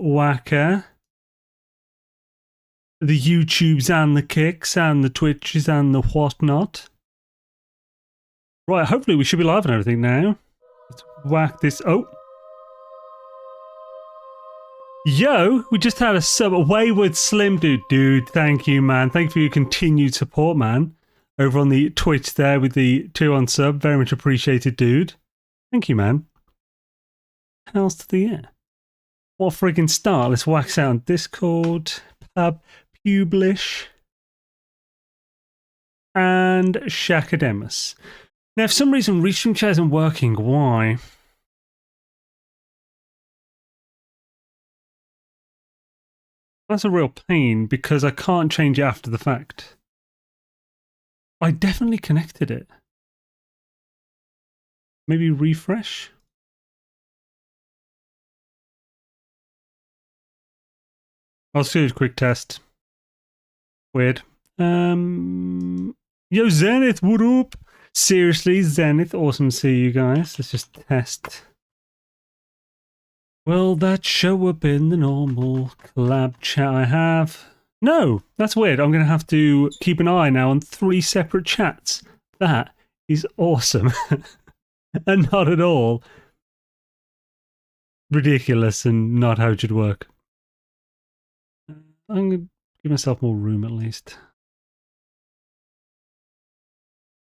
Whacker. The YouTubes and the Kicks and the Twitches and the whatnot. Right, hopefully we should be live and everything now. Let's whack this. Oh. Yo, we just had a sub. Wayward Slim Dude. Dude, thank you, man. Thank you for your continued support, man. Over on the Twitch there with the 2 on sub. Very much appreciated, dude. Thank you, man. How's to the air? What friggin' start? Let's wax out on Discord. Publish. And Shakademus. Now, for some reason, Restream Chat isn't working. Why? That's a real pain because I can't change it after the fact. I definitely connected it. Maybe refresh? I'll do a quick test. Weird. Yo, Zenith, what up? Seriously, Zenith, awesome to see you guys. Let's just test. Will that show up in the normal collab chat I have? No, that's weird. I'm going to have to keep an eye now on 3 separate chats. That is awesome. And not at all ridiculous and not how it should work. I'm going to give myself more room at least.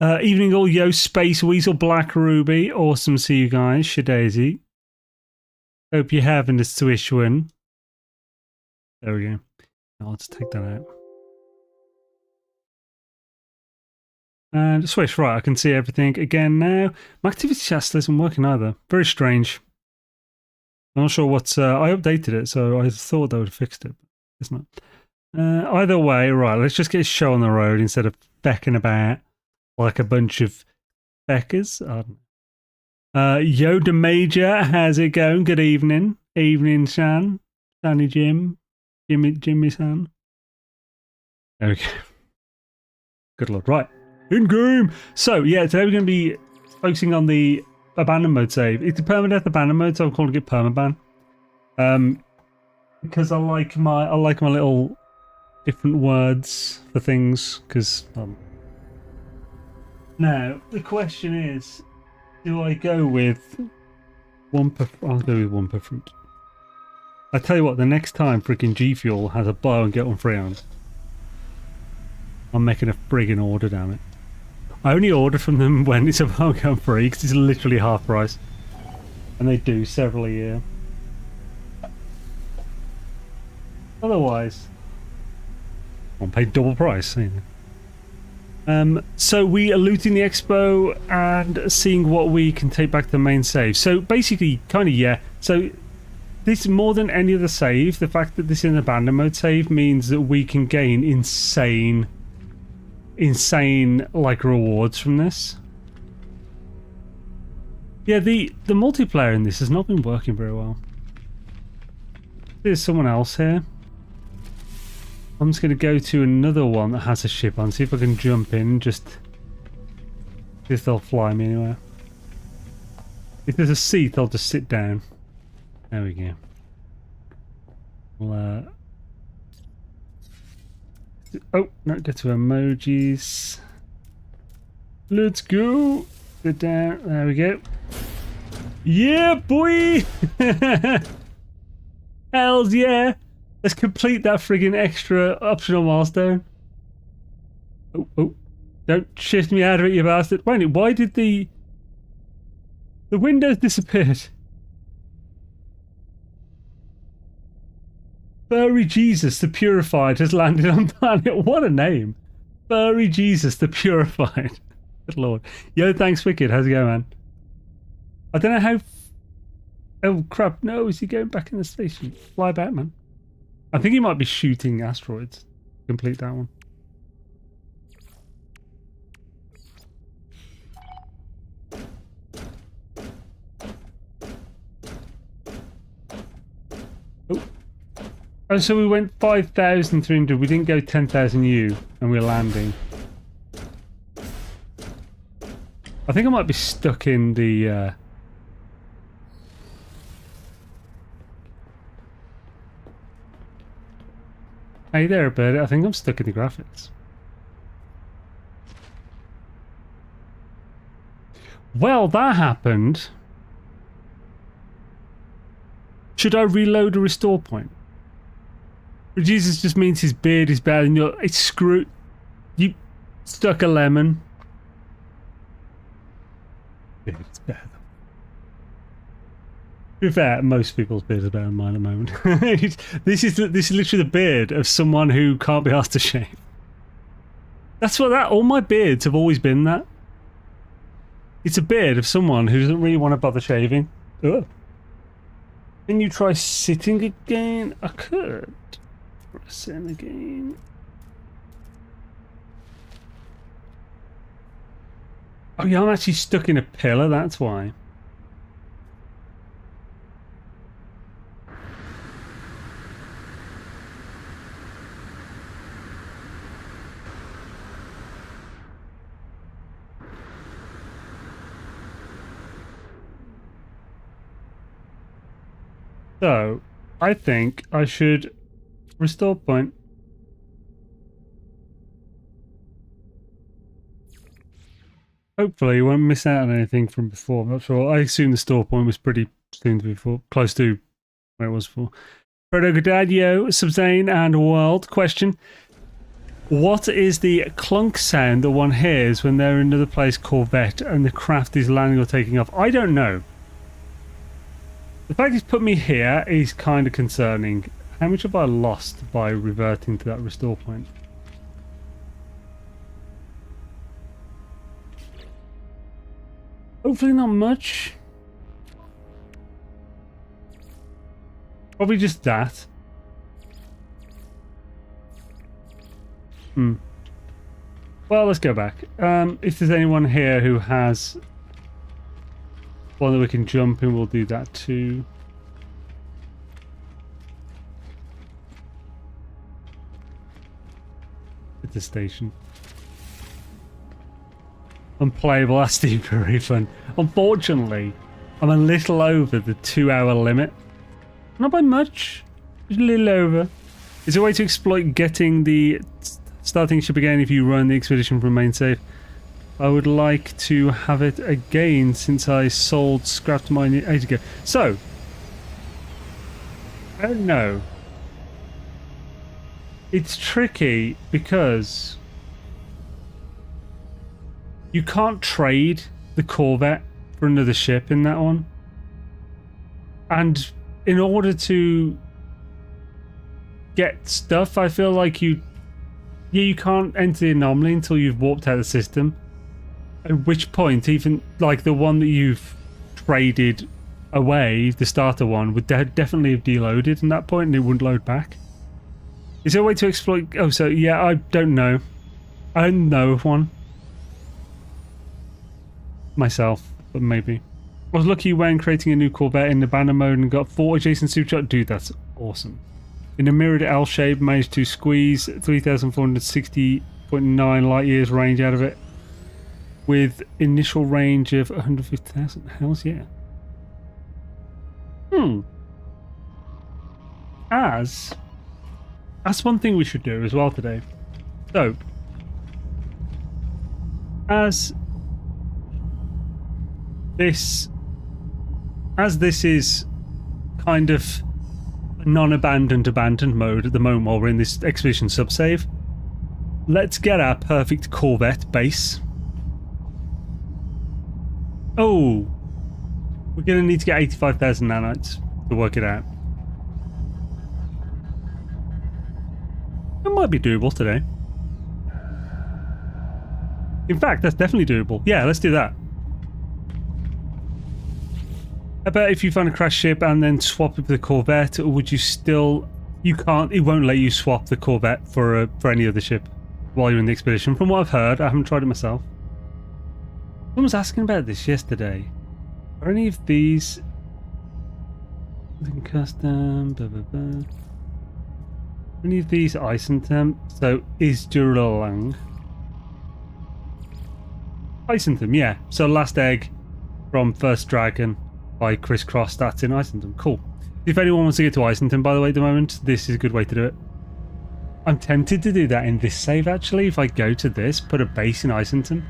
Evening all, yo, Space Weasel, Black Ruby. Awesome to see you guys. Shadaisy. Hope you're having a swish one. There we go. Now let's take that out. And swish, right, I can see everything again now. My activity chat still isn't working either. Very strange. I'm not sure what's... I updated it, so I thought they would have fixed it. But it's not. Either way, right, let's just get a show on the road instead of becking about like a bunch of beckers. I don't know. Yoda Major, how's it going? Good evening. Evening, Shan. Sunny Jim. Jimmy San. There we go. Good lord. Right. In game. So, yeah, today we're going to be focusing on the abandon mode save. It's a permadeath abandon mode, so I'm calling it PermAban. Because I like my little different words for things. Because now the question is, do I go with one per? I'll go with one per fruit. I tell you what, the next time freaking G Fuel has a buy and get one free on, I'm making a friggin' order, damn it. I only order from them when it's a buy and get one free because it's literally half price, and they do several a year. Otherwise, I'll pay double price. You know. So we are looting the expo and seeing what we can take back to the main save. So basically, kind of, yeah. So this, more than any other save, the fact that this is an abandon mode save means that we can gain insane like rewards from this. Yeah, the multiplayer in this has not been working very well. There's someone else here. I'm just going to go to another one that has a ship on, see if I can jump in, just see if they'll fly me anywhere. If there's a seat, I'll just sit down. There we go. Well, oh, no, go to emojis. Let's go. Sit down. There we go. Yeah, boy! Hells yeah! Let's complete that friggin' extra optional milestone. Oh, oh. Don't shift me out of it, you bastard. Wait a minute, why did the windows disappeared? Furry Jesus the Purified has landed on planet. What a name. Furry Jesus the Purified. Good lord. Yo, thanks Wicked. How's it going, man? I don't know how... Oh crap, no, is he going back in the station? Fly back, man. I think he might be shooting asteroids. Complete that one. Oh. Oh, so we went 5,300. We didn't go 10,000 U, and we're landing. I think I might be stuck in the... Hey there, bird. I think I'm stuck in the graphics. Well, that happened. Should I reload a restore point? Jesus just means his beard is bad and you're... It's screwed. You stuck a lemon. Beard's bad. To be fair, most people's beards are better than mine at the moment. This is literally the beard of someone who can't be asked to shave. That's what all my beards have always been that. It's a beard of someone who doesn't really want to bother shaving. Ugh. Can you try sitting again? I could. Sitting again. Oh yeah, I'm actually stuck in a pillar, that's why. So, I think I should restore point. Hopefully you won't miss out on anything from before. I'm not sure. I assume the store point was pretty soon to before, close to where it was before. Proto-Gadadio, Subzane, and World. Question. What is the clunk sound that one hears when they're in another place Corvette and the craft is landing or taking off? I don't know. The fact he's put me here is kind of concerning. How much have I lost by reverting to that restore point? Hopefully not much. Probably just that. Well, let's go back. If there's anyone here who has one that we can jump in, we'll do that too. At the station. Unplayable, that's very fun. Unfortunately, I'm a little over the 2-hour limit. Not by much, just a little over. Is there a way to exploit getting the starting ship again if you run the expedition from main safe? I would like to have it again since I scrapped mine ages ago. So, I don't know. It's tricky because you can't trade the Corvette for another ship in that one. And in order to get stuff, I feel like you can't enter the anomaly until you've warped out of the system. At which point, even like the one that you've traded away, the starter one, would definitely have deloaded at that point and it wouldn't load back. Is there a way to exploit... Oh, so yeah, I don't know. I don't know of one. Myself, but maybe. I was lucky when creating a new Corvette in the banner mode and got 4 adjacent supercharged. Dude, that's awesome. In a mirrored L shape, managed to squeeze 3,460.9 light years range out of it with initial range of 150,000. Hells yeah. That's one thing we should do as well today. So, as this is kind of non-abandoned abandoned mode at the moment while we're in this expedition subsave, let's get our perfect Corvette base. Oh, we're gonna need to get 85,000 nanites to work it out. It might be doable today. In fact, that's definitely doable. Yeah, let's do that. I bet if you find a crash ship and then swap it with the Corvette, would you still... You can't... It won't let you swap the Corvette for any other ship while you're in the expedition. From what I've heard, I haven't tried it myself. Someone was asking about this yesterday. Are any of these... Custom... Blah, blah, blah. Any of these ice and temp? So, is Duralang... Isentham, yeah. So, last egg from First Dragon by Chris Cross, that's in Isentham. Cool. If anyone wants to get to Isentham, by the way, at the moment, this is a good way to do it. I'm tempted to do that in this save, actually. If I go to this, put a base in Islington,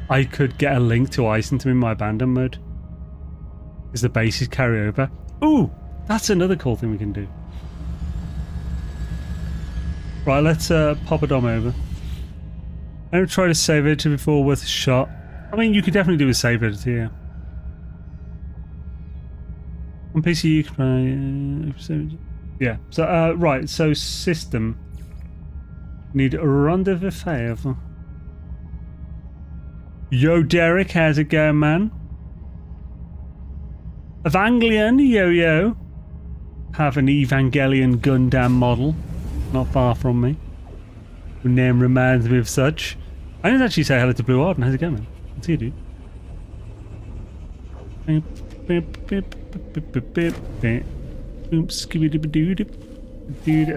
I could get a link to Islington in my abandon mode. Because the bases carry over. Ooh, that's another cool thing we can do. Right, let's pop a dom over. I'm going to try to save editor before worth a shot. I mean, you could definitely do a save editor here. On PC, you can try... yeah, so, right, so system. Need a rendezvous favor. Yo, Derek, how's it going, man? Evangelion, yo. Have an Evangelion Gundam model. Not far from me. Your name reminds me of such. I didn't actually say hello to Blue Arden. How's it going, man? See you, dude.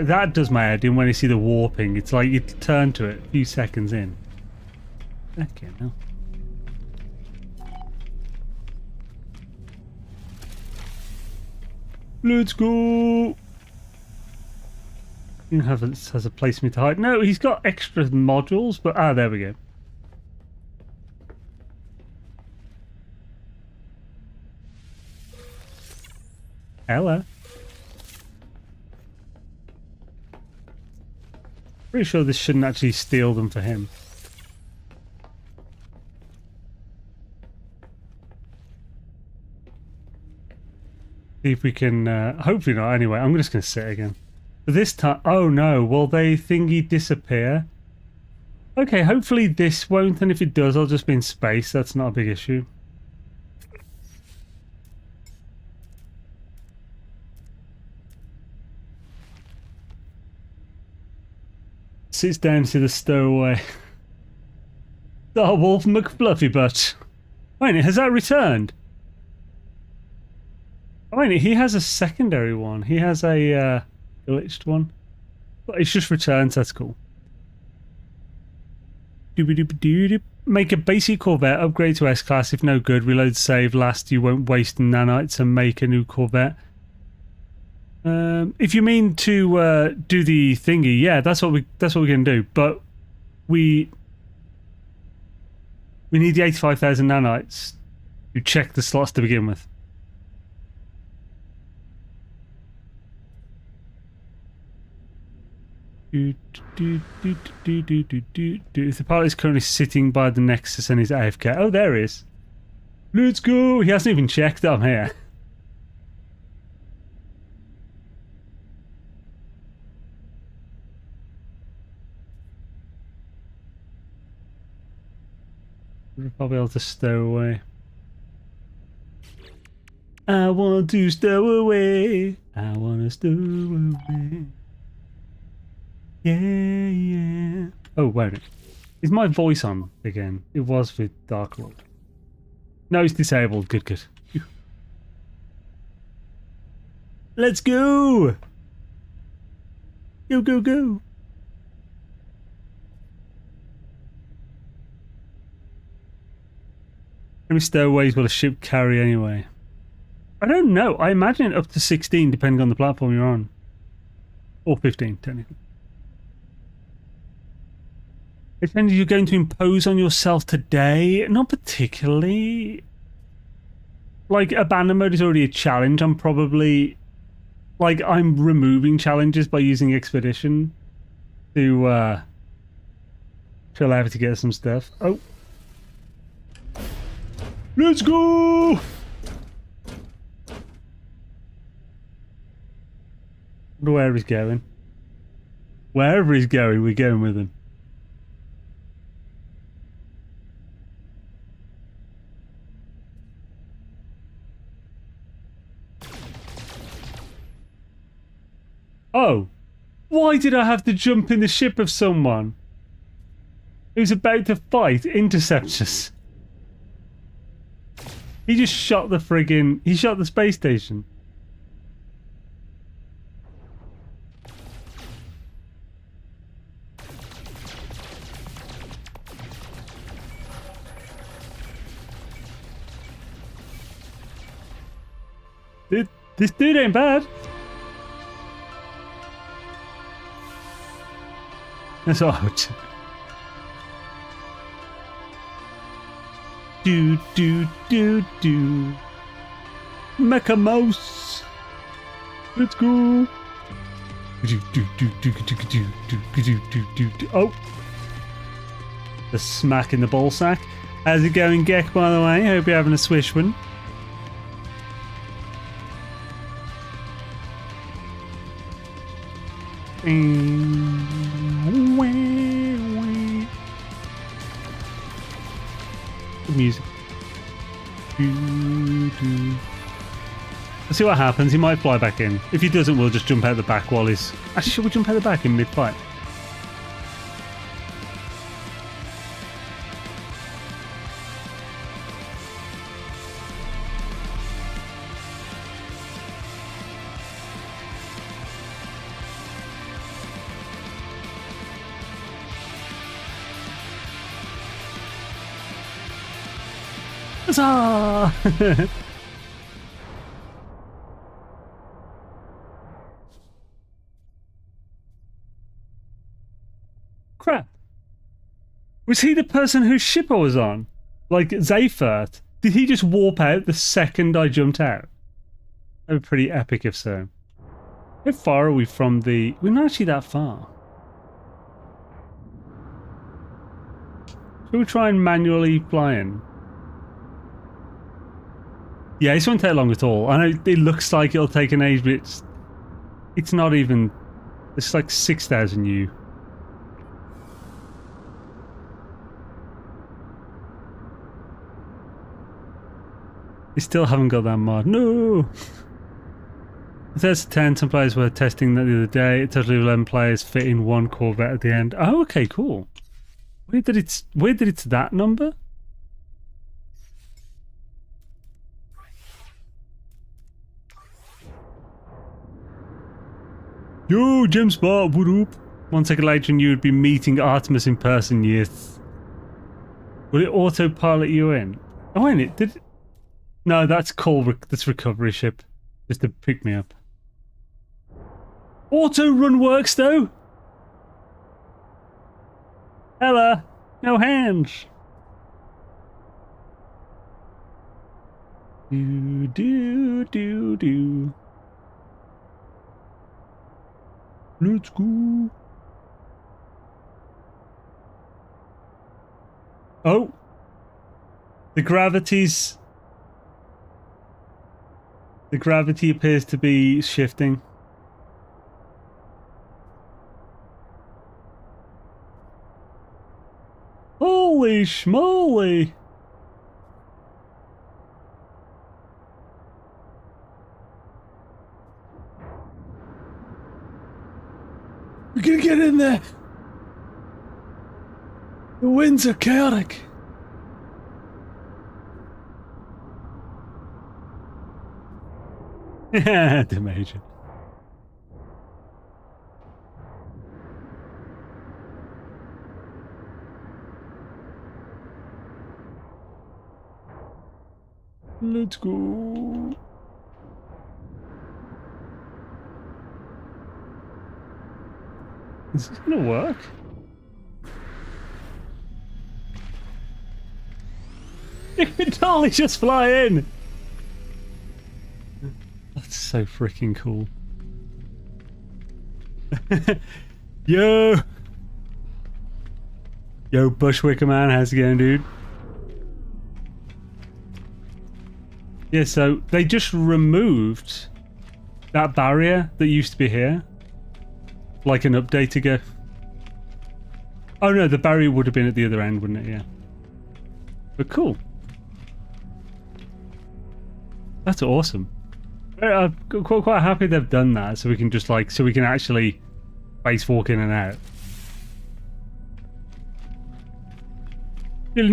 That does my head in when I see the warping. It's like you turn to it a few seconds in. Okay, no. Let's go. You has a place for me to hide. No, he's got extra modules, but there we go. Hello. Pretty sure this shouldn't actually steal them for him. See if we can, hopefully not anyway. I'm just going to sit again. But this time, oh no, will they thingy disappear? Okay, hopefully this won't, and if it does, I'll just be in space. That's not a big issue. Sits down to the stowaway. The Wolf McFluffy Butt. Wait, has that returned? Oh, wait, he has a secondary one. He has a glitched one. But it's just returned, so that's cool. Make a basic Corvette, upgrade to S-Class if no good, reload save, last you won't waste nanites and make a new Corvette. If you mean to do the thingy, yeah, that's what we're gonna do. But we need the 85,000 nanites to check the slots to begin with. If the pilot is currently sitting by the Nexus and is AFK, oh, there he is. Let's go. He hasn't even checked that I'm here. We're probably able to stow away. I want to stow away. I want to stow away. Yeah. Oh, wait. Is my voice on again? It was with Dark Lord. No, it's disabled. Good. Let's go! Go. How many stowaways will a ship carry anyway? I don't know. I imagine up to 16 depending on the platform you're on. Or 15, technically. Which end are you going to impose on yourself today? Not particularly. Like, abandon mode is already a challenge. I'm probably... Like, I'm removing challenges by using Expedition to allow me to get some stuff. Oh. Let's go! Where he's going. Wherever he's going, we're going with him. Oh, why did I have to jump in the ship of someone who's about to fight interceptors? He just shot the friggin'... He shot the space station. This dude ain't bad. That's out. Do do do do. Mecha Mouse. Let's go. Oh. The smack in the ball sack. How's it going, Gek, by the way? Hope you're having a swish one. The music. Let's see what happens. He might fly back in. If he doesn't, we'll just jump out the back while he's... Actually, should we jump out the back in mid-fight? Huzzah! Crap. Was he the person whose ship I was on? Like Zayfert? Did he just warp out the second I jumped out? That would be pretty epic if so. How far are we from the... We're not actually that far. Should we try and manually fly in? Yeah, this won't take long at all. I know it looks like it'll take an age, but it's not even... It's like 6,000 U. We still haven't got that mod. No! It says 10, some players were testing that the other day. A total of 11 players fit in one Corvette at the end. Oh, okay, cool. Weird that it's that number? Yo, Jim Spot, what up? 1 second later and you would be meeting Artemis in person, yes. Will it autopilot you in? Oh, ain't it? Did it? No, that's that's recovery ship. Just to pick me up. Auto run works though? Ella, no hands. Do do do do. Let's go. Oh. The gravity appears to be shifting. Holy schmoly. We can get in there. The winds are chaotic. The major. Let's go. Is this gonna work? You can totally just fly in. That's so freaking cool. Yo! Yo, Bushwicker man, how's it going, dude? Yeah, so they just removed that barrier that used to be here. Like an update ago. Oh no, the barrier would have been at the other end, wouldn't it? Yeah. But cool. That's awesome. I'm quite happy they've done that, so we can just like, so we can actually spacewalk in and out.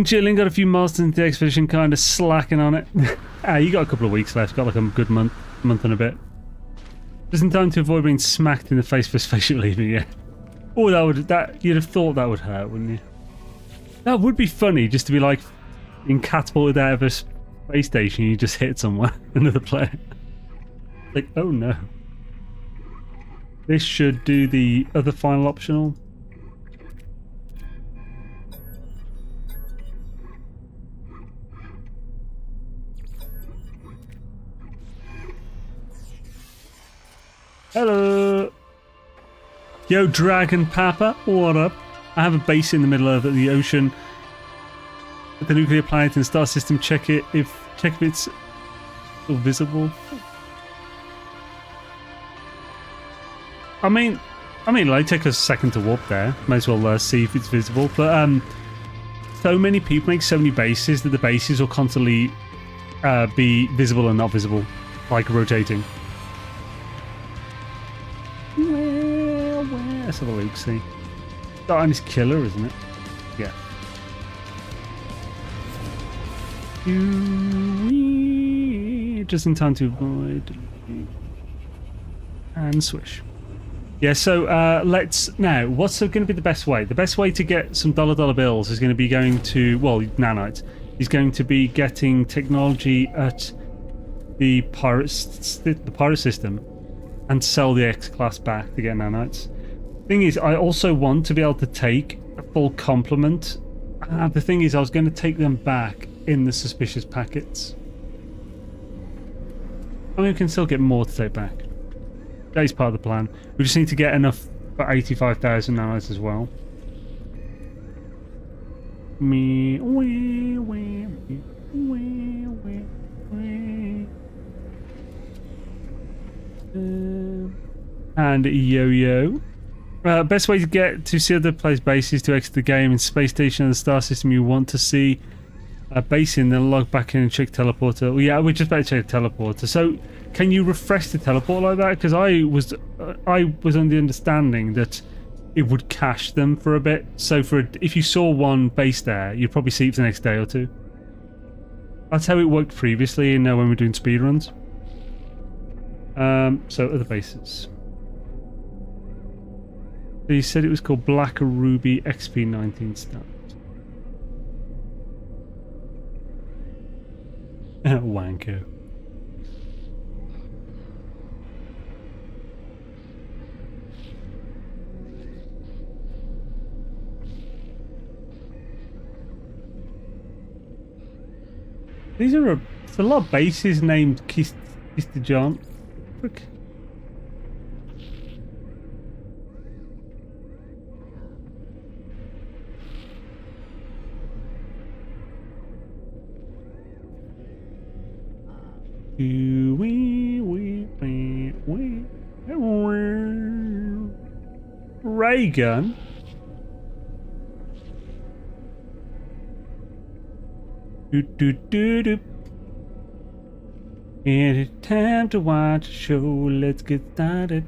Chilling, got a few milestones into the expedition, kind of slacking on it. You got a couple of weeks left, got like a good month and a bit. Just in time to avoid being smacked in the face for spaceship leaving, yeah. Oh, you'd have thought that would hurt, wouldn't you? That would be funny, just to be like, being catapulted out of a space station, you just hit somewhere, another player. Like, oh no. This should do the other final optional. Yo, Dragon Papa, what up? I have a base in the middle of the ocean. The nuclear planet in the star system. Check if it's still visible. I mean, like, take a second to warp there. Might as well see if it's visible. But so many people make so many bases that the bases will constantly be visible and not visible, like rotating. Well, let's have a look. See, that is killer, isn't it? Yeah. Just in time to avoid and swish. Yeah, so let's now. What's going to be the best way? The best way to get some dollar bills is going to be going to, well, nanites. Is going to be getting technology at the pirate system and sell the X class back to get nanites. Thing is, I also want to be able to take a full complement. The thing is, I was going to take them back in the suspicious packets. I mean, we can still get more to take back. That is part of the plan. We just need to get enough for 85,000 nanites as well. And yo-yo. Best way to get to see other players' bases to exit the game in space station of the star system you want to see a base in, then log back in and check teleporter. Well, yeah, we're just about to check the teleporter. So, can you refresh the teleport like that? Because I was under the understanding that it would cache them for a bit. So if you saw one base there, you'd probably see it for the next day or two. That's how it worked previously, when we were doing speedruns. So other bases. So you said it was called Black Ruby XP19 start. Wanko. There's a lot of bases named Mr. John. Frick. Ray gun. It's time to watch a show. Let's get started.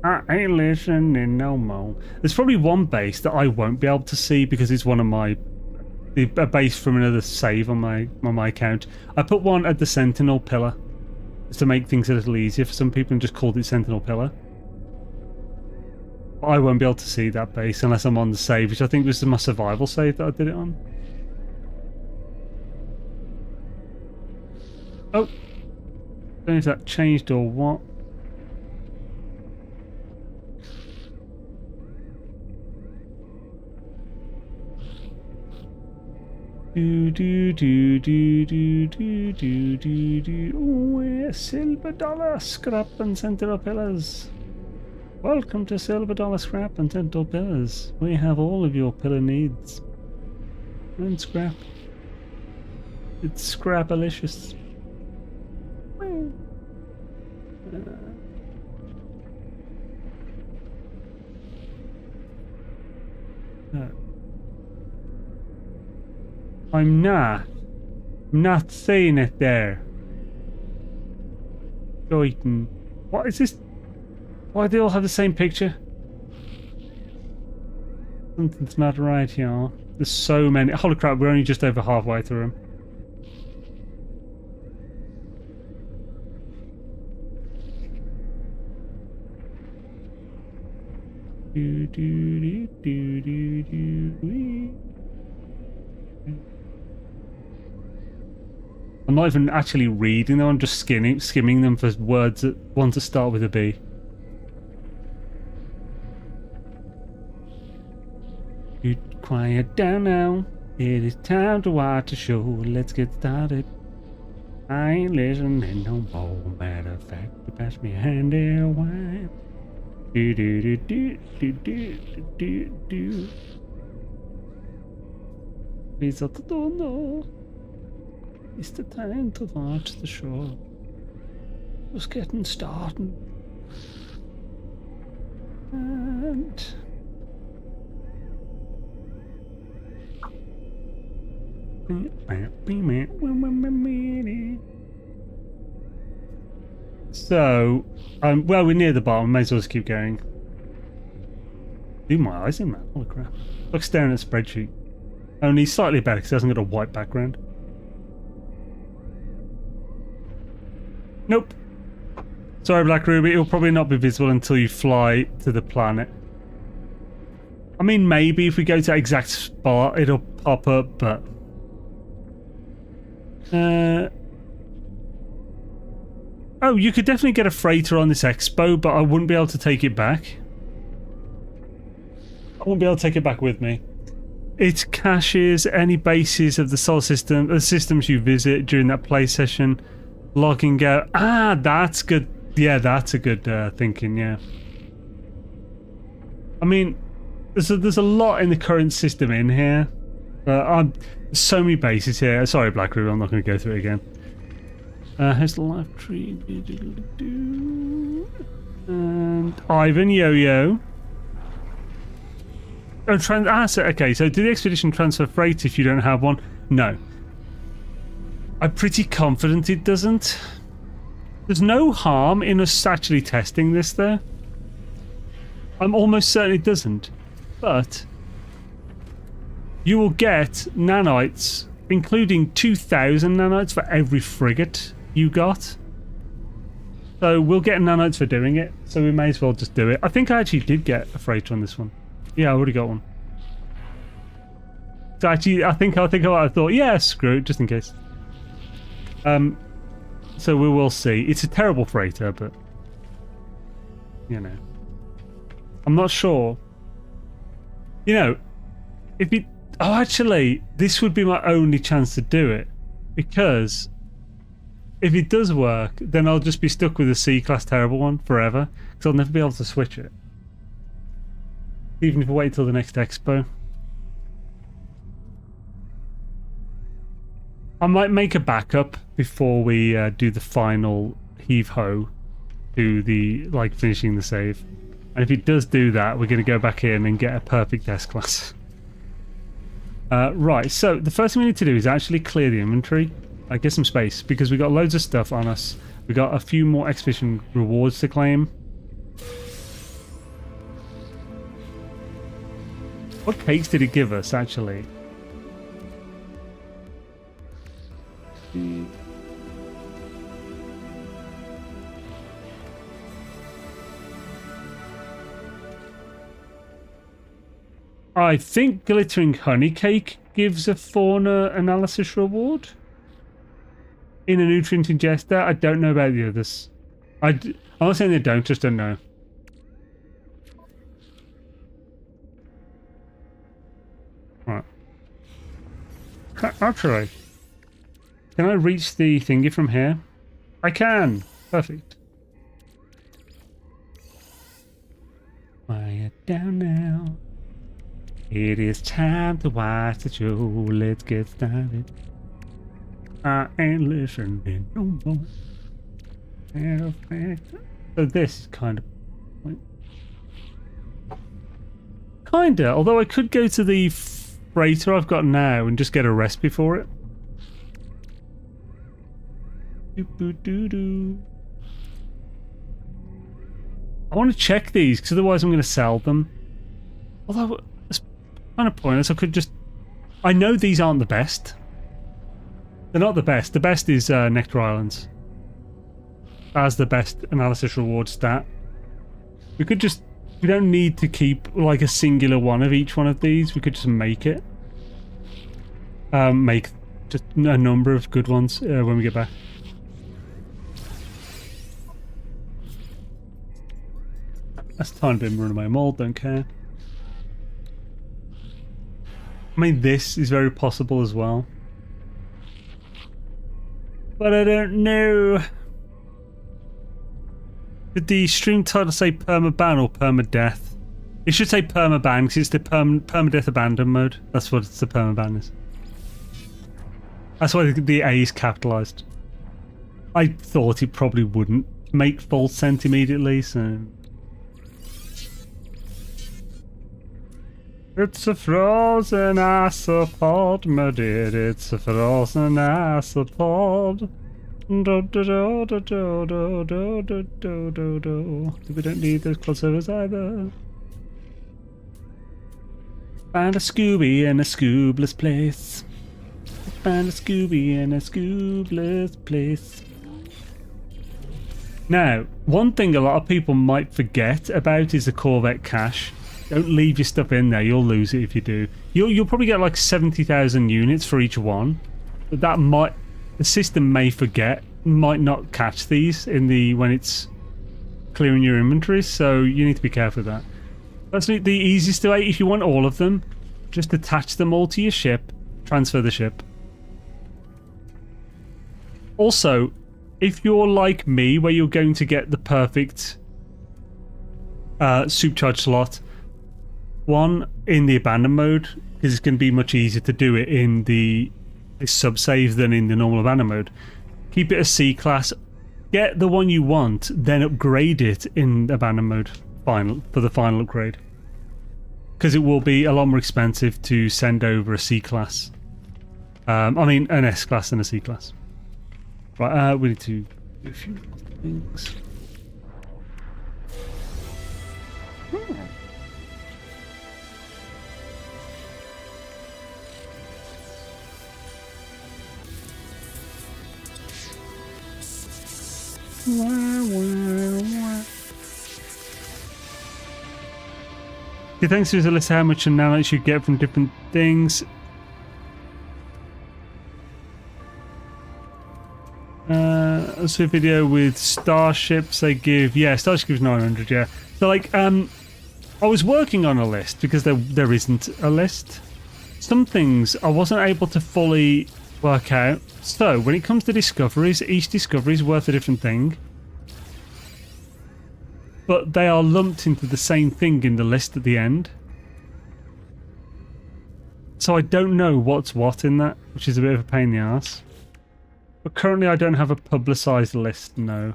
I ain't listening no more. There's probably one base that I won't be able to see because it's one of a base from another save on my account. I put one at the Sentinel Pillar just to make things a little easier for some people and just called it Sentinel Pillar. I won't be able to see that base unless I'm on the save, which I think was my survival save that I did it on. Oh, don't know if that changed or what. Oh, silver dollar scrap and Sentinel pillars. Welcome to Silver Dollar Scrap and Sentinel Pillars. We have all of your pillar needs. And scrap. It's scrapalicious. I'm not saying it there. Joyton. What is this? Why do they all have the same picture? Something's not right here. There's so many. Holy crap, we're only just over halfway through them. I'm not even actually reading them, I'm just skimming them for words that want to start with a B. You quiet down now. It is time to watch the show. Let's get started. I ain't listening no more. Matter of fact, you pass me a handy wipe. Do do do do do do do do. Please at the door, no. It's the time to watch the show. Just getting started. And so, well, we're near the bottom. May as well just keep going. Do my eyes in, man. Holy crap. Like staring at a spreadsheet. Only slightly better because it hasn't got a white background. Nope. Sorry, Black Ruby. It'll probably not be visible until you fly to the planet. I mean, maybe if we go to that exact spot, it'll pop up, but... Oh, you could definitely get a freighter on this expo, but I wouldn't be able to take it back. I wouldn't be able to take it back with me. It caches any bases of the solar system, the systems you visit during that play session. Logging out. Ah, that's good. Yeah, that's a good thinking, yeah. I mean, there's a lot in the current system in here. So many bases here. Sorry, Black Ruby, I'm not going to go through it again. Here's the life tree. And Ivan Yo-Yo. Oh, okay, so do the expedition transfer freight if you don't have one? No. I'm pretty confident it doesn't. There's no harm in us actually testing this, though. I'm almost certain it doesn't. But you will get nanites, including 2,000 nanites for every frigate you got. So we'll get nanites for doing it, so we may as well just do it. I think I actually did get a freighter on this one. Yeah, I already got one. So actually, I think I thought, yeah, screw it, just in case. So we will see. It's a terrible freighter, but you know, I'm not sure. You know, if it... Oh, actually, this would be my only chance to do it, because if it does work, then I'll just be stuck with a C-class terrible one forever, because I'll never be able to switch it. Even if I wait till the next expo. I might make a backup before we do the final heave-ho to the, like, finishing the save. And if it does do that, we're going to go back in and get a perfect S-class. Right, so the first thing we need to do is actually clear the inventory. Get some space, because we got loads of stuff on us. We got a few more expedition rewards to claim. What cakes did it give us, actually? I think glittering honey cake gives a fauna analysis reward in a nutrient ingester. I don't know about the others. I'm not saying they don't, just don't know. Right. Actually, can I reach the thingy from here? I can. Perfect. Quiet down now. It is time to watch the show. Let's get started. I ain't listening no more. So this is kind of... Kinda, although I could go to the freighter I've got now and just get a recipe for it. I want to check these, because otherwise I'm going to sell them. Although, it's kind of pointless. I could just... I know these aren't the best. They're not the best. The best is Nectar Islands. As the best analysis reward stat. We could just... We don't need to keep like a singular one of each one of these. We could just make it. Make just a number of good ones when we get back. That's a tiny bit of running my mold, don't care. I mean, this is very possible as well. But I don't know. Did the stream title say PermAban or PermaDeath? It should say PermAban because it's the PermaDeath abandon mode. That's what the PermAban is. That's why the A is capitalized. I thought it probably wouldn't make full sense immediately, so... It's a frozen isopod, my dear, it's a frozen isopod. Do, do, do, do, do, do, do, do, do, do. We don't need those crossovers either. Find a Scooby in a Scoobless place. Find a Scooby in a Scoobless place. Now, one thing a lot of people might forget about is the Corvette cache. Don't leave your stuff in there, you'll lose it if you do. You'll probably get like 70,000 units for each one. But that might... The system may forget, might not catch these in the when it's clearing your inventory, so you need to be careful with that. That's the easiest way. If you want all of them, just attach them all to your ship, transfer the ship. Also, if you're like me, where you're going to get the perfect supercharged slot, one in the abandon mode, because it's going to be much easier to do it in the sub-save than in the normal abandon mode. Keep it a C class, get the one you want, then upgrade it in abandon mode for the final upgrade, because it will be a lot more expensive to send over a C class. I mean an S class and a C class. Right, we need to do a few things. Okay, thanks to the list how much and now that you get from different things. Also a video with starships they give. Yeah, starship gives 900, yeah. So like I was working on a list because there isn't a list. Some things I wasn't able to fully work out. So when it comes to discoveries, each discovery is worth a different thing. But they are lumped into the same thing in the list at the end. So I don't know what's what in that, which is a bit of a pain in the ass. But currently I don't have a publicised list, no.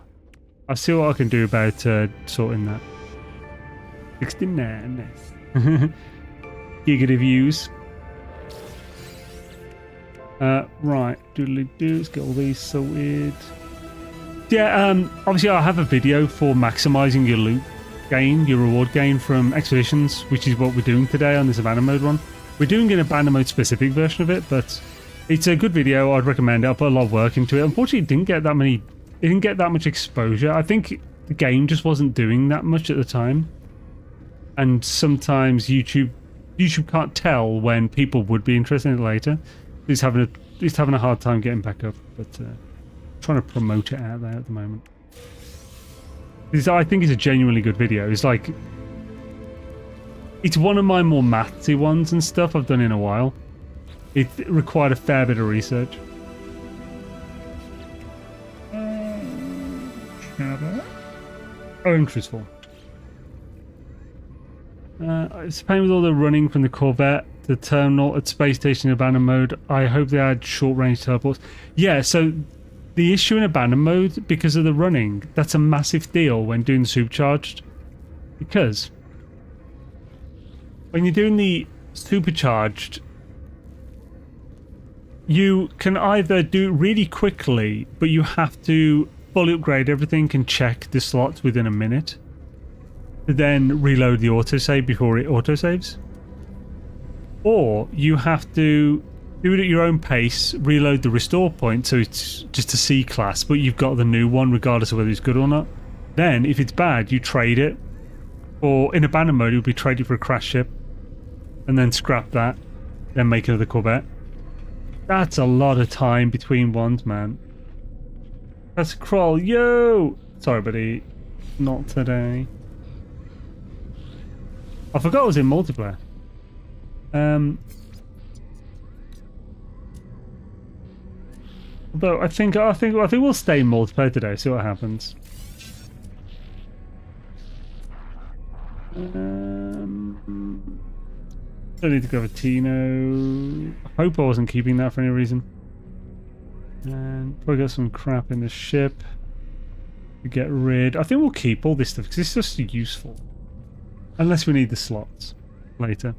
I'll see what I can do about sorting that. 69, nice. Giga views. Right, doodly-doo, let's get all these sorted. Yeah, obviously I have a video for maximising your loot gain, your reward gain from expeditions, which is what we're doing today on this abandon mode one. We're doing an abandon mode specific version of it, but it's a good video. I'd recommend it. I put a lot of work into it. Unfortunately, it didn't get that much exposure. I think the game just wasn't doing that much at the time, and sometimes YouTube can't tell when people would be interested in it later. He's having a hard time getting back up, but trying to promote it out there at the moment. I think it's a genuinely good video. It's like, it's one of my more mathsy ones and stuff I've done in a while. It required a fair bit of research. Oh, truthful. It's a pain with all the running from the Corvette, the terminal at space station abandon mode. I hope they add short range teleports. Yeah, so the issue in abandon mode, because of the running, that's a massive deal when doing the supercharged. Because when you're doing the supercharged, you can either do it really quickly, but you have to fully upgrade everything and check the slots within a minute, to then reload the autosave before it autosaves. Or you have to do it at your own pace, reload the restore point so it's just a C class, but you've got the new one regardless of whether it's good or not. Then, if it's bad, you trade it. Or in abandon mode, you'll be traded for a crash ship, and then scrap that, then make another Corvette. That's a lot of time between ones, man. That's a crawl, yo! Sorry, buddy. Not today. I forgot it was in multiplayer. Although I think we'll stay in multiplayer today. See what happens. Don't need to go with Tino. I hope I wasn't keeping that for any reason. And probably got some crap in the ship to get rid. I think we'll keep all this stuff because it's just useful. Unless we need the slots later.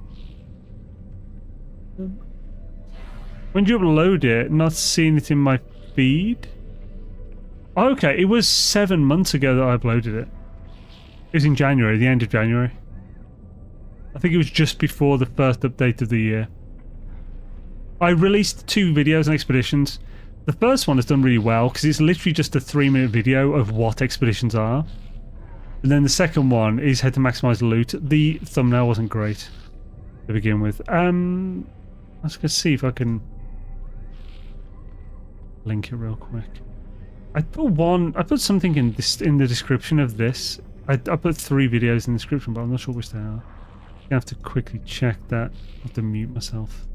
When did you upload it? Not seeing it in my feed? Oh, okay, it was 7 months ago that I uploaded it. It was in January, the end of January. I think it was just before the first update of the year. I released 2 videos on expeditions. The first one has done really well because it's literally just a 3-minute video of what expeditions are. And then the second one is how to maximize loot. The thumbnail wasn't great to begin with. Let's go see if I can link it real quick. I put something in the description of this. I put 3 videos in the description, but I'm not sure which they are. I have to quickly check that. I have to mute myself.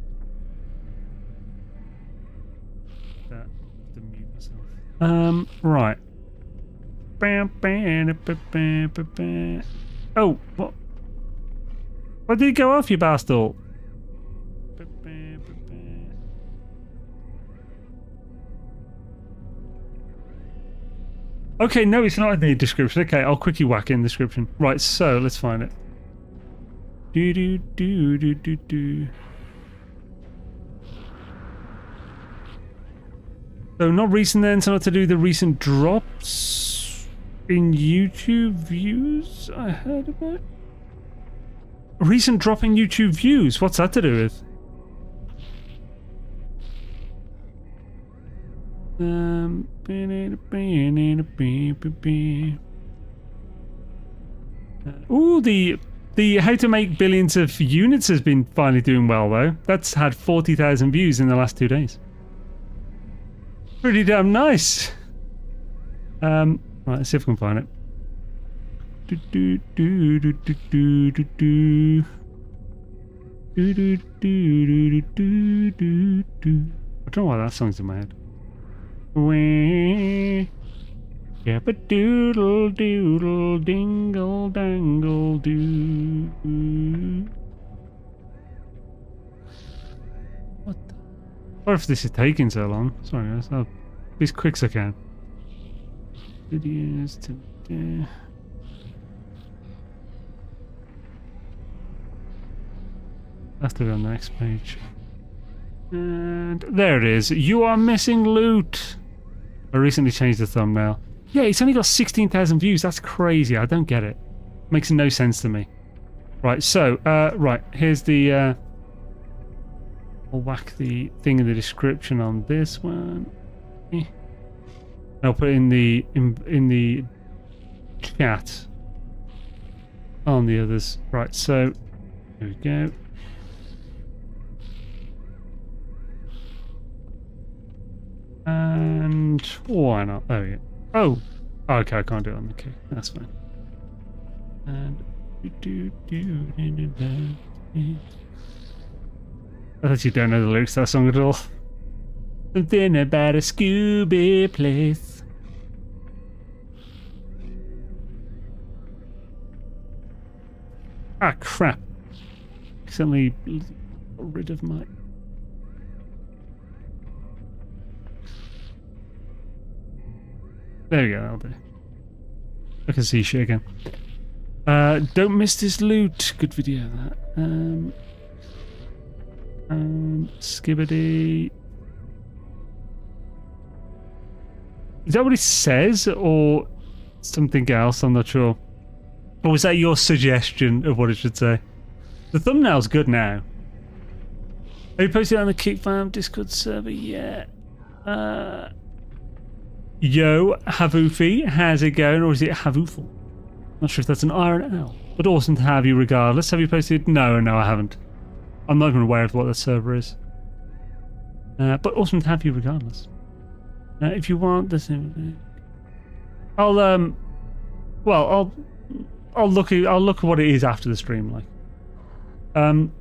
Right. Oh, what? Why did it go off, you bastard? Okay, no, it's not in the description. Okay, I'll quickly whack it in the description. Right, so let's find it. So not recent then, so not to do the recent drops in YouTube views I heard about. Recent drop in YouTube views, what's that to do with? Ooh, the how to make billions of units has been finally doing well though. That's had 40,000 views in the last 2 days. Pretty damn nice. Right, let's see if we can find it. I don't know why that song's in my head. Yabba doodle doodle dingle dangle doo. What the? What if this is taking so long? Sorry guys, I'll be as quick as I can. Videos today. I have to go on the next page. And there it is. You are missing loot. I recently changed the thumbnail. Yeah, it's only got 16,000 views. That's crazy. I don't get it. Makes no sense to me. Right, so, right, here's the, I'll whack the thing in the description on this one. I'll put it in the chat on the others. Right, so, here we go. And why not? There we go. Oh, okay, I can't do it on the key. That's fine. And I actually don't know the lyrics to that song at all. Something about a Scooby place. Ah, crap. Accidentally got rid of my... There we go, that'll do. I can see shit again. Don't miss this loot. Good video, that. Skibbity. Is that what it says, or something else? I'm not sure. Or was that your suggestion of what it should say? The thumbnail's good now. Have you posted it on the Kick Farm Discord server yet? Yo, Havufi, how's it going? Or is it Havuful? Not sure if that's an I or an L. But awesome to have you regardless. Have you posted? No, I haven't. I'm not even aware of what that server is. But awesome to have you regardless. If you want this, I'll look at what it is after the stream. Like, I'm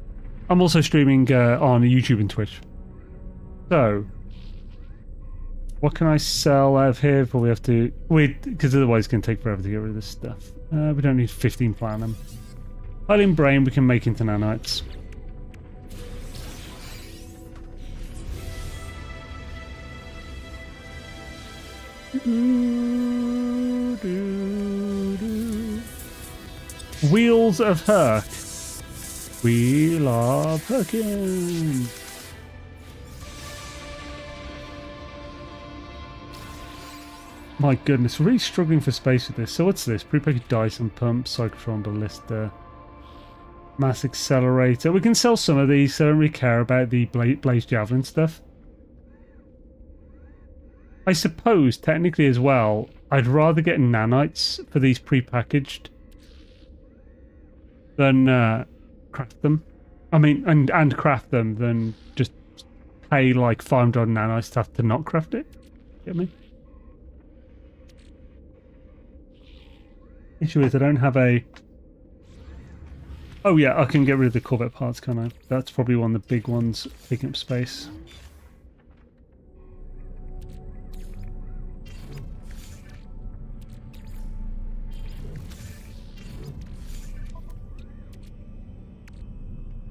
also streaming on YouTube and Twitch. So, what can I sell out of here before we have to wait? Because otherwise it's going to take forever to get rid of this stuff. We don't need 15 platinum. Hyaline brain we can make into nanites. Wheels of Herc. Wheel of Herkin. My goodness, really struggling for space with this. So what's this? Prepackaged Dyson pump, cyclotron ballista, mass accelerator. We can sell some of these, so I don't really care about the blaze javelin stuff. I suppose, technically as well, I'd rather get nanites for these prepackaged than craft them. I mean, and craft them than just pay like $5 nanite stuff to not craft it. Get me? Issue is I don't have a... Oh yeah, I can get rid of the Corvette parts, can't I? That's probably one of the big ones taking up space.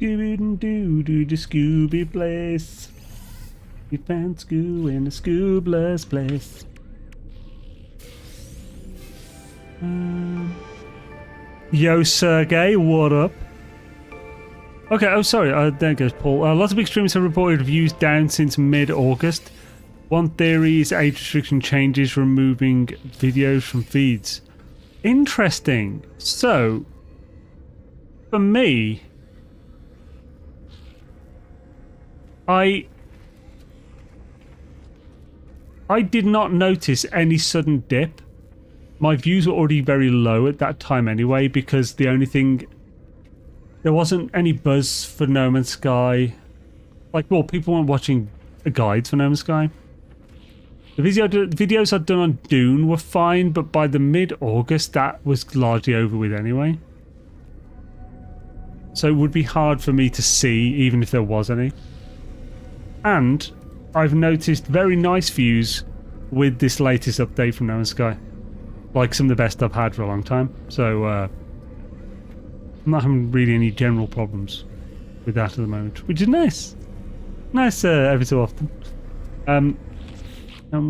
Scooby-doo-doo, the Scooby place. We found Scoo in the Scoobler's place. Yo, Sergey, what up? Okay, oh sorry, there goes Paul. Lots of extremists have reported views down since mid-August. One theory is age restriction changes, removing videos from feeds. Interesting. So, for me, I did not notice any sudden dip. My views were already very low at that time anyway, because the only thing... There wasn't any buzz for No Man's Sky. Like, well, people weren't watching guides for No Man's Sky. The videos I'd done on Dune were fine, but by the mid-August, that was largely over with anyway. So it would be hard for me to see, even if there was any. And I've noticed very nice views with this latest update from No Man's Sky. Like some of the best I've had for a long time. So I'm not having really any general problems with that at the moment, which is nice. Nice every so often. Can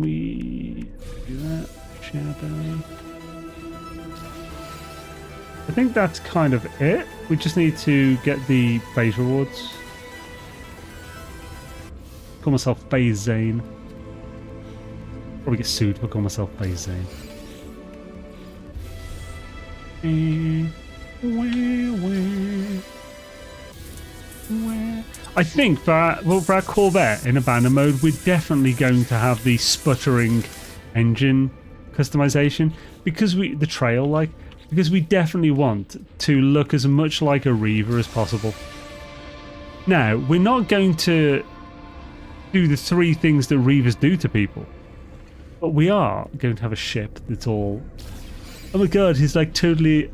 we do that? Shadow. I think that's kind of it. We just need to get the phase rewards. Call myself Phase Zane. Probably get sued for calling myself Phase Zane. I think for our Corvette in abandon mode, we're definitely going to have the sputtering engine customization because we definitely want to look as much like a Reaver as possible. Now, we're not going to do the 3 things that Reavers do to people, but we are going to have a ship that's all... Oh my god, he's like totally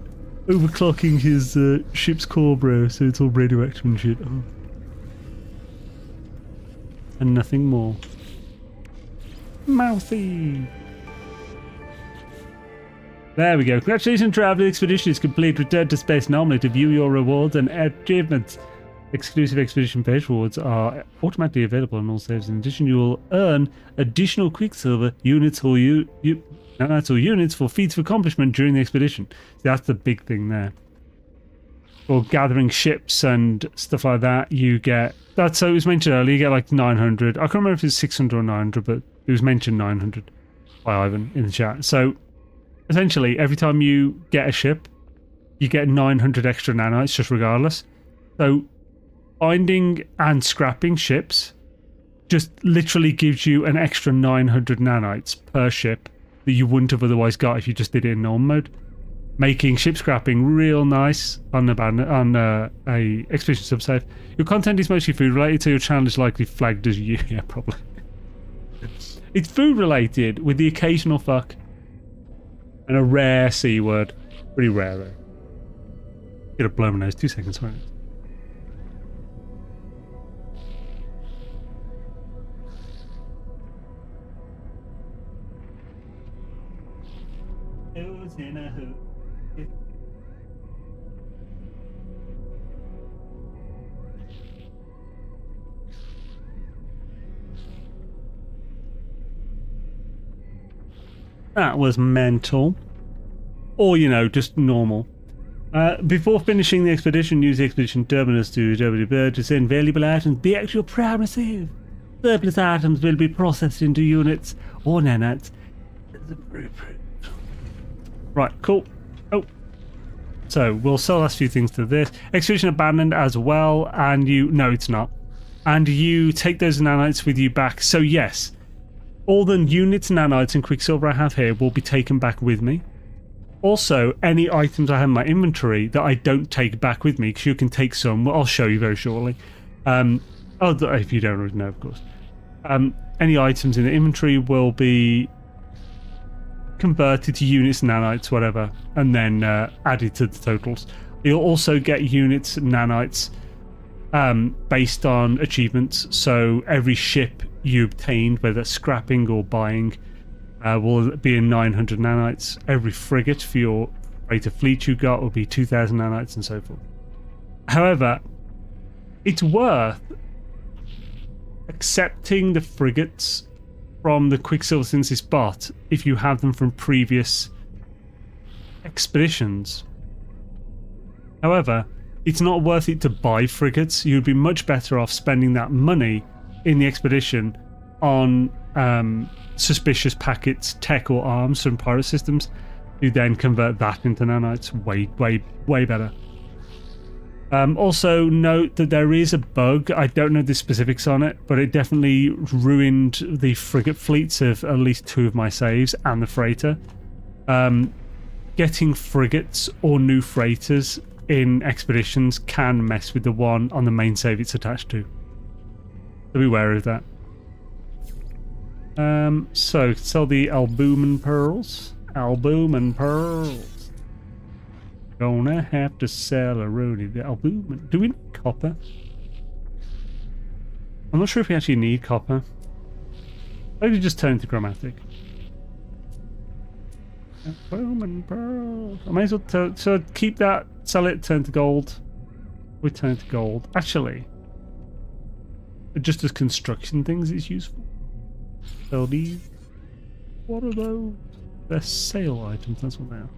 overclocking his ship's core, bro, so it's all radioactive and shit. Oh. And nothing more. Mouthy! There we go. Congratulations, traveler. Expedition is complete. Return to space normally to view your rewards and achievements. Exclusive expedition page rewards are automatically available on all saves. In addition, you will earn additional Quicksilver units or units for feats of accomplishment during the expedition. So that's the big thing there. For gathering ships and stuff like that, you get... That's so it was mentioned earlier, you get like 900. I can't remember if it's 600 or 900, but it was mentioned 900 by Ivan in the chat. So essentially, every time you get a ship, you get 900 extra nanites just regardless. So finding and scrapping ships just literally gives you an extra 900 nanites per ship that you wouldn't have otherwise got if you just did it in normal mode, making ship scrapping real nice on a expedition subsave. Your content is mostly food related, so your channel is likely flagged as you. Yeah, probably. It's food related with the occasional fuck and a rare C word. Pretty rare though. Get a blow my nose. 2 seconds, right? In a hoop. That was mental. Or, you know, just normal. Before finishing the expedition, use the expedition terminus to send valuable items back to your premises. Surplus items will be processed into units or nanites. Right, cool. Oh. So, we'll sell the last few things to this. Expedition abandoned as well, and you... No, it's not. And you take those nanites with you back. So, yes, all the units, nanites, and quicksilver I have here will be taken back with me. Also, any items I have in my inventory that I don't take back with me, because you can take some, I'll show you very shortly. If you don't already know, of course. Any items in the inventory will be converted to units, nanites, whatever, and then added to the totals. You'll also get units, nanites, based on achievements. So every ship you obtained, whether scrapping or buying, will be in 900 nanites. Every frigate for your freighter fleet you got will be 2,000 nanites, and so forth. However, it's worth accepting the frigates from the Quicksilver Synthesis bot if you have them from previous expeditions. However, it's not worth it to buy frigates. You'd be much better off spending that money in the expedition on suspicious packets, tech or arms from pirate systems. You then convert that into nanites. Way better. Also note that there is a bug. I don't know the specifics on it, but it definitely ruined the frigate fleets of at least 2 of my saves and the freighter. Getting frigates or new freighters in expeditions can mess with the one on the main save it's attached to. So be wary of that. So sell the albumen pearls. Albumen pearls. Gonna have to sell a roadie. The albumen. Do we need copper? I'm not sure if we actually need copper. Maybe just turn to chromatic. Albumen pearls. I may as well so keep that, sell it, turn to gold. We turn to gold. Actually, just as construction things, it's useful. Sell these. What are those? They're sale items, that's what they are.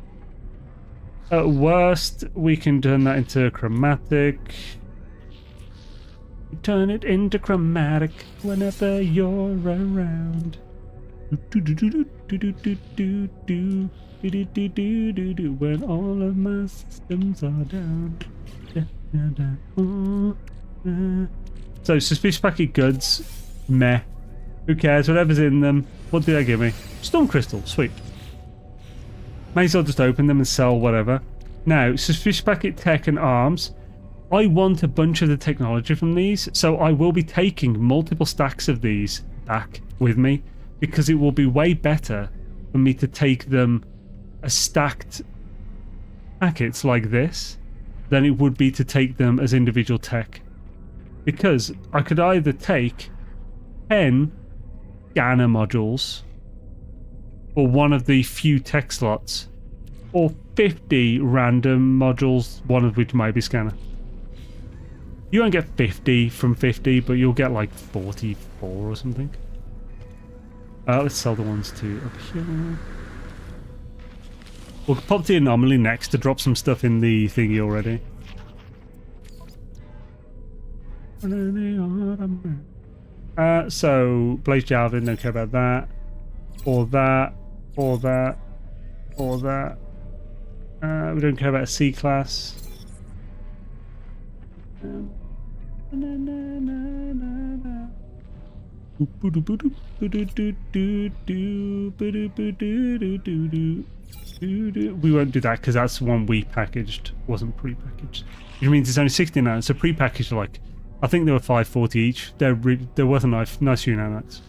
At worst, we can turn that into chromatic. Turn it into chromatic whenever you're around. When all of my systems are down. So, suspicious packet goods. Meh. Who cares? Whatever's in them. What did they give me? Storm crystal. Sweet. May as well just open them and sell whatever. Now, suspicious packet tech and arms. I want a bunch of the technology from these, so I will be taking multiple stacks of these back with me, because it will be way better for me to take them as stacked packets like this than it would be to take them as individual tech. Because I could either take 10 scanner modules for one of the few tech slots, or 50 random modules, one of which might be scanner. You won't get 50 from 50, but you'll get like 44 or something. Let's sell the ones to up here. We'll pop the anomaly next to drop some stuff in the thingy already. So, Blaze Javelin, don't care about that. Or that. Or that. Or that. We don't care about a C class. We won't do that because that's the one we packaged, wasn't pre-packaged. Which means it's only 69. So pre-packaged are like, I think they were 540 each. They're worth a nice few nanites.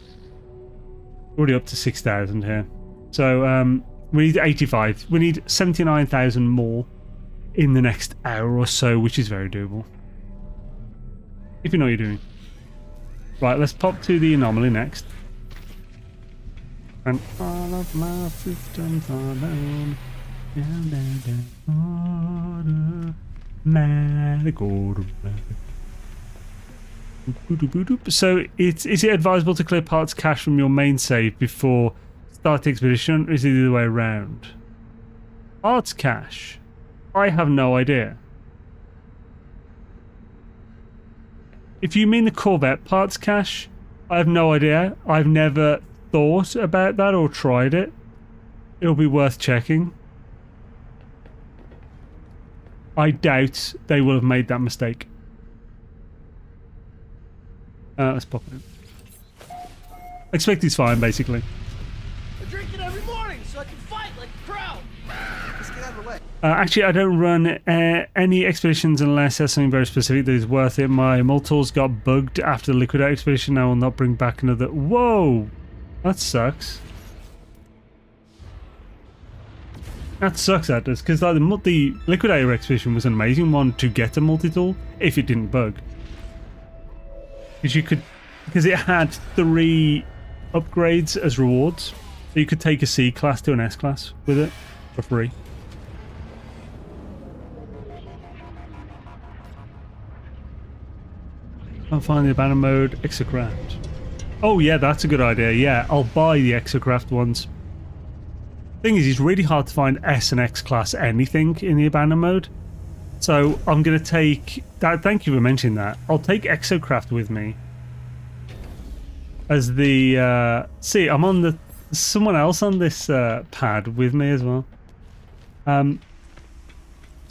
Already up to 6,000 here. So we need 85. We need 79,000 more in the next hour or so, which is very doable. If you know what you're doing. Right, let's pop to the anomaly next. And all of my systems are down. Down, down, down. Automatic, automatic. So, is it advisable to clear parts cache from your main save before start the expedition, or is it the other way around? Parts cache. I have no idea. If you mean the Corvette parts cache, I have no idea. I've never thought about that or tried it. It'll be worth checking. I doubt they will have made that mistake. Let's pop it in. I expect he's fine, basically. I drink it every morning so I can fight like a pro. Let's get out of the way. Actually, I don't run any expeditions unless there's something very specific that is worth it. My multitools got bugged after the Liquidate expedition. I will not bring back another... Whoa! That sucks. That sucks, that does, because like, the Liquidator expedition was an amazing one to get a multi-tool if it didn't bug. Because it had 3 upgrades as rewards. So you could take a C class to an S class with it for free. I'll find the abandoned mode exocraft. Oh yeah, that's a good idea. Yeah, I'll buy the exocraft ones. Thing is, it's really hard to find S and X class anything in the abandoned mode. So I'm going to take that. Thank you for mentioning that. I'll take exocraft with me as the see, I'm on the someone else on this pad with me as well. So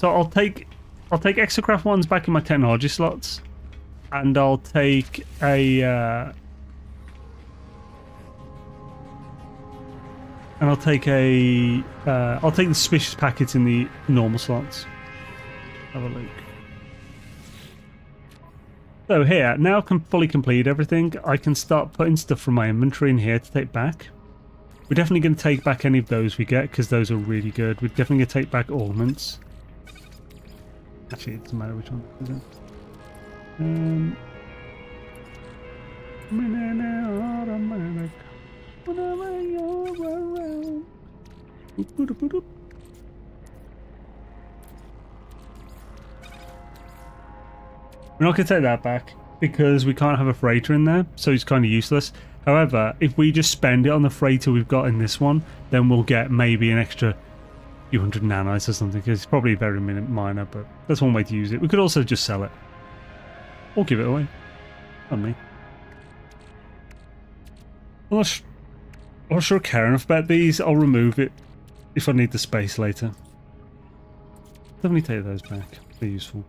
I'll take exocraft ones back in my technology slots, and I'll take a I'll take the suspicious packets in the normal slots. Have a look. So here, now I can fully complete everything. I can start putting stuff from my inventory in here to take back. We're definitely going to take back any of those we get, because those are really good. We're definitely going to take back ornaments. Actually, it doesn't matter which one, is it? Whenever you're around. We're not going to take that back because we can't have a freighter in there, so it's kind of useless. However, if we just spend it on the freighter we've got in this one, then we'll get maybe an extra few hundred nanites or something, because it's probably very minor, but that's one way to use it. We could also just sell it. Or give it away. On me. I'm not sure I care enough about these. I'll remove it if I need the space later. Definitely take those back. They're useful.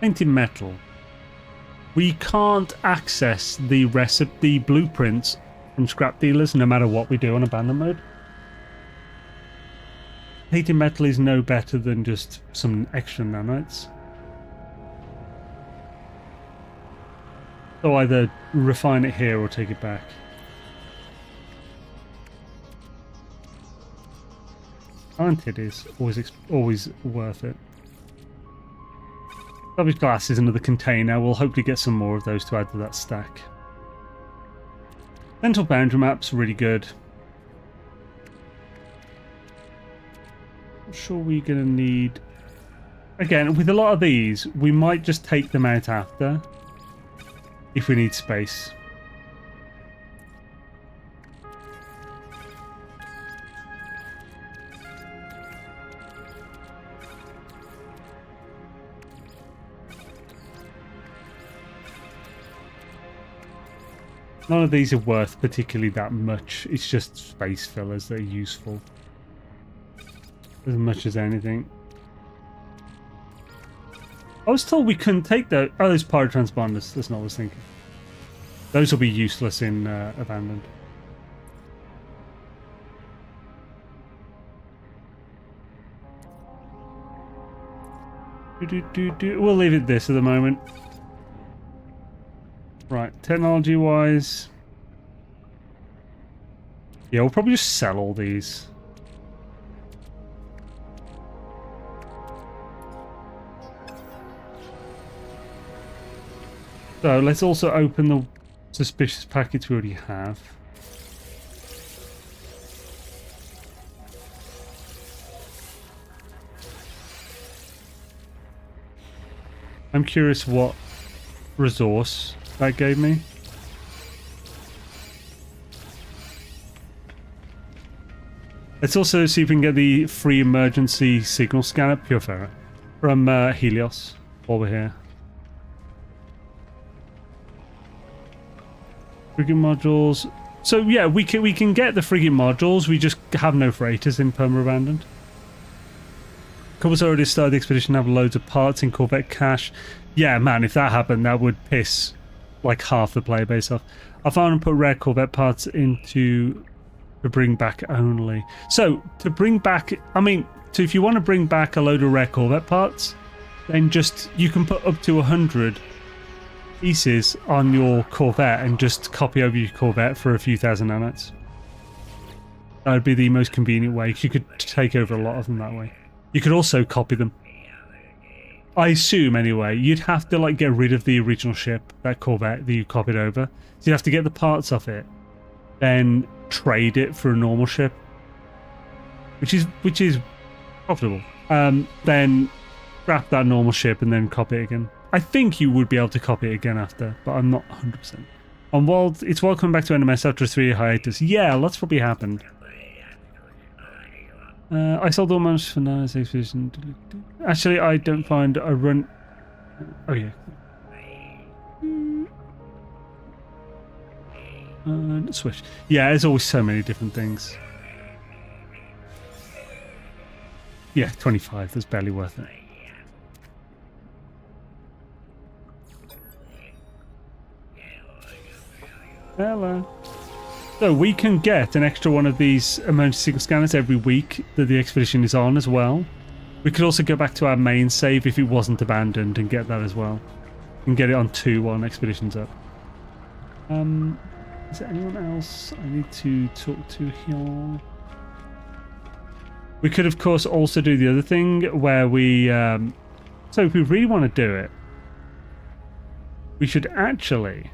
Painted metal. We can't access the blueprints from scrap dealers no matter what we do on abandoned mode. Painted metal is no better than just some extra nanites. So either refine it here or take it back. It is always worth it. Salvage glass is another container. We'll hopefully get some more of those to add to that stack. Mental boundary maps, really good. I'm sure we're going to need... Again, with a lot of these, we might just take them out after. If we need space. None of these are worth particularly that much. It's just space fillers that are useful. As much as anything. I was told we couldn't take those. Oh, those pyrotransponders. That's not what I was thinking. Those will be useless in Abandoned. We'll leave it this at the moment. Right, technology-wise... Yeah, we'll probably just sell all these. So let's also open the suspicious packets we already have. I'm curious what resource that gave me. Let's also see if we can get the free emergency signal scanner, Pure Ferro, from Helios while we're here. Frigate modules. So yeah, we can get the frigate modules. We just have no freighters in PermaAban. Couples already started the expedition, have loads of parts in Corvette cache. Yeah, man, if that happened, that would piss like half the player base off. I found and put rare Corvette parts into to bring back only. So to bring back, I mean, so if you want to bring back a load of rare Corvette parts, then just you can put up to 100 pieces on your Corvette and just copy over your Corvette for a few thousand nanites. That would be the most convenient way, because you could take over a lot of them that way. You could also copy them. I assume, anyway, you'd have to like get rid of the original ship, that Corvette that you copied over. So you'd have to get the parts off it, then trade it for a normal ship, which is profitable. Then scrap that normal ship and then copy it again. I think you would be able to copy it again after, but I'm not 100%. And while it's welcome back to NMS after a 3-year hiatus, yeah, lots probably happened. I sold all managed for now as expedition. Actually, I don't find a run. Oh yeah. Switch. Yeah, there's always so many different things. Yeah, 25. That's barely worth it. Hello. So we can get an extra one of these emergency signal scanners every week that the expedition is on as well. We could also go back to our main save if it wasn't abandoned and get that as well. And get it on 2 while an expedition's up. Is there anyone else I need to talk to here? We could of course also do the other thing where we... so if we really want to do it, we should actually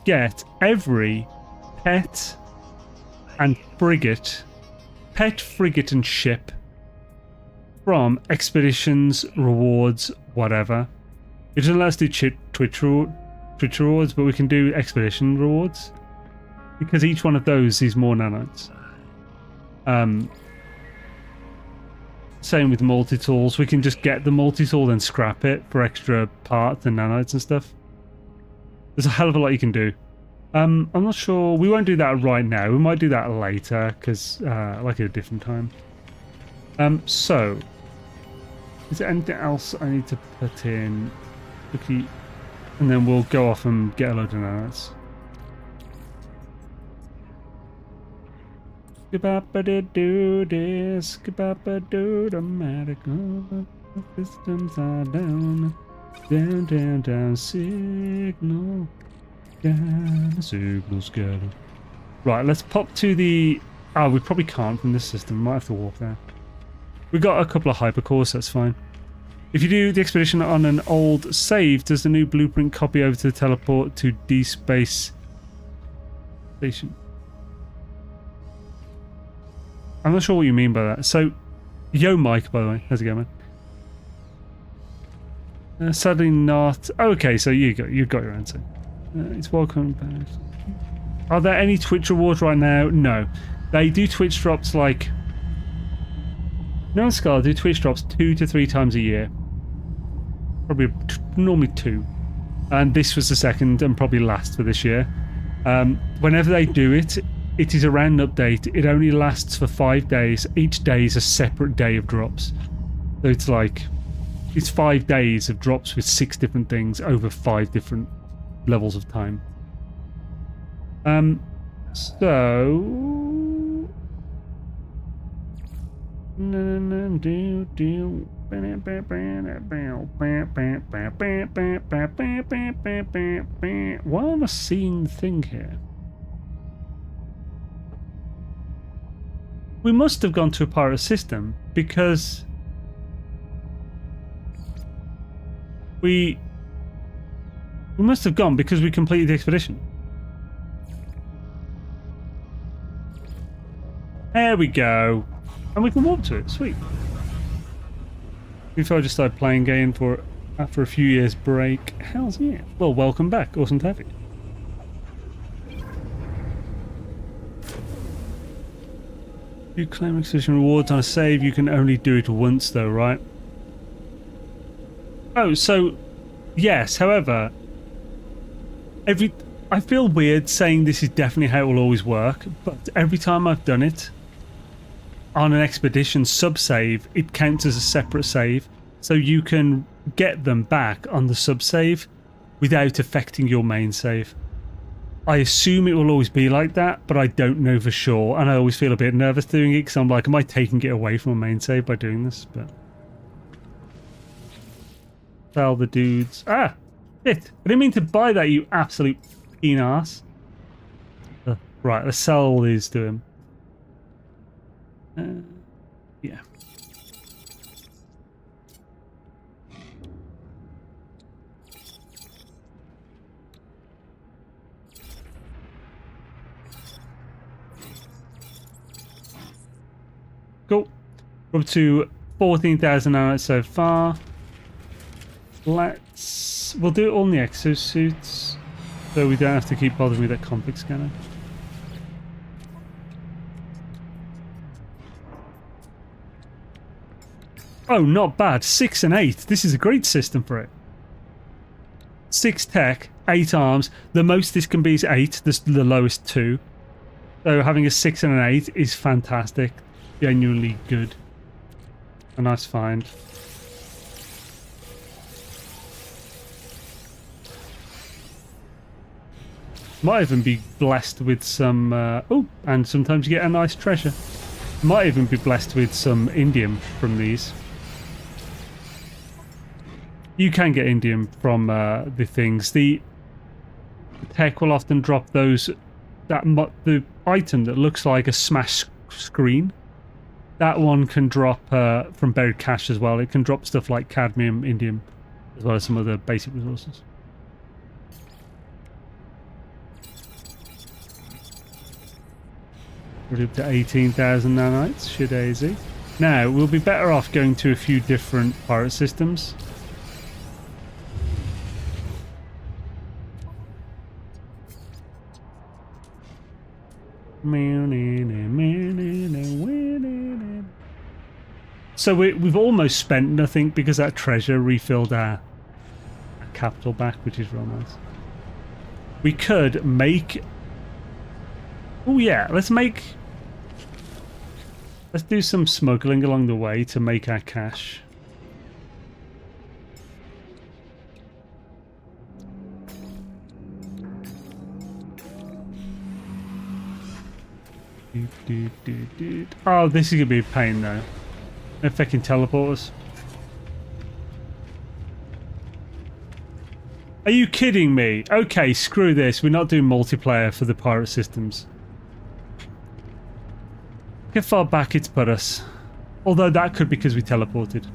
get every pet and frigate, and ship from expeditions, rewards, whatever. It doesn't let us do Twitch rewards, but we can do expedition rewards because each one of those is more nanites. Same with multi-tools. We can just get the multi-tool then scrap it for extra parts and nanites and stuff. There's a hell of a lot you can do. I'm not sure. We won't do that right now. We might do that later, because like at a different time. So, is there anything else I need to put in? Okay, and then we'll go off and get a load of nanites. Skibapa-da-doo this, skibapa-doo-da-matic, systems are down, down, signal, down, signal scatter. Right, let's pop to the... Oh, we probably can't from this system, we might have to walk there. We got a couple of hypercores, that's fine. If you do the expedition on an old save, does the new blueprint copy over to the teleport to D-Space Station? I'm not sure what you mean by that. So, yo Mike, by the way. How's it going, man? Sadly not. Oh, okay, so you got your answer. It's welcome back. Are there any Twitch rewards right now? No. They do Twitch drops like... No Scar do Twitch drops 2 to 3 times a year. Probably normally 2. And this was the second and probably last for this year. Whenever they do it, it is a random update. It only lasts for 5 days. Each day is a separate day of drops. So it's like... It's 5 days of drops with 6 different things over 5 different levels of time. So... Why am I seeing the thing here? We must have gone to a pirate system because we must have gone because we completed the expedition. There we go. And we can walk to it. Sweet. Before I just started playing game for After a few years break. Hell's yeah. Well, welcome back. Awesome to have you. You claim acquisition rewards on a save, you can only do it once though, right? Oh, so yes, however, I feel weird saying this is definitely how it will always work, but every time I've done it on an expedition sub-save, it counts as a separate save, so you can get them back on the sub-save without affecting your main save. I assume it will always be like that, but I don't know for sure, and I always feel a bit nervous doing it because I'm like, am I taking it away from a main save by doing this? But sell the dudes. Ah, shit! I didn't mean to buy that, you absolute keen ass. Right, let's sell these to him. Yeah. Cool. We're up to 14,000 hours so far. We'll do it all in the exosuits, so we don't have to keep bothering with that conflict scanner. Oh, not bad. 6 and 8. This is a great system for it. 6 tech, 8 arms. The most this can be is 8. This the lowest 2. So having a 6 and an 8 is fantastic. Genuinely good. A nice find. Might even be blessed with some... oh, and sometimes you get a nice treasure. Might even be blessed with some indium from these. You can get indium from the things. The tech will often drop those... the item that looks like a smash screen. That one can drop from buried cache as well. It can drop stuff like cadmium, indium, as well as some other basic resources. We're up to 18,000 nanites. Shit easy. Now, we'll be better off going to a few different pirate systems. So we've almost spent nothing because that treasure refilled our capital back, which is real nice. We could make... Oh yeah, let's do some smuggling along the way to make our cash. Oh, this is gonna be a pain though. If they can teleport us. Are you kidding me? Okay, screw this. We're not doing multiplayer for the pirate systems. Look how far back it's put us. Although that could be because we teleported.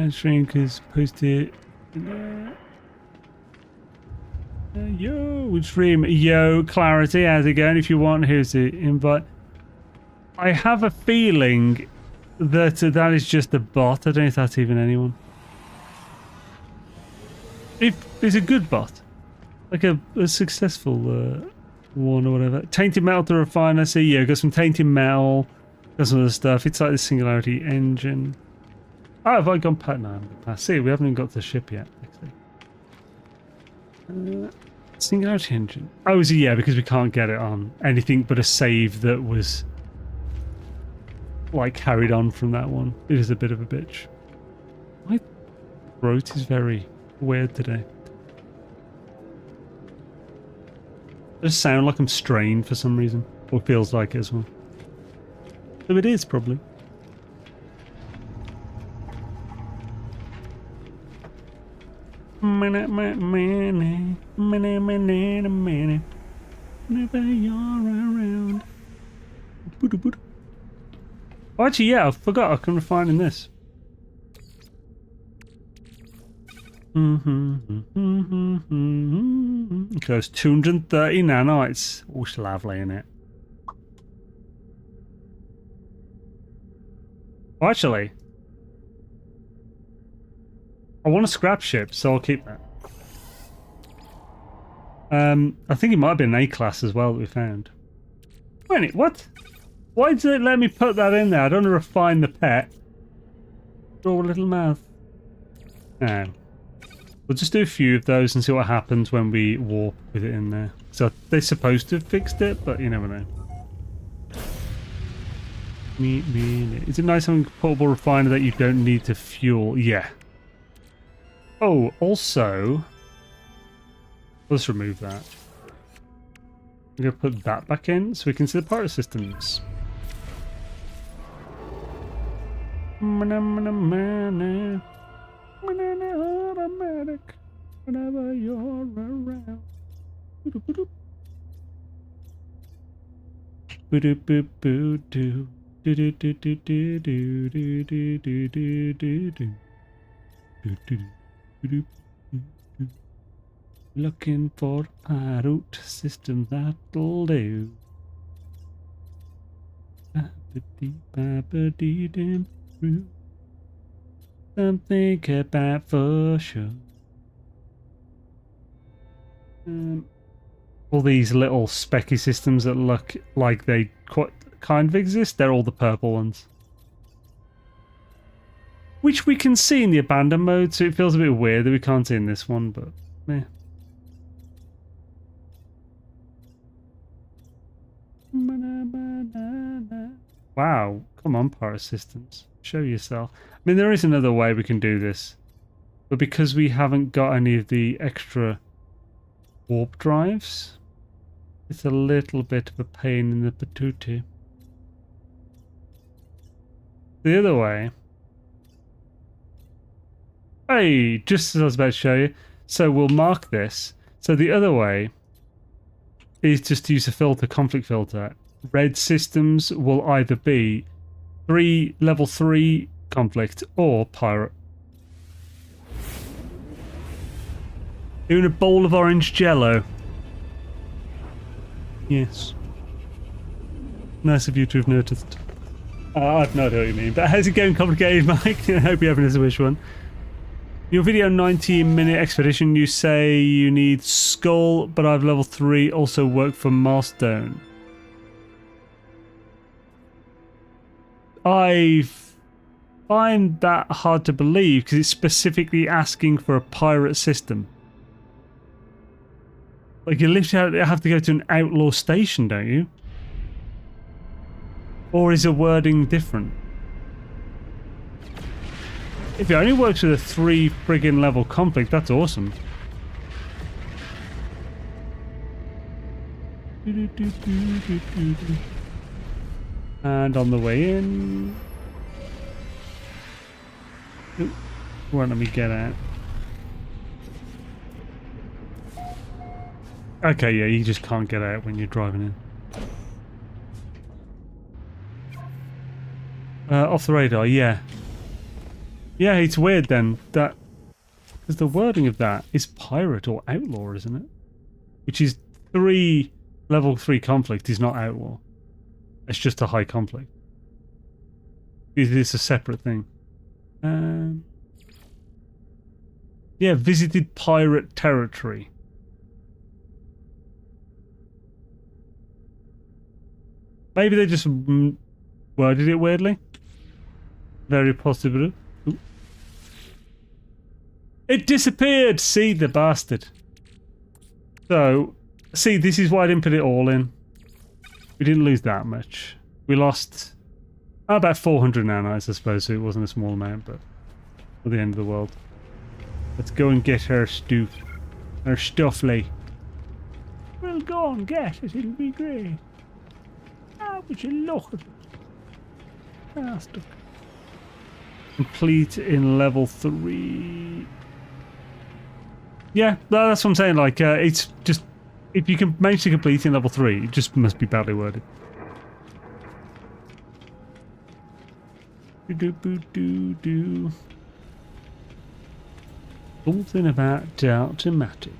Shrink is posted. Yo, stream. Yo, Clarity, how's it going? If you want, here's the invite. I have a feeling that that is just a bot. I don't know if that's even anyone. If it's a good bot, like a successful one or whatever. Tainted metal to refine. I see. Yeah, got some tainted metal. Got some other stuff. It's like the singularity engine. Oh, have I gone past? No, I haven't gone past. See, we haven't even got to the ship yet. Singularity engine. Oh, is it? Yeah, because we can't get it on anything but a save that was like carried on from that one. It is a bit of a bitch. My throat is very weird today. I just sound like I'm strained for some reason. Or feels like it as well. So it is, probably. Whenever you're around. Oh, actually, yeah, I forgot I can refine in this. It goes 230 nanites. Oh, it's lovely, isn't it? Oh, actually, I want a scrap ship, so I'll keep that. I think it might have been an A-class as well that we found. Wait, what? Why did it let me put that in there? I don't want to refine the pet. Draw a little mouth. No. We'll just do a few of those and see what happens when we warp with it in there. So they're supposed to have fixed it, but you never know. Is it nice having a portable refiner that you don't need to fuel? Yeah. Oh, also... let's remove that. I'm going to put that back in so we can see the pirate systems. Automatic whenever you're around. Looking for a pirate system that'll do. Something about for sure. All these little specky systems that look like they kind of exist, they're all the purple ones. Which we can see in the abandoned mode, so it feels a bit weird that we can't see in this one, but meh. Wow, come on, pirate systems. Show yourself. I mean, there is another way we can do this, but because we haven't got any of the extra warp drives, it's a little bit of a pain in the patootie. The other way... hey, just as I was about to show you, so we'll mark this. So the other way is just to use a filter, conflict filter. Red systems will either be level 3 conflict or pirate. Doing a bowl of orange jello. Yes. Nice of you to have noticed. I've no idea what you mean, but how's it going, complicated, Mike? I hope you're having a wish one. Your video 90-minute expedition, you say you need skull, but I've level 3, also work for milestone. I find that hard to believe because it's specifically asking for a pirate system. Like, you literally have to go to an outlaw station, don't you? Or is the wording different? If it only works with a 3 friggin' level conflict, that's awesome. And on the way in... Oop, won't let me get out. Okay, yeah, you just can't get out when you're driving in. Off the radar, yeah. Yeah, it's weird then, that... because the wording of that is pirate or outlaw, isn't it? Which is level 3 conflict is not outlaw. It's just a high conflict. It is a separate thing. Yeah, visited pirate territory. Maybe they just worded it weirdly. Very possible. Ooh. It disappeared! See, the bastard. So, see, this is why I didn't put it all in. We didn't lose that much. We lost about 400 nanites, I suppose, so it wasn't a small amount, but for the end of the world. Let's go and get her stuffly. Well, go on, get it, it'll be great. How would you look at it? Bastard. Complete in level 3. Yeah, that's what I'm saying, like, it's just... if you can manage to complete in level 3, it just must be badly worded. Do. Something about automatic.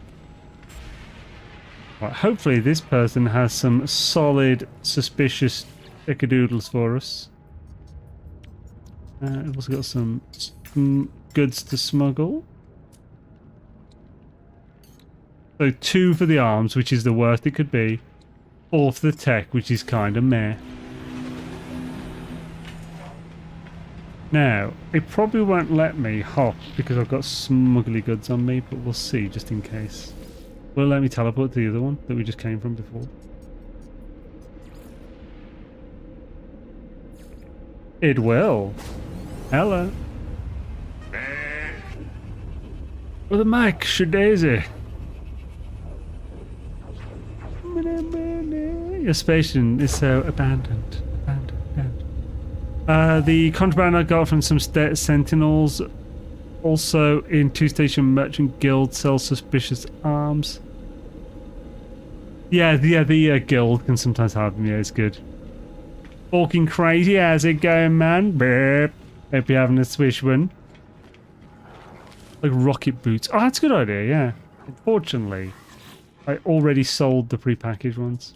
Right, hopefully this person has some solid, suspicious pickadoodles for us. We've also got some goods to smuggle. So 2 for the arms, which is the worst it could be. 4 for the tech, which is kind of meh. Now, it probably won't let me hop because I've got smuggly goods on me, but we'll see just in case. Will it let me teleport to the other one that we just came from before? It will. Hello. With a mic, Daisy. Your station is so abandoned. The contraband I got from some sentinels. Also in 2-station merchant guild sells suspicious arms. Yeah, the guild can sometimes have them. Yeah, it's good. Walking crazy, how's it going, man? Burp. Hope you're having a swish one. Like rocket boots. Oh, that's a good idea, yeah. Unfortunately, I already sold the pre-packaged ones.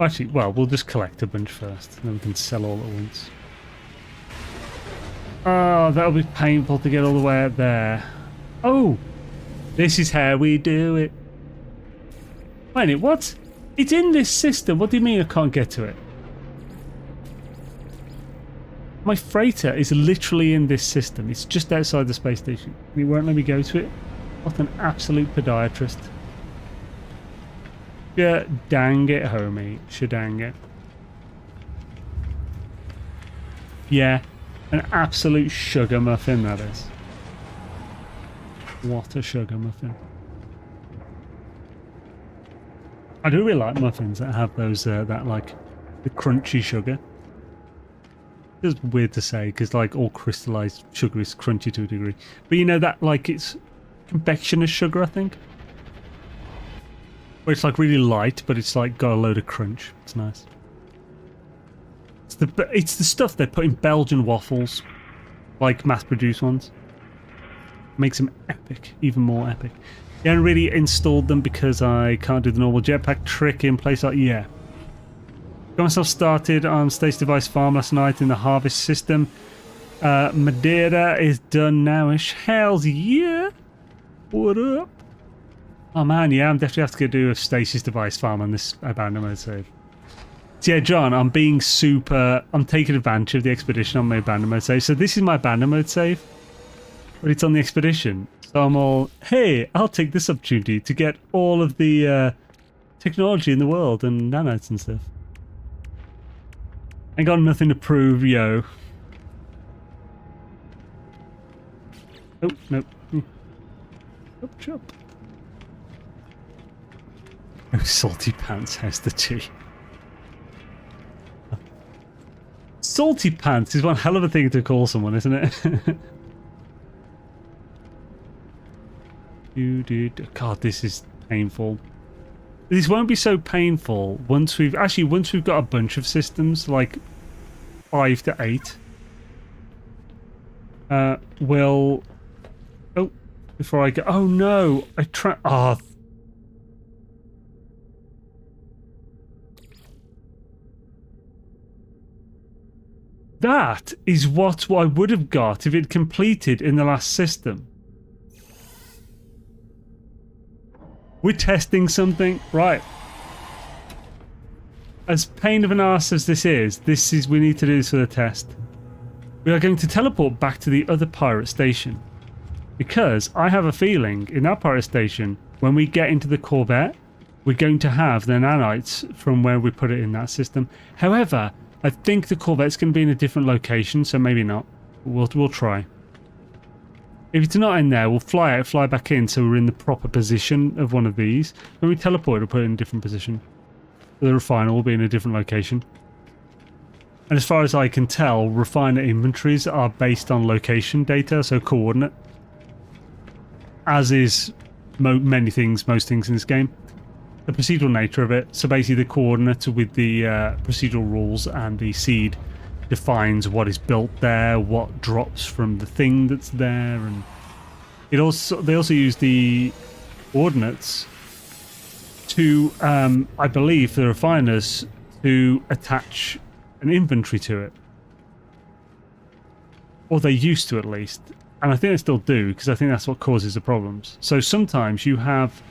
Actually, well, we'll just collect a bunch first, and then we can sell all at once. Oh, that'll be painful to get all the way up there. Oh, this is how we do it. Wait a minute, what? It's in this system. What do you mean I can't get to it? My freighter is literally in this system. It's just outside the space station. And it won't let me go to it. What an absolute podiatrist. Yeah, dang it, homie. Shadang it. Yeah, an absolute sugar muffin, that is. What a sugar muffin. I do really like muffins that have those, that like, the crunchy sugar. It's weird to say, because like all crystallized sugar is crunchy to a degree. But you know that, like, it's confectioner's sugar, I think? Where it's like really light, but it's like got a load of crunch. It's nice. It's the stuff they put in Belgian waffles, like mass-produced ones. Makes them epic, even more epic. Yeah, I really installed them because I can't do the normal jetpack trick in place. Like, yeah. Got myself started on Stace Device Farm last night in the harvest system. Madeira is done nowish. Hells yeah! What up? Oh man, yeah, I'm definitely have to go do a stasis device farm on this abandoned mode save. So yeah, John, I'm taking advantage of the expedition on my abandoned mode save. So this is my abandoned mode save, but it's on the expedition. So I'm all, hey, I'll take this opportunity to get all of the technology in the world and nanites and stuff. Ain't got nothing to prove, yo. Oh, nope. Chop, chop. Oh, Salty Pants has the tea. Salty Pants is one hell of a thing to call someone, isn't it? God, this is painful. This won't be so painful once we've got a bunch of systems, like 5 to 8. We'll... Oh, before I go... Oh no! That is what I would have got if it completed in the last system. We're testing something. Right. As pain of an arse as this is, we need to do this for the test. We are going to teleport back to the other pirate station. Because I have a feeling in that pirate station, when we get into the Corvette, we're going to have the nanites from where we put it in that system. However, I think the Corvette's going to be in a different location, so maybe not. We'll try. If it's not in there, we'll fly out, fly back in, so we're in the proper position of one of these. When we teleport, we'll put it in a different position. The refiner will be in a different location. And as far as I can tell, refiner inventories are based on location data, so coordinate. As is most things in this game. The procedural nature of it. So basically the coordinate with the procedural rules and the seed defines what is built there, what drops from the thing that's there, and they also use the coordinates to, I believe, for the refiners to attach an inventory to it. Or they used to, at least. And I think they still do, because I think that's what causes the problems. So sometimes you have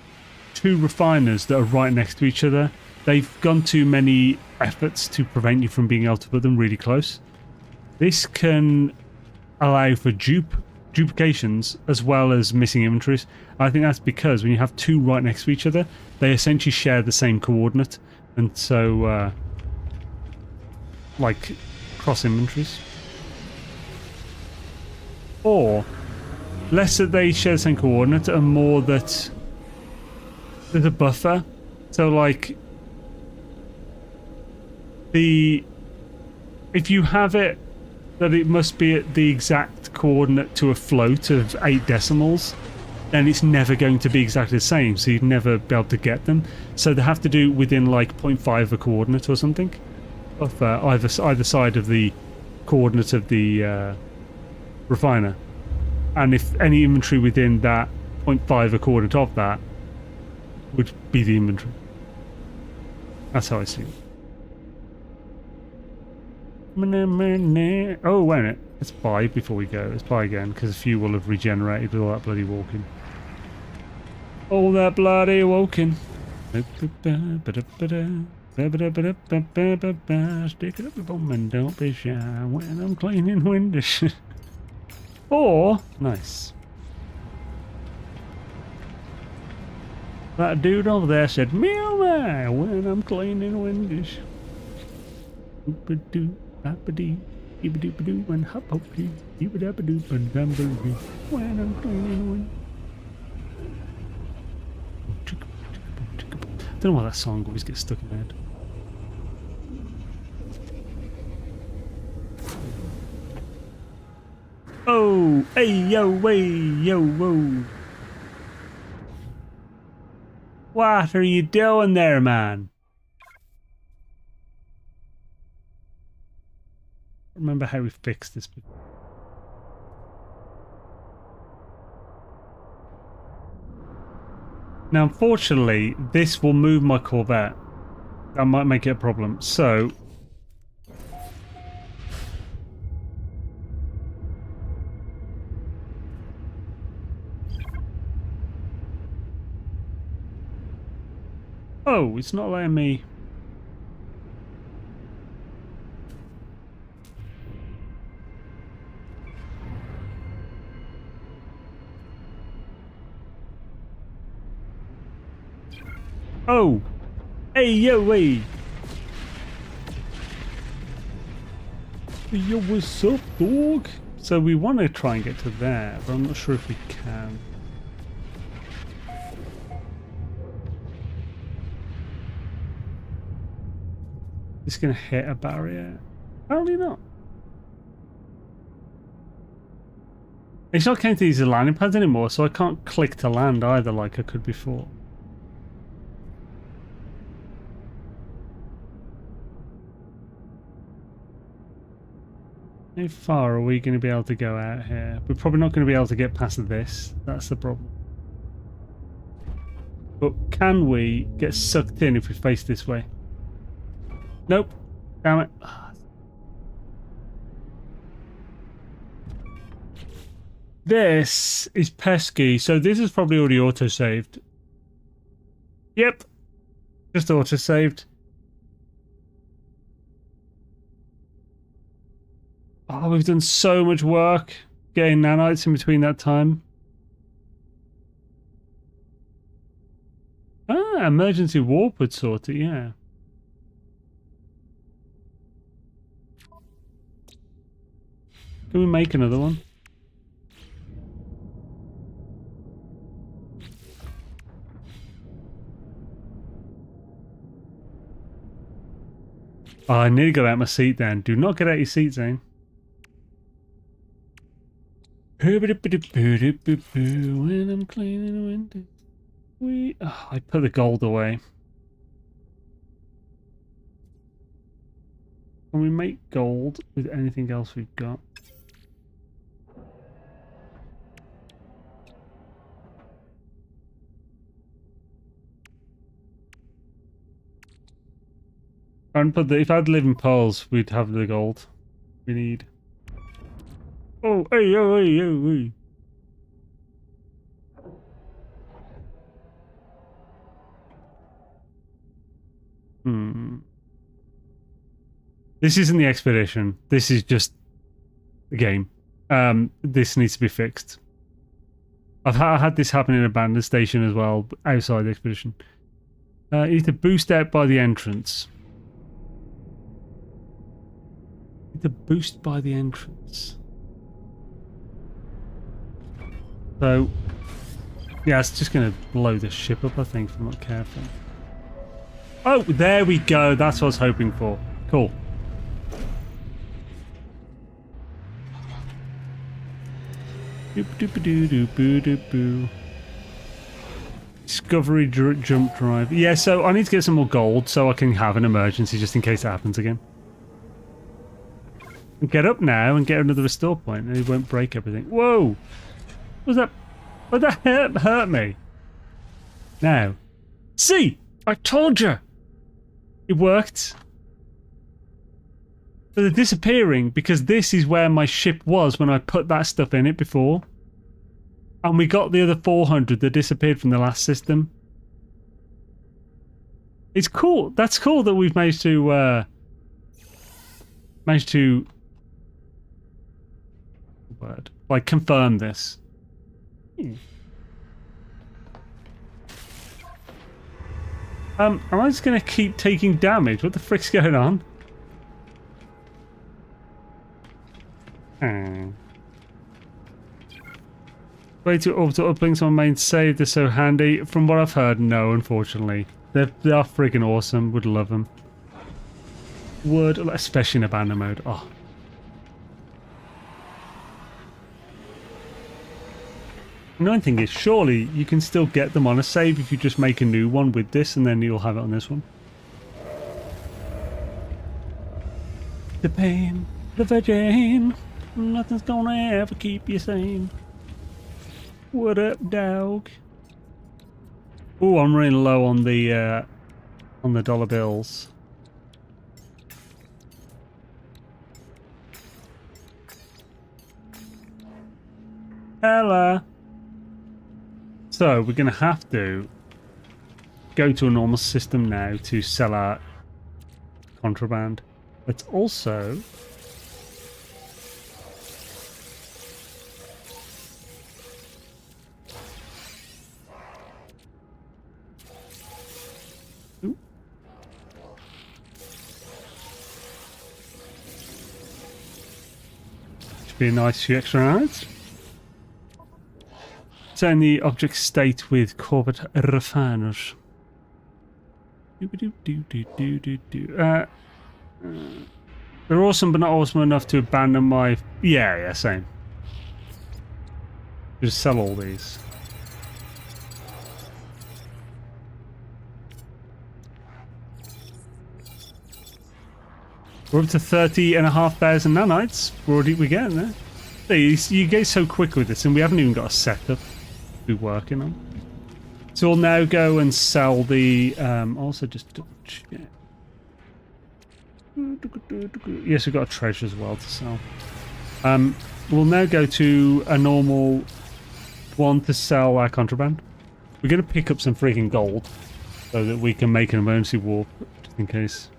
two refiners that are right next to each other. They've gone to many efforts to prevent you from being able to put them really close. This can allow for duplications as well as missing inventories. I think that's because when you have two right next to each other, they essentially share the same coordinate. And so, like, cross inventories. Or less that they share the same coordinate and more that there's a buffer. So like if you have it that it must be at the exact coordinate to a float of 8 decimals, then it's never going to be exactly the same, so you'd never be able to get them. So they have to do within like 0.5 of a coordinate or something of either side of the coordinate of the refiner, and if any inventory within that 0.5 a coordinate of that would be the inventory. That's how I see it. Oh, wait a minute. Let's buy before we go. Let's buy again, because a few will have regenerated with all that bloody walking. All that bloody walking. Stick it up your bum and don't be shy when I'm cleaning windows. Or, nice. That dude over there said, meow my when I'm cleaning windows. Oop-a-doo, bop-a-dee, dee-ba-doo-ba-doo, and hop-hop-dee, dee-ba-da-ba-doo, ba-dum-ba-doo, when I'm cleaning windows. I don't know why that song always gets stuck in my head. Oh, hey, yo, way, yo, whoa. What are you doing there, man? Remember how we fixed this before. Now, unfortunately, this will move my Corvette. That might make it a problem. So, oh, it's not letting me. Oh, hey, yo, way. Yo, what's up, dog? So we want to try and get to there, but I'm not sure if we can. It's going to hit a barrier. Apparently not. It's not counting these as landing pads anymore, so I can't click to land either like I could before. How far are we going to be able to go out here? We're probably not going to be able to get past this. That's the problem. But can we get sucked in if we face this way? Nope. Damn it. This is pesky. So this is probably already auto-saved. Yep. Just auto-saved. Oh, we've done so much work getting nanites in between that time. Ah, emergency warp would sort it, yeah. Can we make another one? Oh, I nearly got out of my seat then. Do not get out of your seat, Zane. When I'm cleaning the window. I put the gold away. Can we make gold with anything else we've got? And put if I'd live in pearls, we'd have the gold we need. Oh, hey, oh, hey, oh, hey. This isn't the expedition. This is just the game. This needs to be fixed. I've had this happen in a abandoned station as well, outside the expedition. You need to boost out by the entrance. To boost by the entrance. So, yeah, it's just going to blow the ship up, I think, if I'm not careful. Oh, there we go. That's what I was hoping for. Cool. Discovery jump drive. Yeah, so I need to get some more gold so I can have an emergency just in case it happens again. Get up now and get another restore point and it won't break everything. Whoa! What was that? What that hurt me? Now. See! I told you! It worked. But they're disappearing because this is where my ship was when I put that stuff in it before. And we got the other 400 that disappeared from the last system. It's cool. That's cool that we've managed to like confirm this. Am I just gonna keep taking damage? What the frick's going on? Way to orbital uplinks on main save, they're so handy. From what I've heard, no, unfortunately. They are freaking awesome. Would love them. Would, especially in abandon mode. Oh. Another thing is, surely you can still get them on a save if you just make a new one with this and then you'll have it on this one. The pain, the virgin, nothing's gonna ever keep you sane. What up, dog? Oh, I'm running low on the dollar bills. Hello. So we're going to have to go to a normal system now to sell our contraband. Let's also should be a nice few extra hours. Turn the object state with corporate refiners. They're awesome, but not awesome enough to abandon my. Yeah, same. Just sell all these. We're up to 30,500 nanites. We're getting there. You get so quick with this, and we haven't even got a setup to be working on. So we'll now go and sell the. Also, just double check. Yes, we've got a treasure as well to sell. We'll now go to a normal one to sell our contraband. We're going to pick up some freaking gold so that we can make an emergency warp just in case.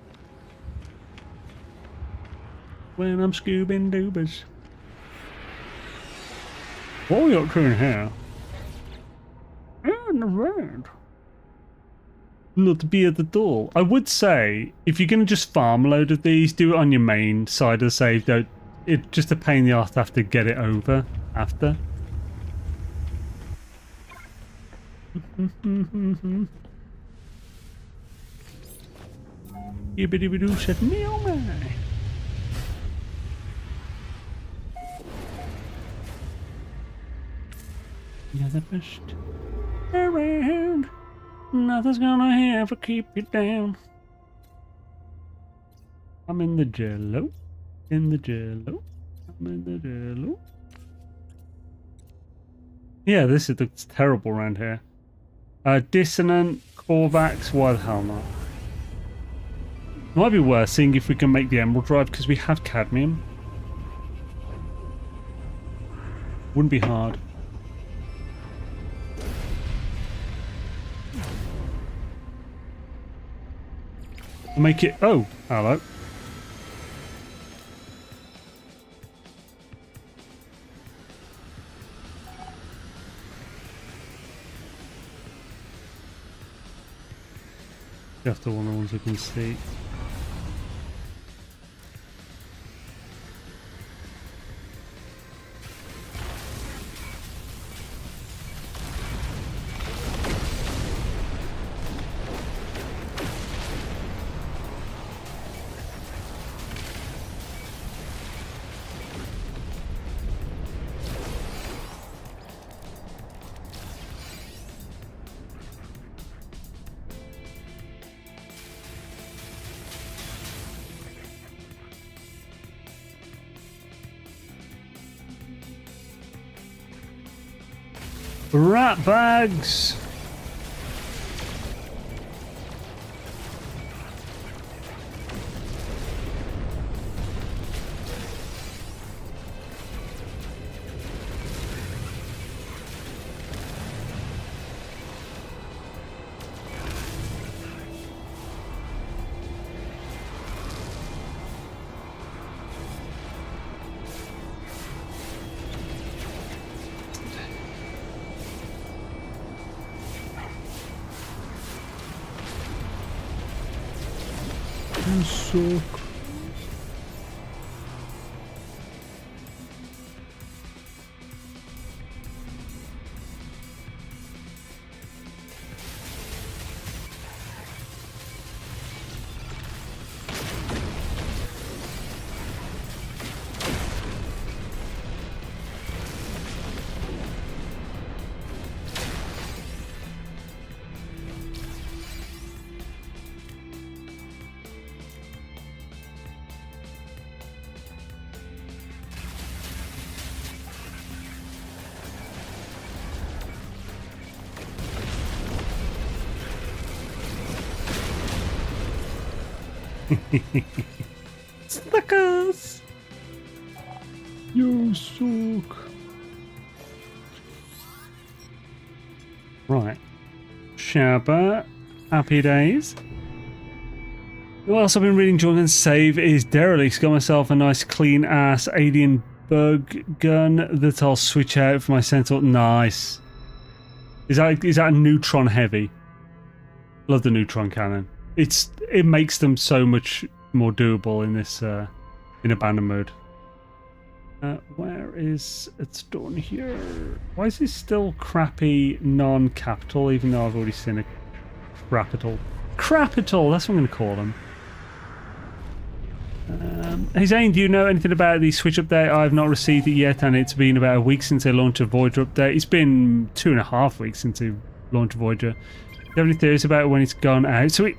When I'm scoobing doobers. What are we up to in here? In the road. Not to be at the door. I would say, if you're going to just farm a load of these, do it on your main side of the save. Don't. It's just a pain in the arse to have to get it over after. Yibbidi-bidoo said me oh my. You're the best around. Nothing's gonna ever keep you down. I'm in the jello. In the jello. I'm in the jello. Yeah, this looks terrible around here. Dissonant, Corvax, why the hell not? Might be worth seeing if we can make the Emerald Drive because we have cadmium. Wouldn't be hard. Make it. Oh, hello. Just the one of the ones we can see. Rat bags! I'm so cool. Stickers! You suck. Right. Shabba. Happy days. What else I've been really enjoying and save is Derelict. Got myself a nice clean ass alien bug gun that I'll switch out for my Centaur. Nice. Is that a neutron heavy? Love the neutron cannon. It makes them so much more doable in this in abandoned mode. Where is it's done here? Why is this still crappy non-capital even though I've already seen a crapital? Crapital, that's what I'm going to call them. Hey Zane, do you know anything about the Switch update? I've not received it yet and it's been about a week since they launched a Voyager update. It's been 2.5 weeks since they launched Voyager. Do you have any theories about when it's gone out? So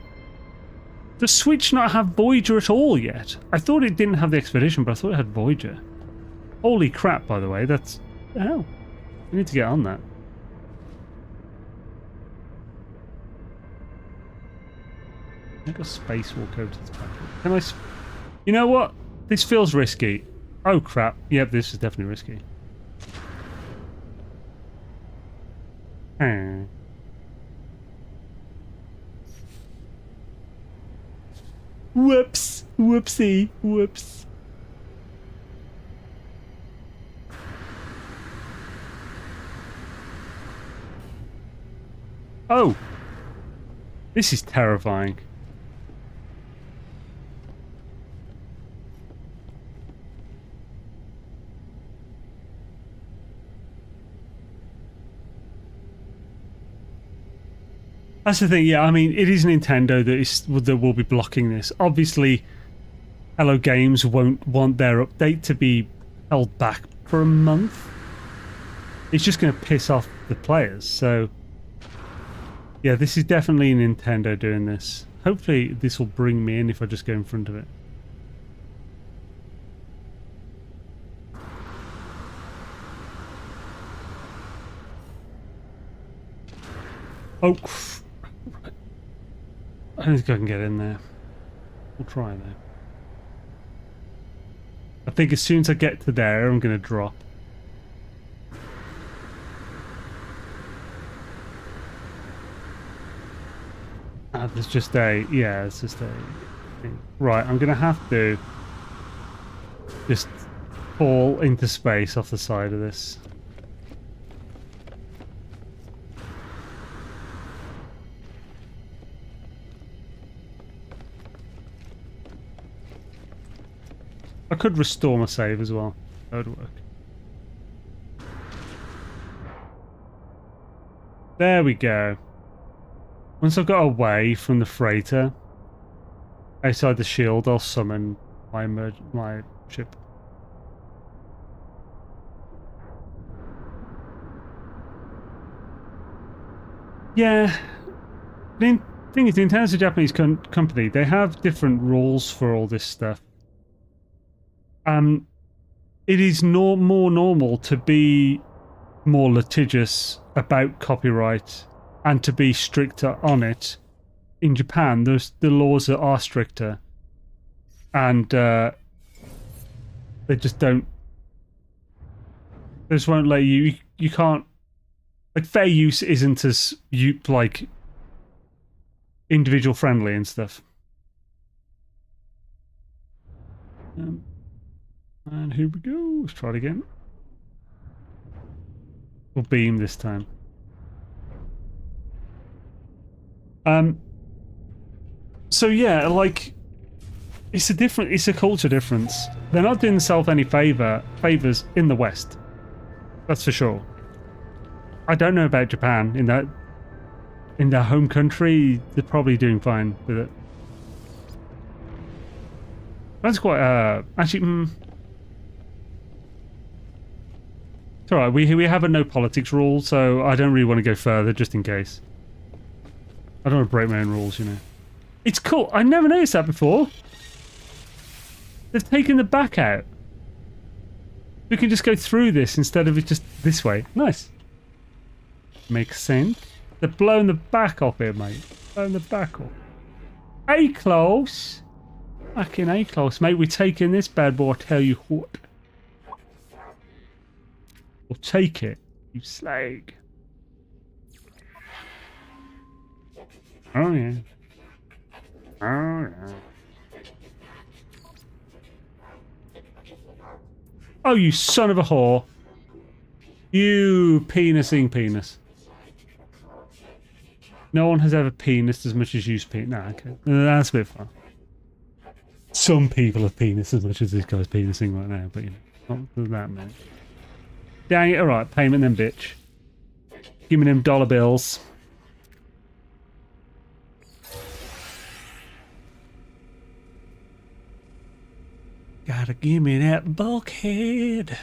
does Switch not have Voyager at all yet? I thought it didn't have the Expedition, but I thought it had Voyager. Holy crap, by the way, that's... the hell? We need to get on that. I've got a spacewalk over to this back. Can I... You know what? This feels risky. Oh crap. Yep, this is definitely risky. Whoops. Whoopsie. Whoops. Oh. This is terrifying. That's the thing, yeah. I mean, it is Nintendo that will be blocking this. Obviously, Hello Games won't want their update to be held back for a month. It's just going to piss off the players. So, yeah, this is definitely Nintendo doing this. Hopefully, this will bring me in if I just go in front of it. Oh, I don't think I can get in there. We'll try though. I think as soon as I get to there, I'm going to drop. There's just a... Yeah, it's just a... Right, I'm going to have to just fall into space off the side of this. I could restore my save as well. That would work. There we go. Once I've got away from the freighter, outside the shield, I'll summon my ship. Yeah. The thing is, Nintendo's a Japanese company. They have different rules for all this stuff. It is more normal to be more litigious about copyright and to be stricter on it. In Japan, the laws are stricter, and they just don't. They just won't let you. You can't. Like, fair use isn't as like individual friendly and stuff. And here we go. Let's try it again. We'll beam this time. So yeah, like, it's a culture difference. They're not doing themselves any favors in the West. That's for sure. I don't know about Japan. In their home country, they're probably doing fine with it. That's quite actually. It's alright, we have a no politics rule, so I don't really want to go further, just in case. I don't want to break my own rules, you know. It's cool. I never noticed that before. They've taken the back out. We can just go through this instead of it just this way. Nice. Makes sense. They're blowing the back off here, mate. Blowing the back off. A-close. Fucking A-close, mate. We're taking this bad boy, I tell you what. We'll take it, you slag. Oh yeah. Oh yeah. Oh, you son of a whore. You penising penis. No one has ever penised as much as you penis. Nah, okay. That's a bit far. Some people have penised as much as this guy's penising right now, but you know, not that many. Dang it, alright, payment then, bitch. Give me them dollar bills. Gotta give me that bulkhead.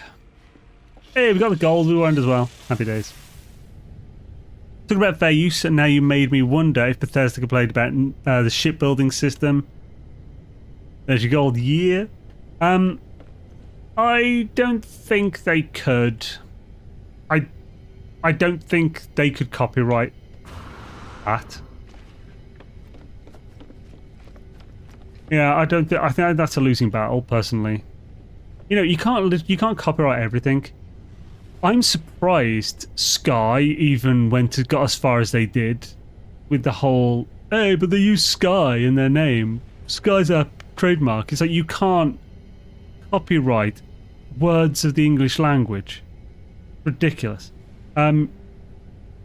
Hey, we got the gold we wanted as well. Happy days. Talking about fair use, and now you made me wonder if Bethesda complained about the shipbuilding system. There's your gold. Yeah. I don't think they could. I don't think they could copyright that. Yeah, I don't. I think that's a losing battle, personally. You know, you can't copyright everything. I'm surprised Sky even got as far as they did with the whole, hey, but they use Sky in their name. Sky's our trademark. It's like you can't copyright words of the English language. Ridiculous. And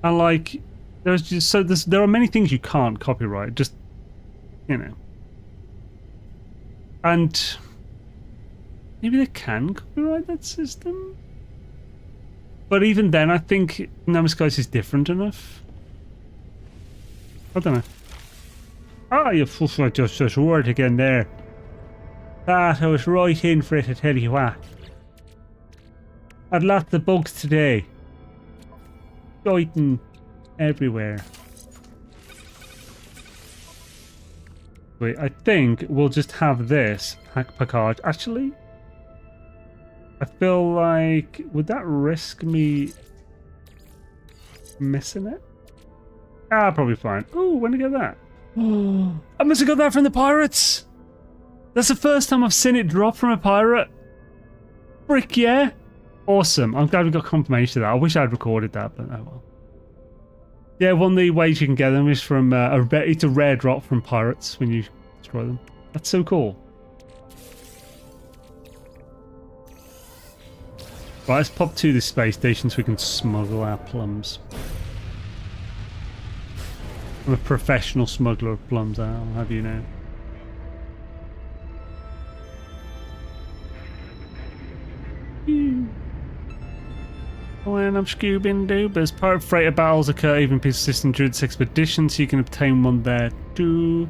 like, there are many things you can't copyright. Just, you know. And maybe they can copyright that system. But even then, I think No Man's Skies is different enough. I don't know. Oh, you just word again there. That I was right in for it, I tell you what. Had lots of bugs today. Biting everywhere. Wait, I think we'll just have this Packard. Actually, I feel like, would that risk me missing it? Ah, probably fine. Oh, when did I get that? Oh, I must have got that from the pirates. That's the first time I've seen it drop from a pirate. Frick yeah. Awesome. I'm glad we got confirmation of that. I wish I'd recorded that, but oh well. Yeah, one of the ways you can get them is from it's a rare drop from pirates when you destroy them. That's so cool. Right, let's pop to the space station so we can smuggle our plums. I'm a professional smuggler of plums, I'll have you know. When I'm scoobing doobers, pirate freighter battles occur even peaceful system during this expedition, so you can obtain one there too.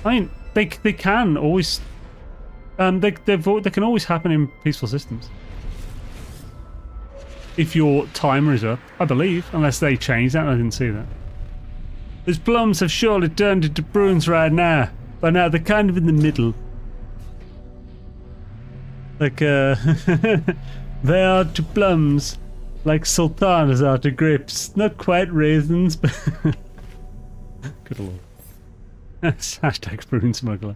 I mean, they can always, they can always happen in peaceful systems. If your timer is up, I believe, unless they change that. I didn't see that. Those plums have surely turned into prunes right now. By now they're kind of in the middle. Like they are to plums, like sultanas are to grapes. Not quite raisins, but good lord. Hashtag prune smuggler.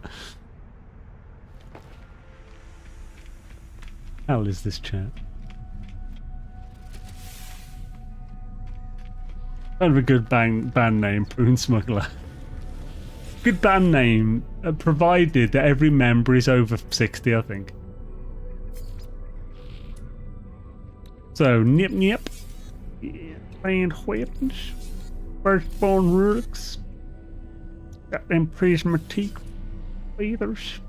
How is this chat? Kind of a good band name, Prune Smuggler. Good band name, provided that every member is over 60, I think. So, nip. Yeah, band weapons. Firstborn relics. Got them prismatic feathers.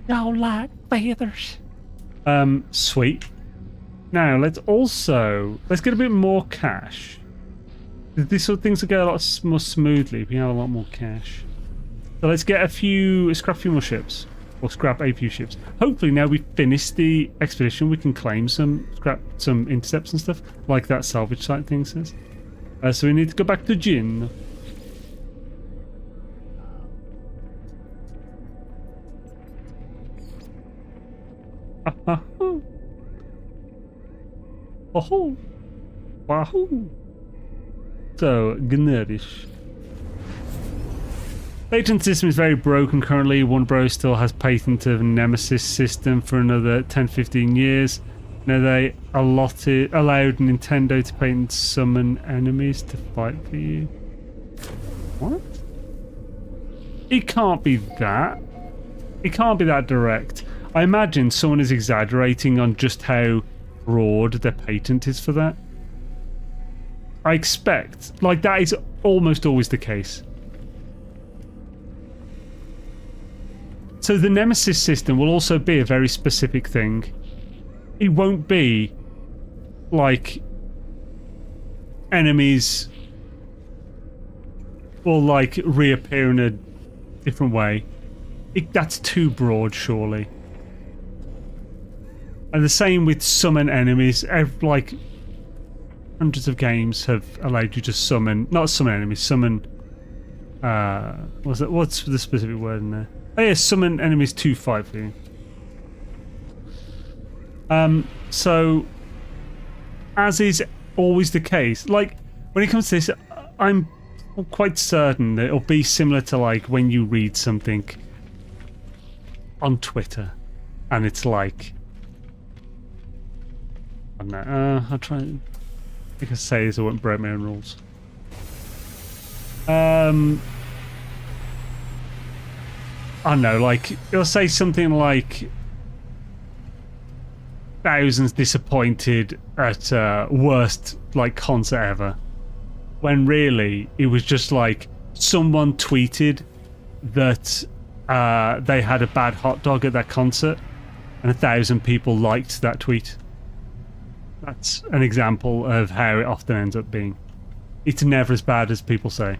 Y'all like feathers. Sweet. Now, let's get a bit more cash. These sort of things will go a lot more smoothly if we have a lot more cash. So let's get scrap a few more ships. Or scrap a few ships. Hopefully now we've finished the expedition, we can claim some intercepts and stuff, like that salvage site thing says. So we need to go back to Jin. Oh, wahoo. So, Gnerish. Patent system is very broken currently. One bro still has patent of Nemesis system for another 10-15 years. Now they allowed Nintendo to patent summon enemies to fight for you. What? It can't be that. It can't be that direct. I imagine someone is exaggerating on just how broad their patent is for that. I expect, like, that is almost always the case. So the Nemesis system will also be a very specific thing. It won't be like enemies will like reappear in a different way. That's too broad, surely. And the same with summon enemies. Like, hundreds of games have allowed you to summon, not summon enemies, summon, what's the specific word in there? Oh yeah, summon enemies to fight for you. So, as is always the case, like, when it comes to this, I'm quite certain that it'll be similar to, like, when you read something on Twitter, and it's like, I don't know, I'll try and... I can say this, I won't break my own rules. I don't know, like, it'll say something like thousands disappointed at worst, like, concert ever. When really, it was just like, someone tweeted that they had a bad hot dog at that concert, and 1,000 people liked that tweet. That's an example of how it often ends up being. it's never as bad as people say,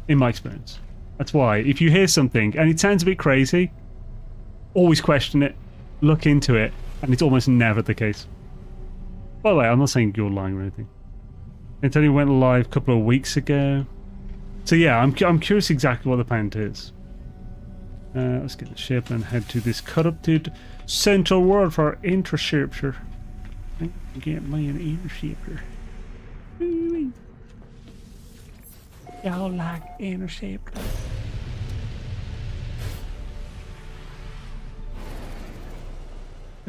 in my experience. That's why, if you hear something and it sounds a bit crazy, always question it, look into it, and it's almost never the case. By the way, I'm not saying you're lying or anything. It only went live a couple of weeks ago. So yeah, I'm curious exactly what the planet is. Let's get the ship and head to this corrupted central world for our interceptor. Get me an interceptor. Y'all like interceptor?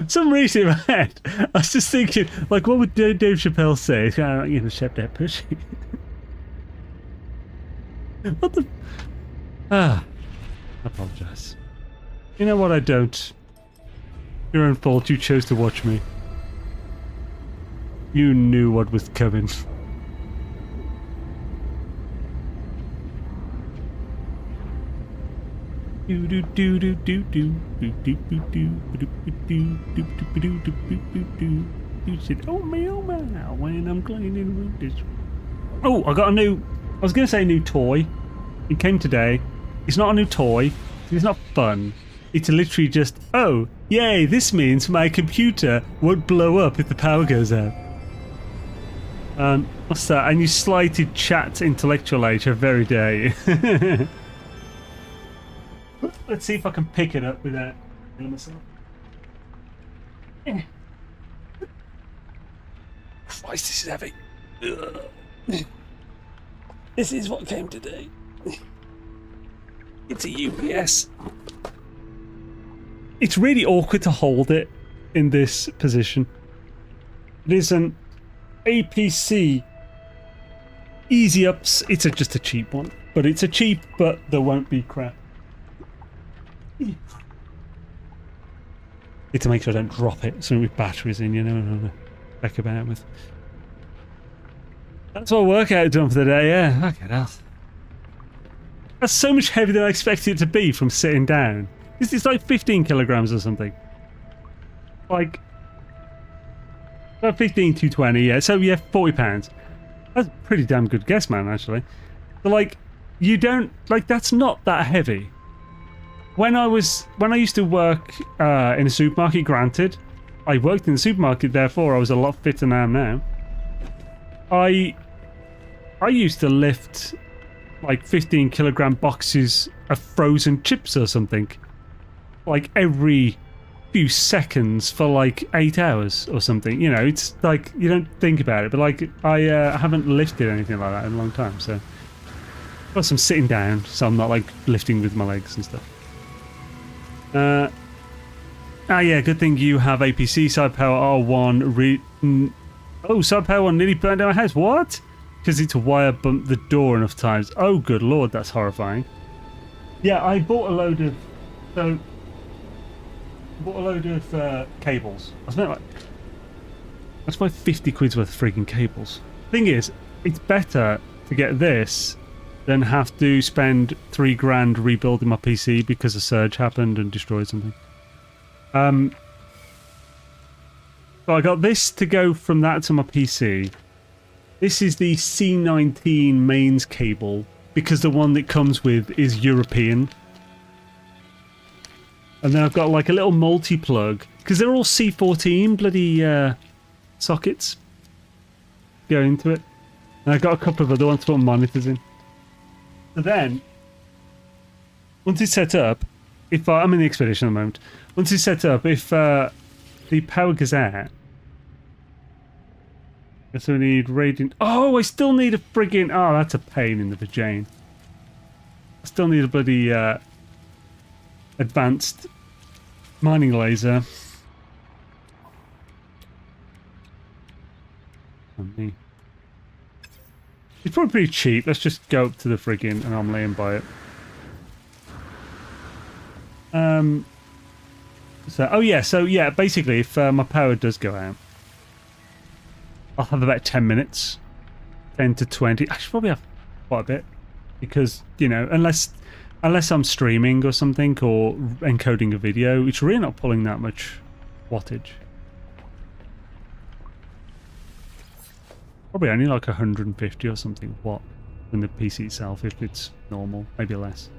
Some reason in my head, I was just thinking, like, what would Dave Chappelle say? He's going to intercept that pussy. What the? I apologise. You know what? I don't. Your own fault. You chose to watch me. You knew what was coming. Do do do do do do do do do do do do do do do do. You said, "Oh my, when I'm cleaning this." Oh, I got a new. I was going to say a new toy. It came today. It's not a new toy. It's not fun. It's literally just, oh, yay! This means my computer won't blow up if the power goes out. What's that? And you slighted chat's intellectual age her very day. Let's see if I can pick it up without killing myself. Christ, this is heavy. This is what came today. It's a UPS. It's really awkward to hold it in this position. It is an APC Easy Ups. It's just a cheap one. But it's a cheap, but there won't be crap. Need to make sure I don't drop it. Something with batteries in, you know, and back about with. That's what workout done for the day, yeah. Okay, that's so much heavier than I expected it to be from sitting down. It's like 15 kilograms or something. Like, 15 to 20, yeah. So yeah, 40 pounds. That's a pretty damn good guess, man, actually. But like, you don't, like, that's not that heavy. When I used to work in a supermarket, granted, I worked in the supermarket, therefore I was a lot fitter than I am now. I used to lift like 15 kilogram boxes of frozen chips or something, like every few seconds for like 8 hours or something. You know, it's like you don't think about it, but like I haven't lifted anything like that in a long time. So, plus I'm sitting down, so I'm not like lifting with my legs and stuff. Yeah, good thing you have APC. Side power R1 side power 1 nearly burned down my house. What? Because it's wire bumped the door enough times. Oh, good lord, that's horrifying. Yeah, I bought a load of cables. I spent like, that's like 50 quid's worth of freaking cables. Thing is, it's better to get this than have to spend $3,000 rebuilding my PC because a surge happened and destroyed something. So I got this to go from that to my PC. This is the C19 mains cable because the one that comes with is European. And then I've got like a little multi-plug because they're all C14 bloody sockets go into it. And I've got a couple of other ones to put monitors in. So then, once it's set up, I'm in the expedition at the moment. Once it's set up, if the power goes out, I still need radiant. Oh, I still need a friggin'. Oh, that's a pain in the vagina. I still need a bloody advanced mining laser. Oh, me. It's probably pretty cheap. Let's just go up to the friggin' anomaly and buy it. So yeah, basically, if my power does go out, I'll have about 10 minutes, 10 to 20. I should probably have quite a bit because, you know, unless I'm streaming or something or encoding a video, it's really not pulling that much wattage. Probably only like 150 or something watt in the PC itself if it's normal, maybe less.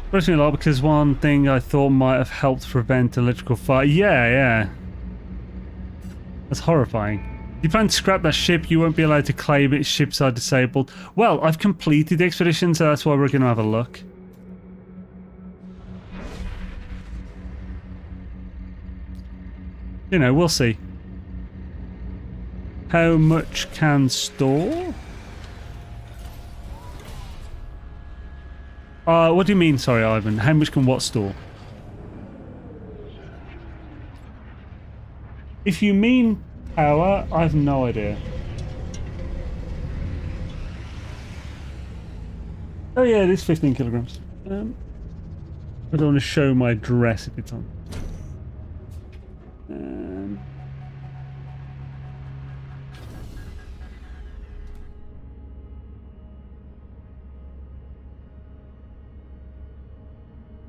Especially a lot because one thing I thought might have helped prevent electrical fire. Yeah. That's horrifying. If you plan to scrap that ship, you won't be allowed to claim it. Ships are disabled. Well, I've completed the expedition, so that's why we're going to have a look. You know, we'll see. How much can store? What do you mean, sorry, Ivan? How much can what store? If you mean power, I have no idea. Oh yeah, it is 15 kilograms. I don't want to show my dress if it's on.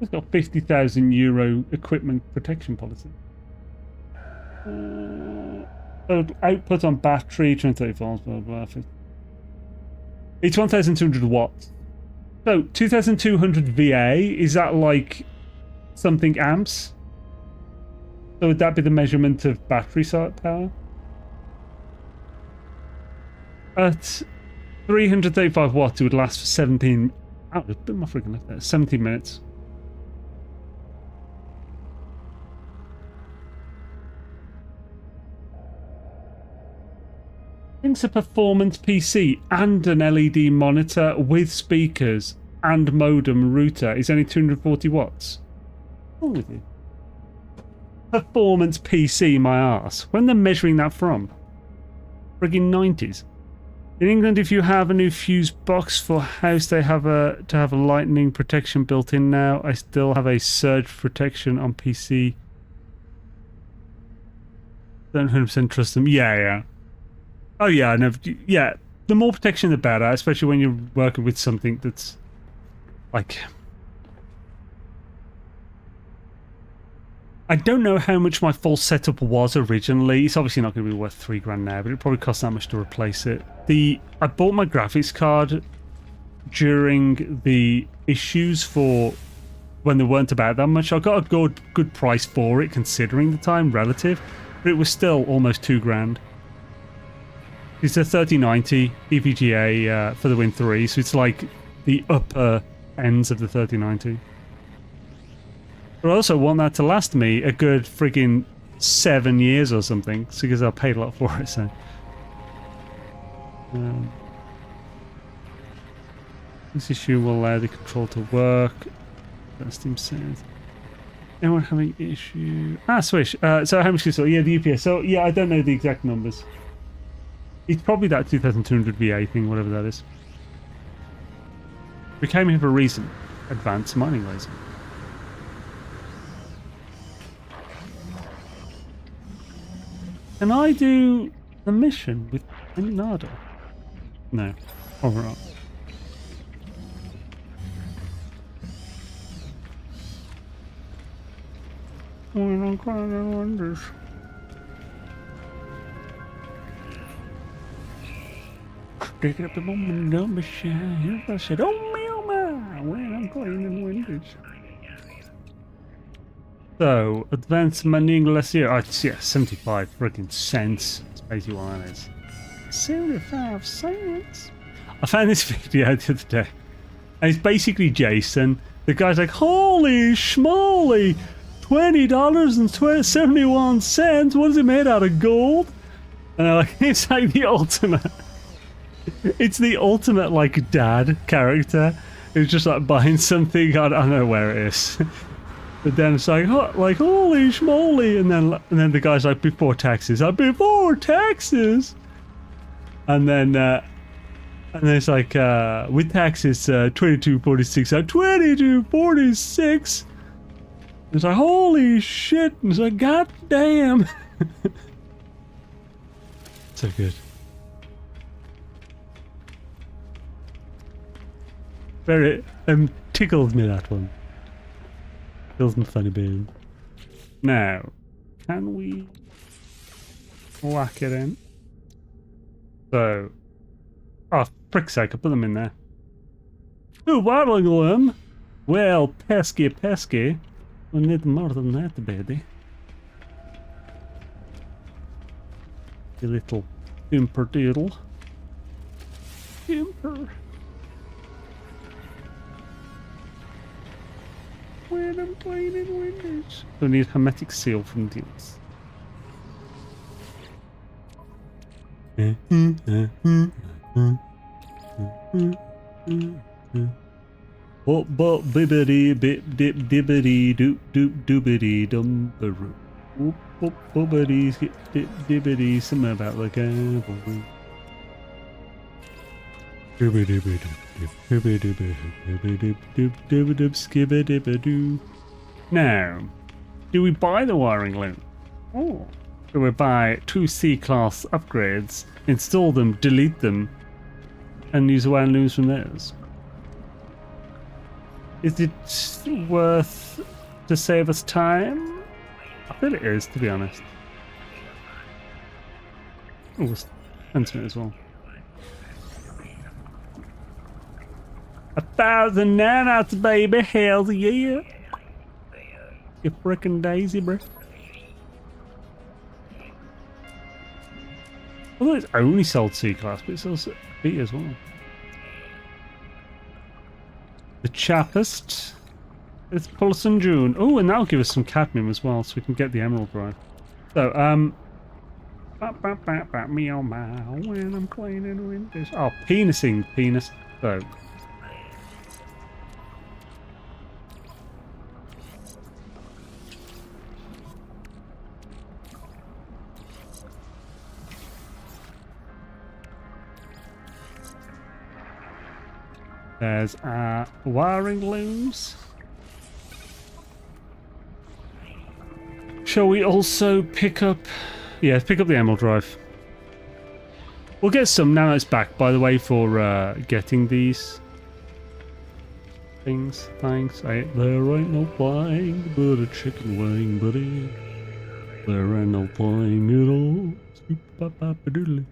It's got 50,000 euro equipment protection policy. Output on battery, 230 volts, blah, blah, blah. It's 1,200 watts. So, 2,200 VA, is that like something amps? So would that be the measurement of battery power? At 335 watts, it would last for 17... Oh, there's a bit more freaking left there. 17 minutes. It's a performance PC and an LED monitor with speakers and modem router is only 240 watts. What's wrong with you? Performance PC, my arse. When they're measuring that from? Friggin' 90s. In England, if you have a new fuse box for house, they have to have a lightning protection built in now. I still have a surge protection on PC. Don't 100% trust them. Yeah. Oh yeah, yeah. The more protection, the better, especially when you're working with something that's like. I don't know how much my full setup was originally. It's obviously not going to be worth $3,000 now, but it probably costs that much to replace it. I bought my graphics card during the issues for when they weren't about that much. I got a good price for it considering the time relative, but it was still almost $2,000. It's a 3090 EVGA for the Win 3, so it's like the upper ends of the 3090. But I also want that to last me a good friggin' 7 years or something, because I paid a lot for it, so... this issue will allow the control to work. That Steam says. Anyone having issue? Swish. So how much is it? Yeah, the UPS. So yeah, I don't know the exact numbers. It's probably that 2,200 VA thing, whatever that is. We came here for a reason. Advanced mining laser. Can I do the mission with Nada? No. Probably not. I'm kind of wonders. Stick it up the moment, don't be shy. I said, oh my, when I'm cleaning windows. So, advanced mining glacier. Oh, yeah, 75 freaking cents. That's basically what that is. 75 cents. I found this video the other day. And it's basically Jason. The guy's like, holy schmoly, $20.71. What is it made out of gold? And I'm like, it's like the ultimate. It's the ultimate like dad character who's just like buying something. I don't know where it is. But then it's like, holy schmoly, and then the guy's like, before taxes, before taxes, and then it's like, with taxes, 22.46, 22.46. It's like, holy shit! And it's like, god damn. So good. Very tickled me, that one. Feels my funny bone. Now, can we... Whack it in. So, oh, frick's sake, I put them in there. Ooh, waddling them. Well, pesky, pesky. We need more than that, baby. You little imperdoodle. Imper. When I'm cleaning windows. We need hermetic seal from deals. But bibbity bip dip dibbity doop doop doobity dumbaroo. Whoop whoop boobity skip dip dibbity, something about the cavalry. Now, do we buy the wiring loom? Or do we buy 2 C-class upgrades, install them, delete them, and use the wiring looms from theirs? Is it worth to save us time? I feel it is, to be honest. Oh, there's sentiment as well. 1,000 nanots, baby, hell yeah! You frickin' daisy, bro. Although it's only sold C-class, but it's also B as well. The Chappist. It's Pulse and June. Oh, and that'll give us some cadmium as well, so we can get the emerald drive. So, meow meow when I'm cleaning windows. Oh, penising, penis. So. There's wiring looms. Shall we also pick up... Yeah, pick up the emerald drive. We'll get some nanos back, by the way, for getting these things. Thanks. There ain't no flying but a chicken wing, buddy. There ain't no flying at all. Spoop-bop-bop-a-doodly.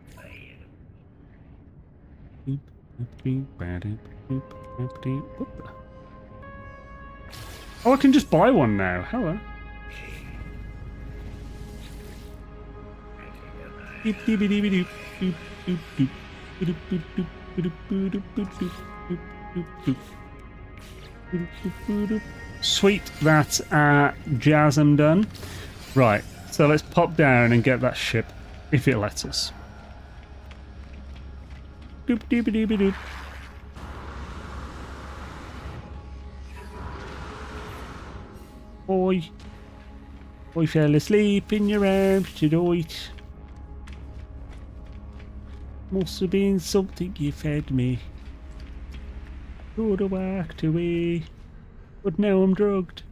What the? Oh, I can just buy one now. Hello. Sweet, that's Jasm done. Right, so let's pop down and get that ship, if it lets us. Doop doop doop doop. Boy, I fell asleep in your arms tonight. Must have been something you fed me. Could have walked away, but now I'm drugged.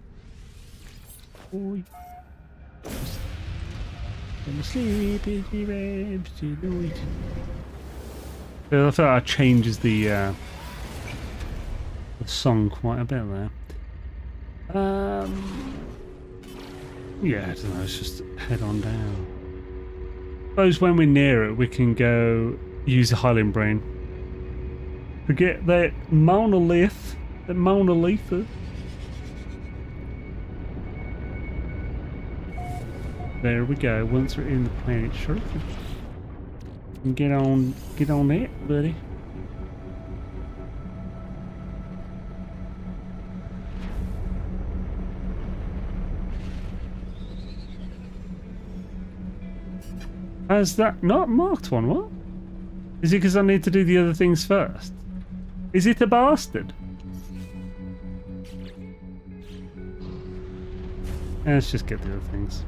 Boy, fell asleep in your arms tonight. I thought that changes the song quite a bit there. Yeah, I don't know, let's just head on down. I suppose when we're near it, we can go use the Hylian brain. Forget that monolith, that monolitha. There we go, once we're in the planet surface. Get on it, buddy. Has that not marked one? What? Is it because I need to do the other things first? Is it a bastard? Let's just get the other things.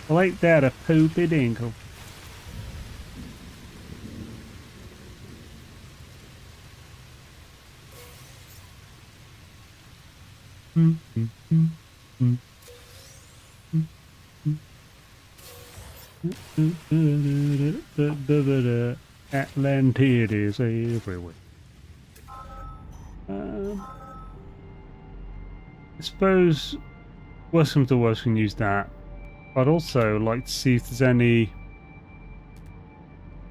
Like that, a poopy dingle. Atlantis everywhere. I suppose worst comes to worst, we can use that. I'd also like to see if there's any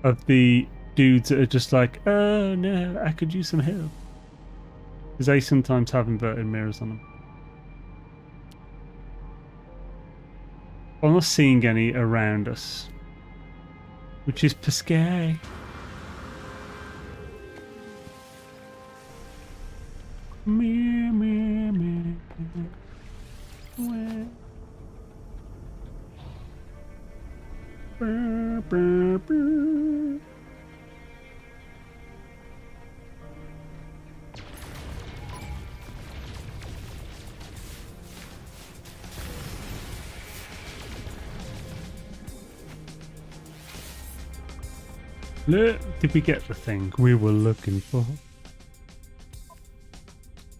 of the dudes that are just like, oh no, I could use some help. Because they sometimes have inverted mirrors on them. I'm not seeing any around us, which is pesky. Meow, meow, meow. Well. Brr, brr, brr. Look, did we get the thing we were looking for?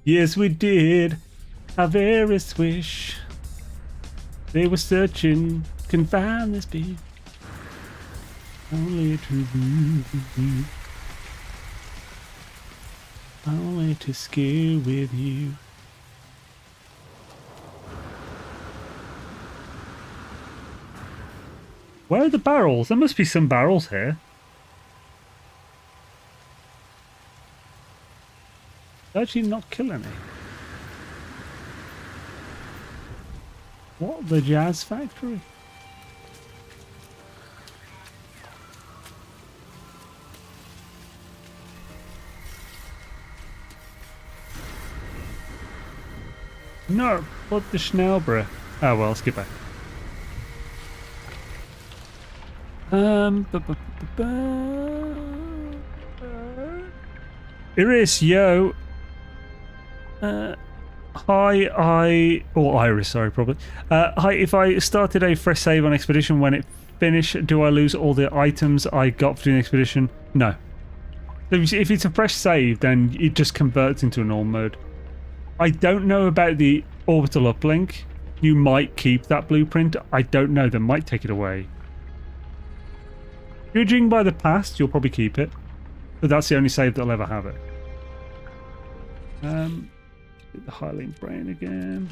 Yes, we did. Our very wish. They were searching, couldn't find this beat. Only to be, only to scare with you. Where are the barrels? There must be some barrels here. Actually not kill any. What? The Jazz Factory? No, what the Schnellbra? Oh well, let's get back. Iris, yo. Hi, or Iris, sorry, probably. Hi, if I started a fresh save on Expedition when it finished, do I lose all the items I got for doing Expedition? No. If it's a fresh save, then it just converts into a normal mode. I don't know about the orbital uplink. You might keep that blueprint. I don't know, they might take it away. Judging by the past, you'll probably keep it. But that's the only save that'll ever have it. The Hylene brain again.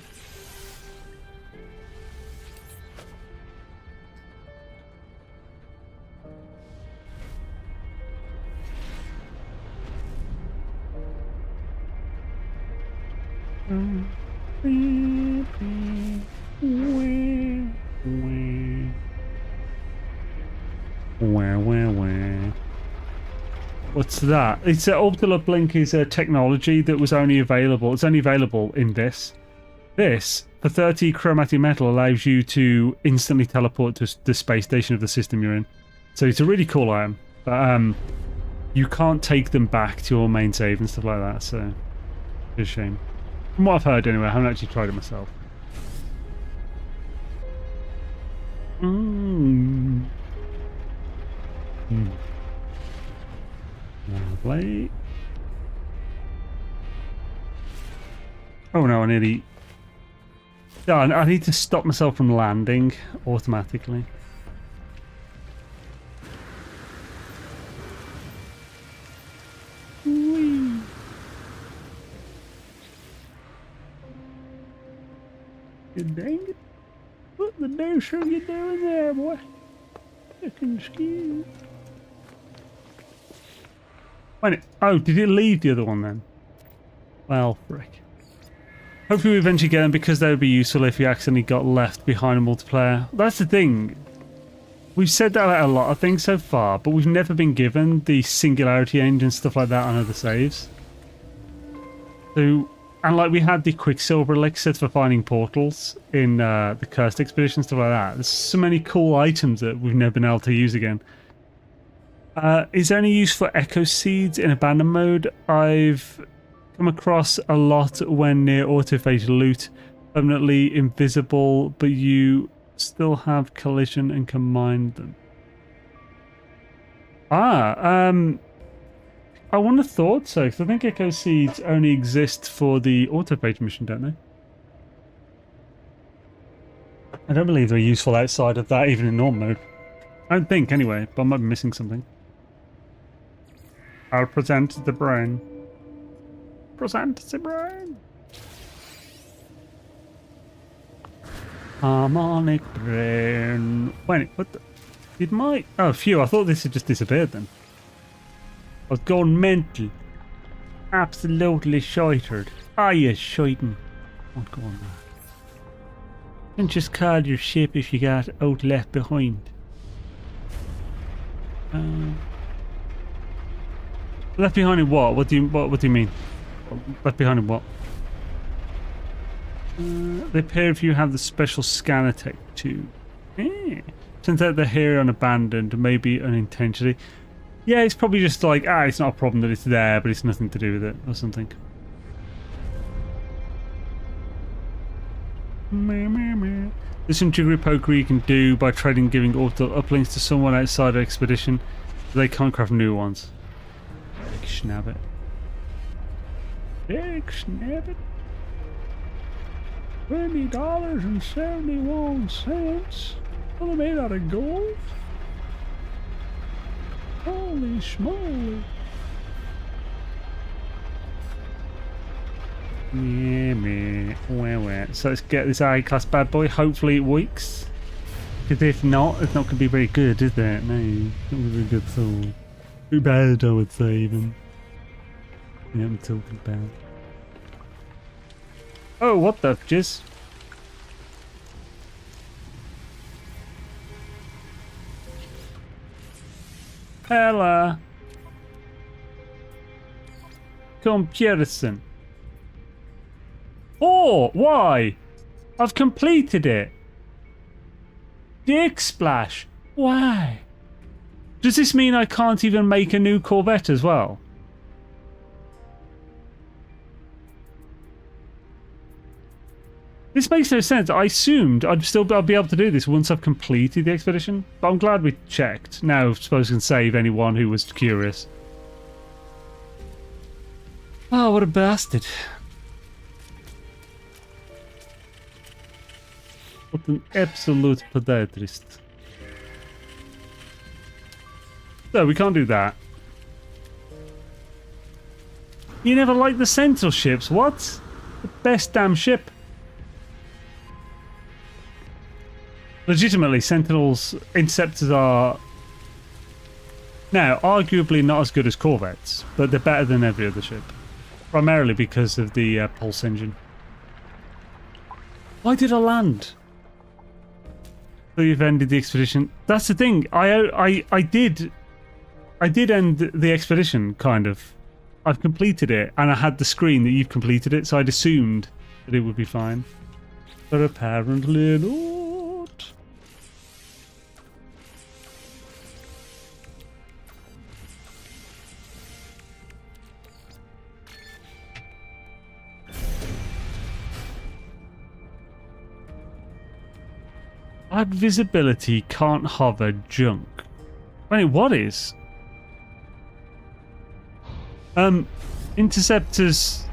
What's that? It's orbital uplink is a technology that was only available. It's only available in this. This, for 30 chromatic metal, allows you to instantly teleport to the space station of the system you're in. So it's a really cool item. But you can't take them back to your main save and stuff like that. So it's a shame. From what I've heard, anyway, I haven't actually tried it myself. Lovely. Oh no, I nearly... Oh, I need to stop myself from landing automatically. Whee. Good dang it. What the deuce are you doing there, boy? Fucking skew. Wait, oh, did it leave the other one then? Well, frick. Hopefully we eventually get them because they would be useful if you accidentally got left behind a multiplayer. That's the thing. We've said that about a lot of things so far, but we've never been given the singularity engine stuff like that on other saves. So, and like we had the Quicksilver elixir for finding portals in the Cursed Expedition, stuff like that. There's so many cool items that we've never been able to use again. Is there any use for echo seeds in abandoned mode? I've come across a lot when near autophage loot, permanently invisible, but you still have collision and can mine them. I wouldn't have thought so, because I think echo seeds only exist for the autophage mission, don't they? I don't believe they're useful outside of that, even in normal mode. I don't think, anyway, but I might be missing something. I'll present the brain. Present the brain. Harmonic brain. Wait, what the... It might... Oh, phew, I thought this had just disappeared then. I was going mental. Absolutely shitered. Ah, you shiting. Won't go on there. And just call your ship if you got out left behind. Left behind in what? What do you mean? Left behind in what? They appear if you have the special scanner tech too. Turns out they're here unabandoned, maybe unintentionally. Yeah, it's probably just like, it's not a problem that it's there, but it's nothing to do with it, or something. There's some jiggery pokery you can do by trading, giving auto uplinks to someone outside the expedition. They can't craft new ones. Big schnabbit. Big schnabbit. $20.71. Well, they're made out of gold. Holy schmoly. So let's get this I-class bad boy. Hopefully it works. Because if not, it's not going to be very good, is it? No, it's not going to be good at all. Too bad, I would say, even. Yeah, I'm talking about. Oh, what the jizz? Hella. Comparison. Oh, why? I've completed it. Dick splash. Why? Does this mean I can't even make a new Corvette as well? This makes no sense. I assumed I'd be able to do this once I've completed the expedition, but I'm glad we checked. Now I suppose I can save anyone who was curious. Oh, what a bastard. What an absolute podiatrist. So we can't do that. You never liked the Sentinel ships, what? The best damn ship. Legitimately, Sentinels, Interceptors are now arguably not as good as Corvettes, but they're better than every other ship. Primarily because of the pulse engine. Why did I land? So you've ended the expedition. That's the thing. I did end the expedition, kind of. I've completed it, and I had the screen that you've completed it, so I'd assumed that it would be fine. But apparently not. Add visibility, can't hover, junk. Wait, what is? Interceptors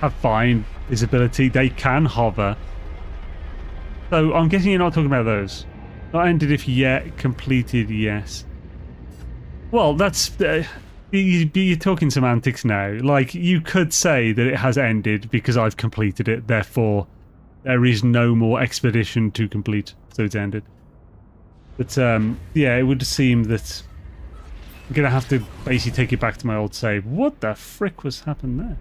have fine visibility, they can hover. So I'm guessing you're not talking about those. Not ended if yet, completed, yes. Well, that's... you're talking semantics now. Like, you could say that it has ended because I've completed it, therefore there is no more expedition to complete. So it's ended. But yeah, it would seem that I'm going to have to basically take it back to my old save. What the frick was happened there?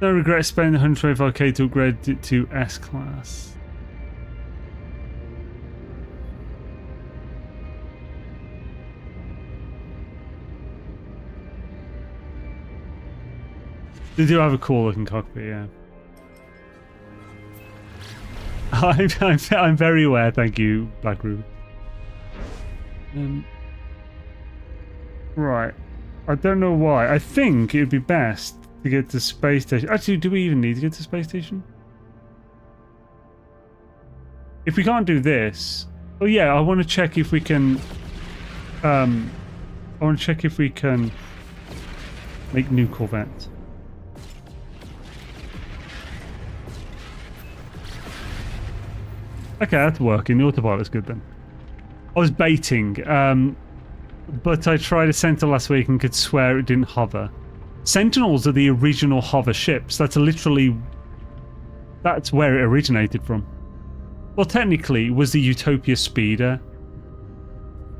No regret spending 125k to upgrade it to S-Class. They do have a cool looking cockpit, yeah. I'm very aware, thank you, Black Ruby. Right. I don't know why. I think it would be best to get to space station. Actually, do we even need to get to space station? If we can't do this... Oh yeah, I want to check if we can... I want to check if we can make new Corvettes. Okay, that's working. The autopilot's good then. I was baiting, but I tried a Sentinel last week and could swear it didn't hover. Sentinels are the original hover ships. That's where it originated from. Well, technically, it was the Utopia Speeder.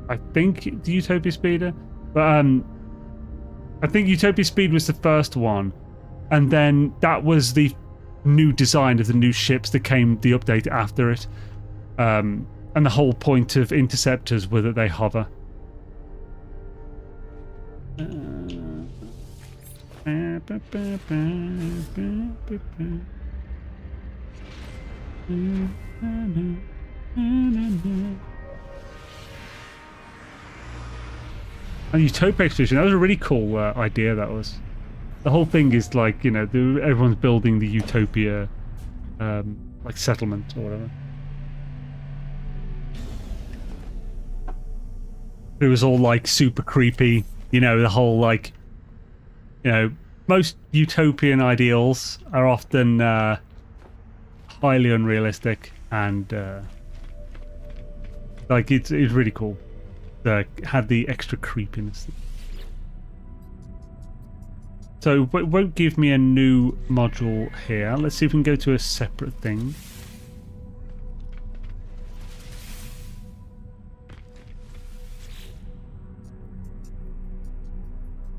I think the Utopia Speeder, but I think Utopia Speed was the first one, and then that was the new design of the new ships that came the update after it. And the whole point of interceptors was that they hover. A Utopia expedition, that was a really cool idea. That was. The whole thing is like, you know, everyone's building the Utopia like settlement or whatever. It was all like super creepy, you know, the whole like, you know, most utopian ideals are often highly unrealistic, and like it's really cool. Had the extra creepiness. So it won't give me a new module here. Let's see if we can go to a separate thing.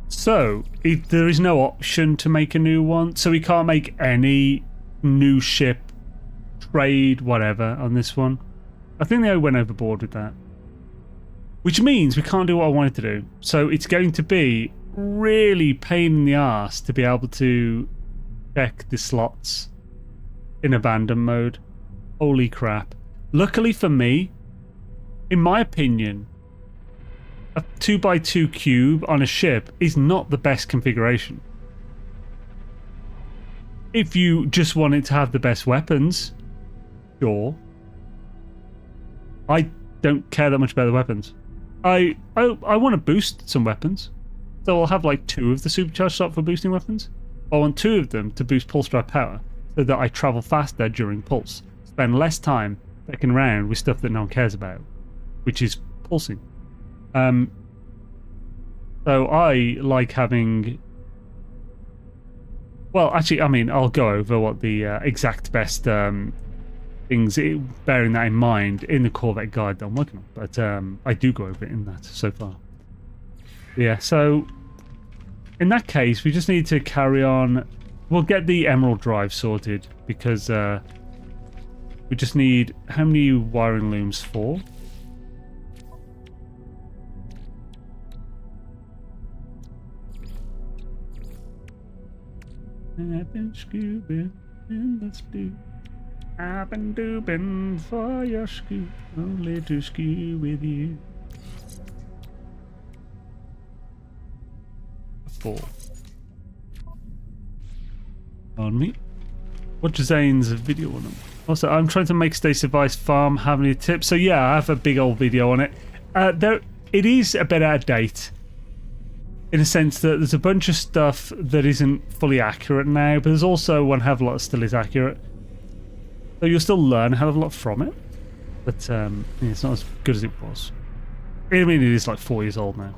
So there is no option to make a new one, so we can't make any new ship, trade, whatever on this one. I think they went overboard with that. Which means we can't do what I wanted to do. So it's going to be really pain in the arse to be able to check the slots in abandon mode. Holy crap. Luckily for me, in my opinion, a 2x2 cube on a ship is not the best configuration. If you just want it to have the best weapons, sure. I don't care that much about the weapons. I want to boost some weapons. So I'll have like 2 of the supercharged slot for boosting weapons. I want 2 of them to boost pulse drive power so that I travel faster during pulse. Spend less time fucking around with stuff that no one cares about, which is pulsing. So I like having... Well, actually, I mean, I'll go over what the exact best things, bearing that in mind, in the Corvette guide that I'm working on. But I do go over it in that so far. Yeah, so in that case, we just need to carry on. We'll get the Emerald drive sorted because we just need... How many wiring looms? 4? I've been scooping in the stew. I've been duping for your scoop, only to skew with you. 4. On me. Watch Zane's video on them. Also, I'm trying to make Stay Vice Farm have any tips. So yeah, I have a big old video on it. It is a bit out of date, in a sense that there's a bunch of stuff that isn't fully accurate now, but there's also one hell of a lot that still is accurate. So you'll still learn a hell of a lot from it, but yeah, it's not as good as it was. I mean, it is like 4 years old now.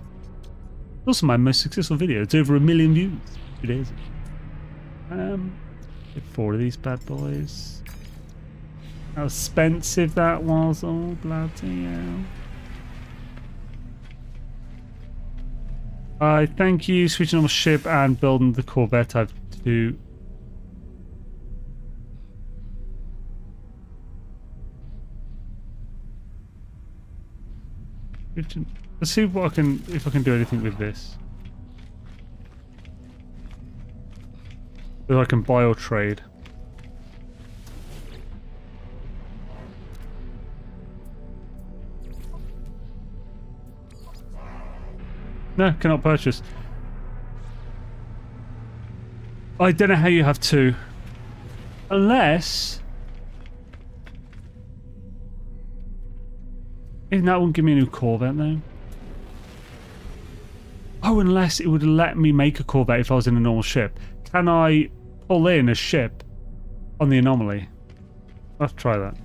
It's also my most successful video. It's over 1 million views. 2 days ago. Get 4 of these bad boys. How expensive that was. Oh, bloody hell. Thank you. Switching on my ship and building the Corvette I've to. Let's see what if I can do anything with this. If I can buy or trade. No, cannot purchase. I don't know how you have 2. Unless... Isn't that one give me a new Corvette though? Oh, unless it would let me make a Corvette if I was in a normal ship. Can I pull in a ship on the anomaly? I'll have to try that.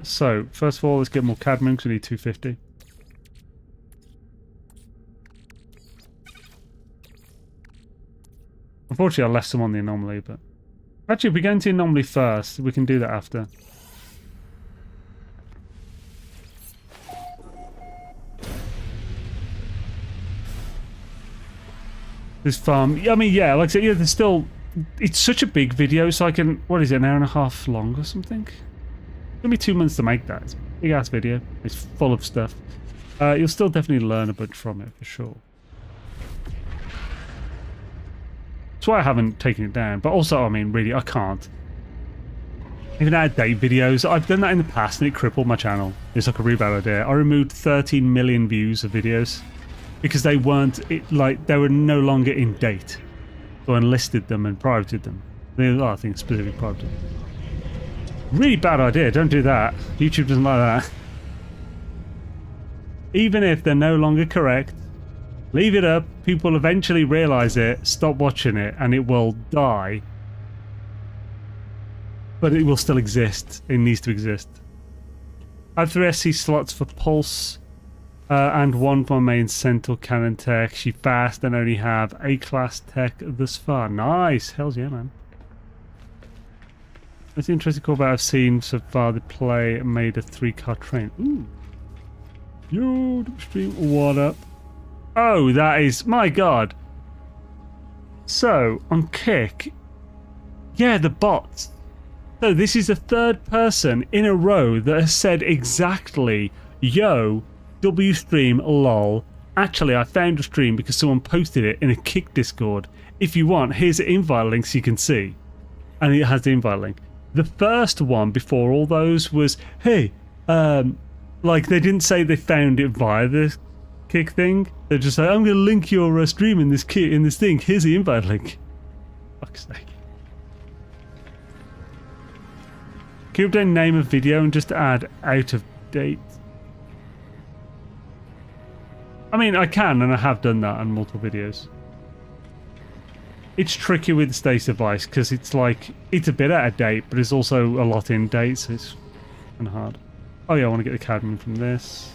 So, first of all, let's get more cadmium because we need 250. Unfortunately, I left some on the anomaly, but... Actually, if we go into the anomaly first, we can do that after. This farm... I mean, yeah, like I said, yeah, there's still... It's such a big video, so I can... What is it, an hour and a half long or something? It's gonna be 2 months to make that. It's a big-ass video. It's full of stuff. You'll still definitely learn a bunch from it, for sure. That's why I haven't taken it down. But also, I mean, really, I can't. Even out-of-date videos, I've done that in the past and it crippled my channel. It's like a really bad idea. I removed 13 million views of videos because they weren't, they were no longer in date. So I enlisted them and privated them. I think specifically privated. Really bad idea, don't do that. YouTube doesn't like that. Even if they're no longer correct, leave it up, people eventually realise it, stop watching it, and it will die. But it will still exist. It needs to exist. I have 3 SC slots for Pulse, and 1 for my main Centaur Cannon tech. She fast and only have A-class tech thus far. Nice! Hells yeah, man. That's interesting call about I've seen so far the play made a 3-car train. Ooh. Yo, stream, what up? Oh, that is... My god. So, on Kick... Yeah, the bots. So, this is the 3rd person in a row that has said exactly, yo, W stream, lol. Actually, I found a stream because someone posted it in a Kick Discord. If you want, here's the invite link so you can see. And it has the invite link. The first one before all those was, hey, like they didn't say they found it via the Kick thing. They just say, I'm going to link your stream in this thing. Here's the invite link. Fuck's sake. Can you update name of video and just add out of date? I mean, I can, and I have done that on multiple videos. It's tricky with the status device because it's like, it's a bit out of date, but it's also a lot in date, so it's kind of hard. Oh yeah, I want to get the cadmium from this.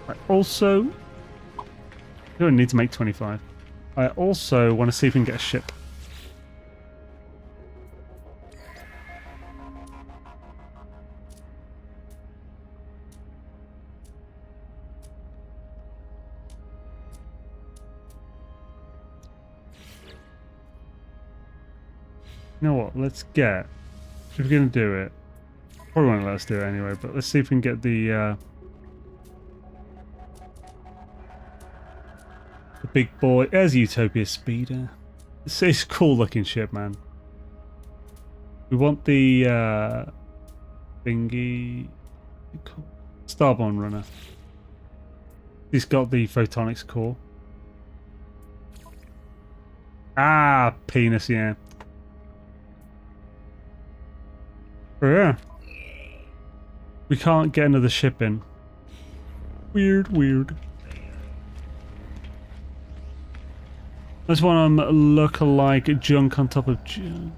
I also don't need to make 25. I also want to see if we can get a ship. You know what? Let's get... If we're going to do it... Probably won't let us do it anyway, but let's see if we can get the big boy. There's Utopia Speeder. It's a cool looking ship, man. We want the thingy... Starborn Runner. He's got the photonics core. Ah, penis, yeah. Oh, yeah. We can't get another ship in. Weird, weird. There's one look-alike junk on top of junk.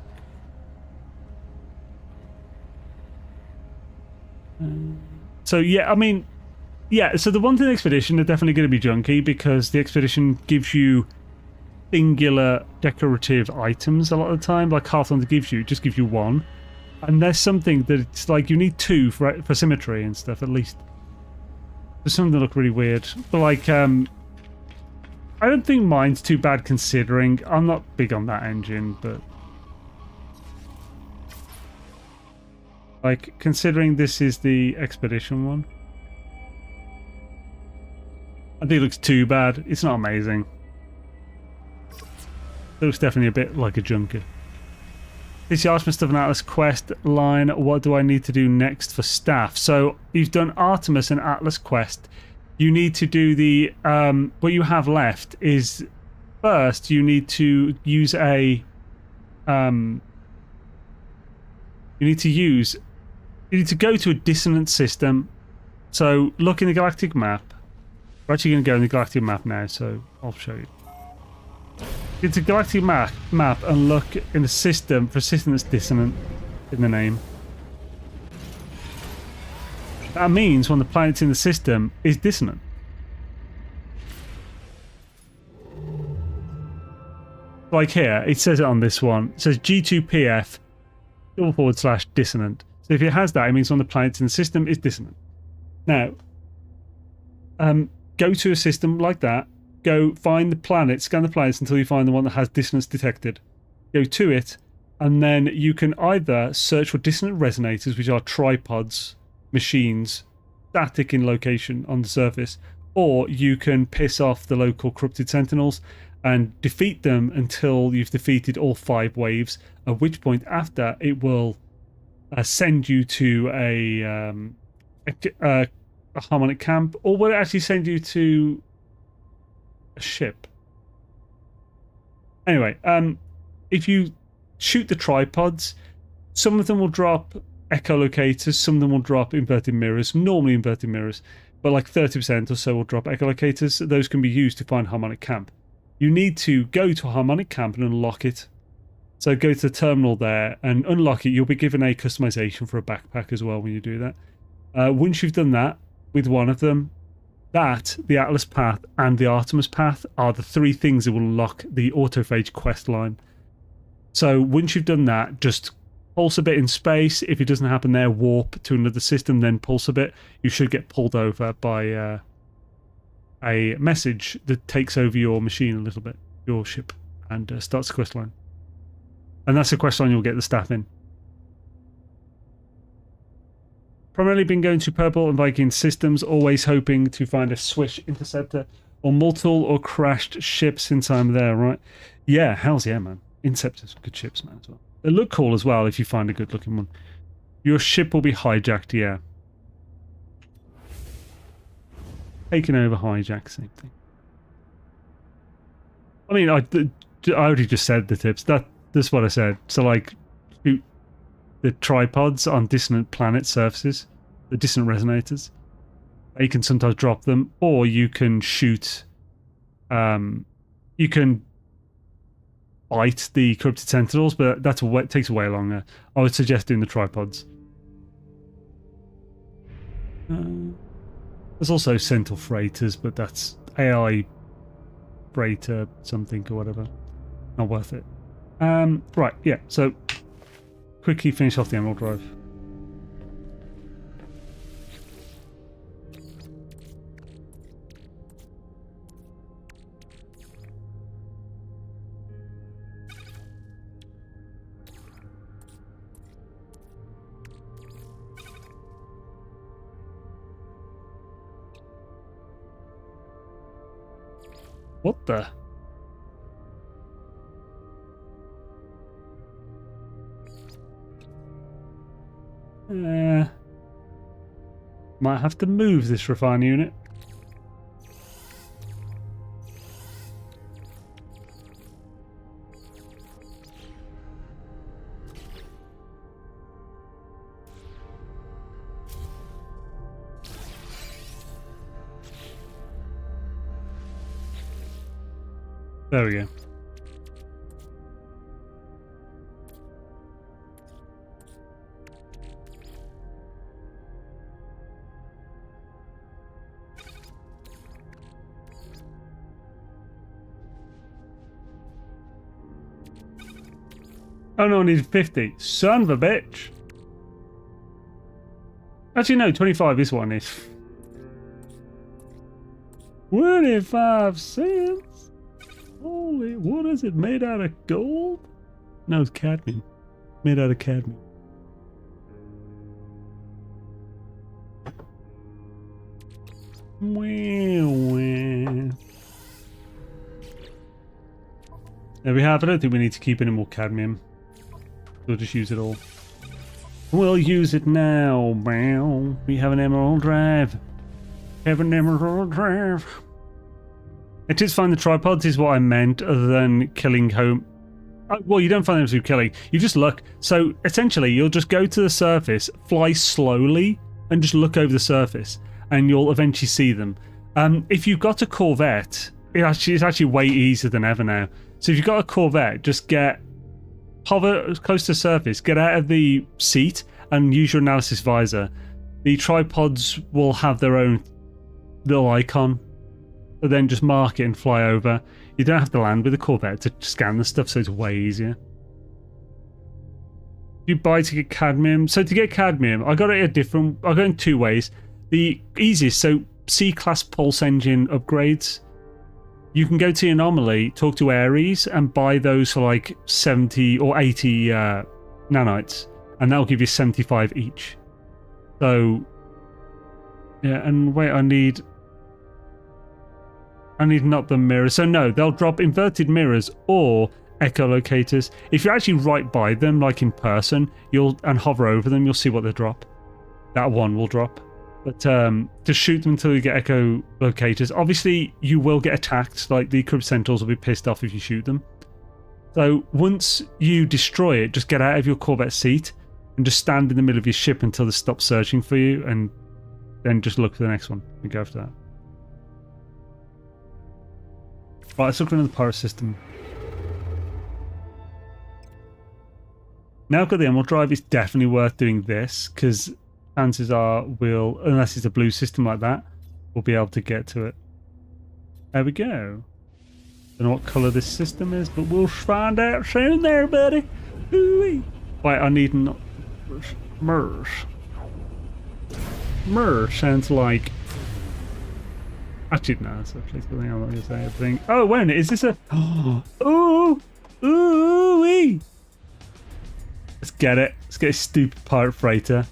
So yeah, I mean, yeah, so the ones in the expedition are definitely going to be junky because the expedition gives you singular decorative items a lot of the time. Like Hearthstone gives you, just gives you one. And there's something that it's like you need 2 for symmetry and stuff at least. There's some that look really weird. But like, I don't think mine's too bad considering. I'm not big on that engine, but... Like, considering this is the expedition one. I think it looks too bad. It's not amazing. It looks definitely a bit like a junker. This asked me stuff an Atlas Quest line. What do I need to do next for staff? So you've done Artemis and Atlas Quest. You need to do the what you have left is first you need to use a you need to go to a dissonant system. So look in the galactic map. We're actually going to go in the galactic map now, so I'll show you. It's a galactic map and look in the system for a system that's dissonant in the name. That means one of the planets in the system is dissonant. Like here, it says it on this one. It says G2PF / dissonant. So if it has that, it means one of the planets in the system is dissonant. Now, go to a system like that. Go find the planet, scan the planets until you find the one that has dissonance detected. Go to it, and then you can either search for dissonant resonators, which are tripods, machines, static in location on the surface, or you can piss off the local corrupted sentinels and defeat them until you've defeated all 5 waves, at which point after it will send you to a harmonic camp, or will it actually send you to a ship? Anyway, if you shoot the tripods, some of them will drop echolocators, some of them will drop inverted mirrors, normally inverted mirrors, but like 30% or so will drop echolocators. Those can be used to find harmonic camp. You need to go to a harmonic camp and unlock it. So go to the terminal there and unlock it. You'll be given a customization for a backpack as well when you do that. Once you've done that with one of them, the Atlas path and the Artemis path are the 3 things that will unlock the autophage quest line. So once you've done that, just pulse a bit in space. If it doesn't happen there, warp to another system, then pulse a bit. You should get pulled over by a message that takes over your machine a little bit, your ship, and starts the quest line. And that's the quest line you'll get the staff in. Primarily been going to Purple and Viking systems, always hoping to find a Swish interceptor or multiple or crashed ships since I'm there, right? Yeah, hells yeah, man. Interceptors, good ships, man, as well. They look cool as well if you find a good looking one. Your ship will be hijacked, yeah. Taken over, hijack, same thing. I mean, I already just said the tips. That's what I said. So, like, shoot the tripods on dissonant planet surfaces, the dissonant resonators. You can sometimes drop them, or you can shoot. You can bite the corrupted sentinels, but it takes way longer. I would suggest doing the tripods. There's also Sentinel freighters, but that's AI freighter something or whatever. Not worth it. Right, yeah, so quickly finish off the Emerald Drive. What the? Might have to move this refine unit. There we go. Oh no, I needed 50. Son of a bitch. Actually, no, 25 is what I need. 25 cents? Holy, what is it? Made out of gold? No, it's cadmium. Made out of cadmium. Well. There we have it. I don't think we need to keep any more cadmium. We'll just use it all. We'll use it now. Wow. We have an Emerald Drive. Have an Emerald Drive. It is find the tripods is what I meant, other than killing home. Well, you don't find them through killing. You just look. So essentially, you'll just go to the surface, fly slowly, and just look over the surface, and you'll eventually see them. If you've got a Corvette it's actually way easier than ever now. So if you've got a Corvette, just hover close to the surface, get out of the seat and use your analysis visor. The tripods will have their own little icon. So then just mark it and fly over. You don't have to land with a Corvette to scan the stuff, so it's way easier. You buy to get cadmium. So to get cadmium, I got it in 2 ways. The easiest, so C-class pulse engine upgrades. You can go to Anomaly, talk to Ares, and buy those for like 70 or 80 nanites, and that'll give you 75 each. So yeah, and wait, I need not the mirrors. So no, they'll drop inverted mirrors or echolocators. If you're actually right by them, like in person, and hover over them, you'll see what they drop. That one will drop. But to shoot them until you get echolocators. Obviously, you will get attacked. Like the Crypt Centaurs will be pissed off if you shoot them. So once you destroy it, just get out of your Corvette seat and just stand in the middle of your ship until they stop searching for you, and then just look for the next one and go after that. Right, let's look for another pirate system. Now I've got the Emerald Drive, it's definitely worth doing this, because chances are unless it's a blue system like that, we'll be able to get to it. There we go. Don't know what colour this system is, but we'll find out soon there, buddy. Ooh-wee. Wait, I need MERS. MERS sounds like... Actually, no, that's actually something I'm not going to say. I think... Oh, wait a minute, is this a... Oh! Ooh-wee! Let's get it. Let's get a stupid pirate freighter.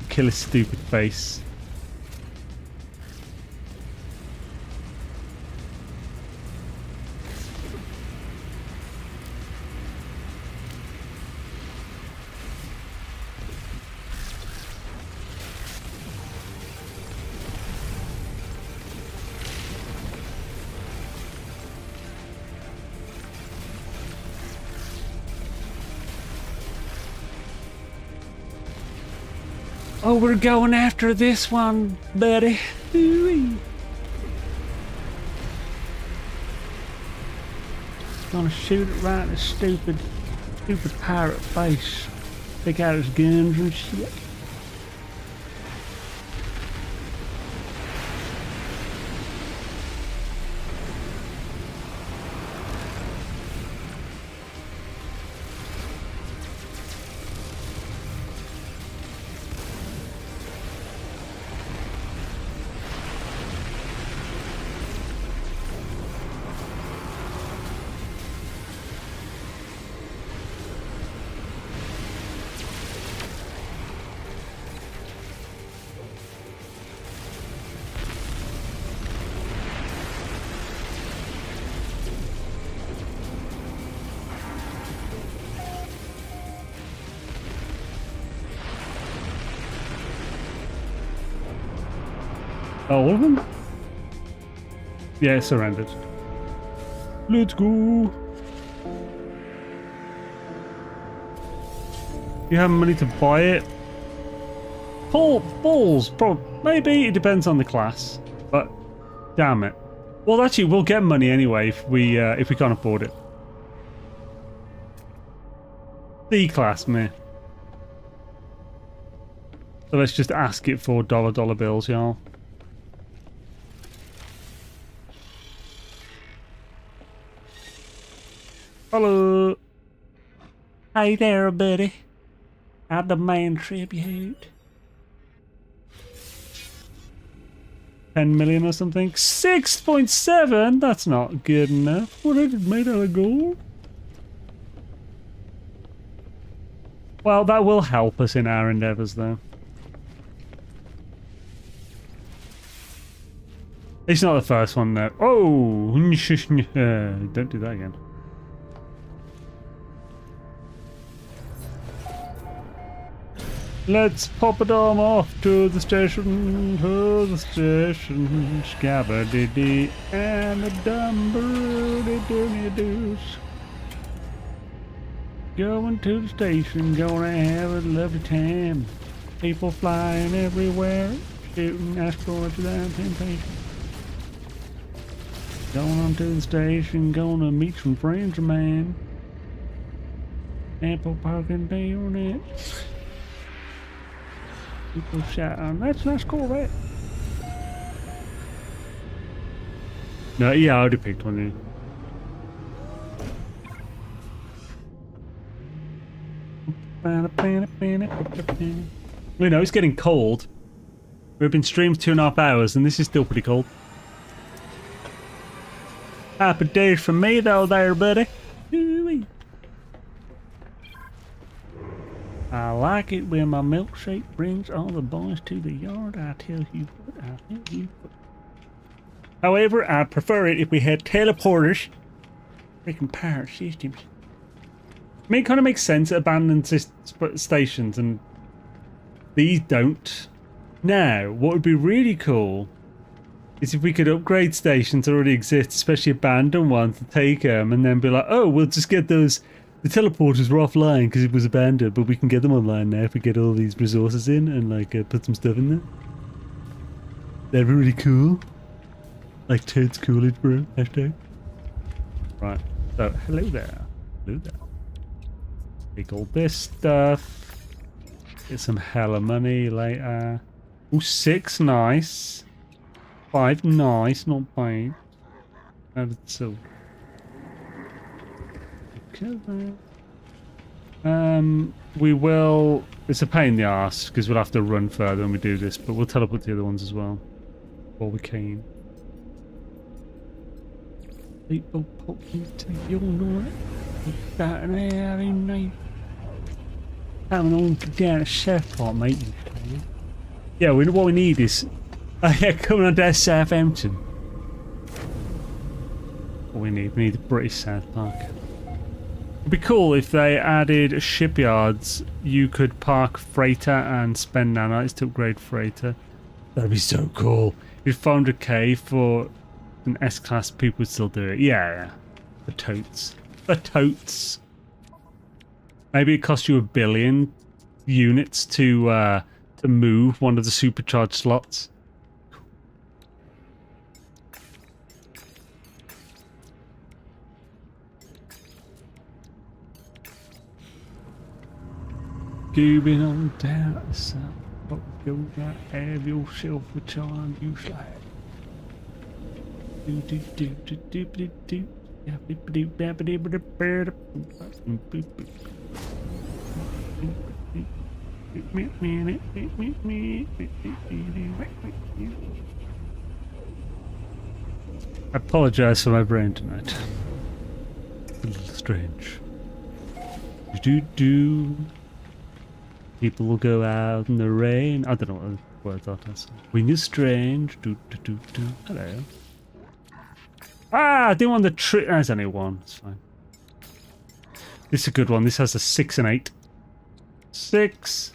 Kill his stupid face. Oh, we're going after this one, buddy. Ooh-wee. Gonna shoot it right in his stupid pirate face. Take out his guns and shit. All of them? Yeah, surrendered. Let's go. You have money to buy it? Balls, maybe. It depends on the class. But damn it. Well, actually, we'll get money anyway if we can't afford it. C class, meh. So let's just ask it for dollar bills, y'all. Hello. Hey there, buddy. I demand tribute. 10 million or something? 6.7? That's not good enough. What is it made out of gold? Well, that will help us in our endeavours, though. It's not the first one, though. Oh! Don't do that again. Let's pop a dome off to the station, Scabba-dee-dee, and a dumber-dee-doo-dee-doos. Going to the station, gonna have a lovely time. People flying everywhere, shooting asteroids without temptation. Going on to the station, gonna meet some friends of mine. Apple parking down it. People shouting, that's cool, right? No, yeah, I already picked one. You know, it's getting cold. We've been streamed 2.5 hours and this is still pretty cold. Happy days for me though there, buddy. Ooh-wee. I like it when my milkshake brings all the boys to the yard. I tell you what, I tell you what. However, I'd prefer it if we had teleporters. Freaking power systems. I mean, it kind of makes sense, abandoned stations, and these don't. Now, what would be really cool is if we could upgrade stations that already exist, especially abandoned ones, and take them, and then be like, oh, we'll just get those. The teleporters were offline because it was abandoned, but we can get them online now if we get all these resources in and like put some stuff in there. That'd be really cool. Like Ted's Coolidge, bro. Hashtag. Right. So, hello there. Hello there. Take all this stuff. Get some hella money later. Ooh, 6, nice. 5, nice. Not bad. Added silver. Okay. We will. It's a pain in the arse because we'll have to run further when we do this, but we'll teleport the other ones as well. Before we can. People pop into your night. That and every night. Coming on down to Southport, mate. Yeah, what we need is. Yeah, coming on down Southampton. What we need a British South Park. It'd be cool if they added shipyards. You could park freighter and spend nanites to upgrade freighter. That'd be so cool. If 400k for an S-class, people would still do it. Yeah. The totes. The totes. Maybe it costs you 1 billion units to move one of the supercharged slots. Moving on down the south, but go right, have yourself a charm, you slide. Do do do do do do do. I apologize for my brain tonight. A little strange. Do do. People will go out in the rain. I don't know what the words are. Wind is strange. Do do do do. Hello. Ah, I didn't want the tree. There's only one. It's fine. This is a good one. This has a 6 and 8. 6,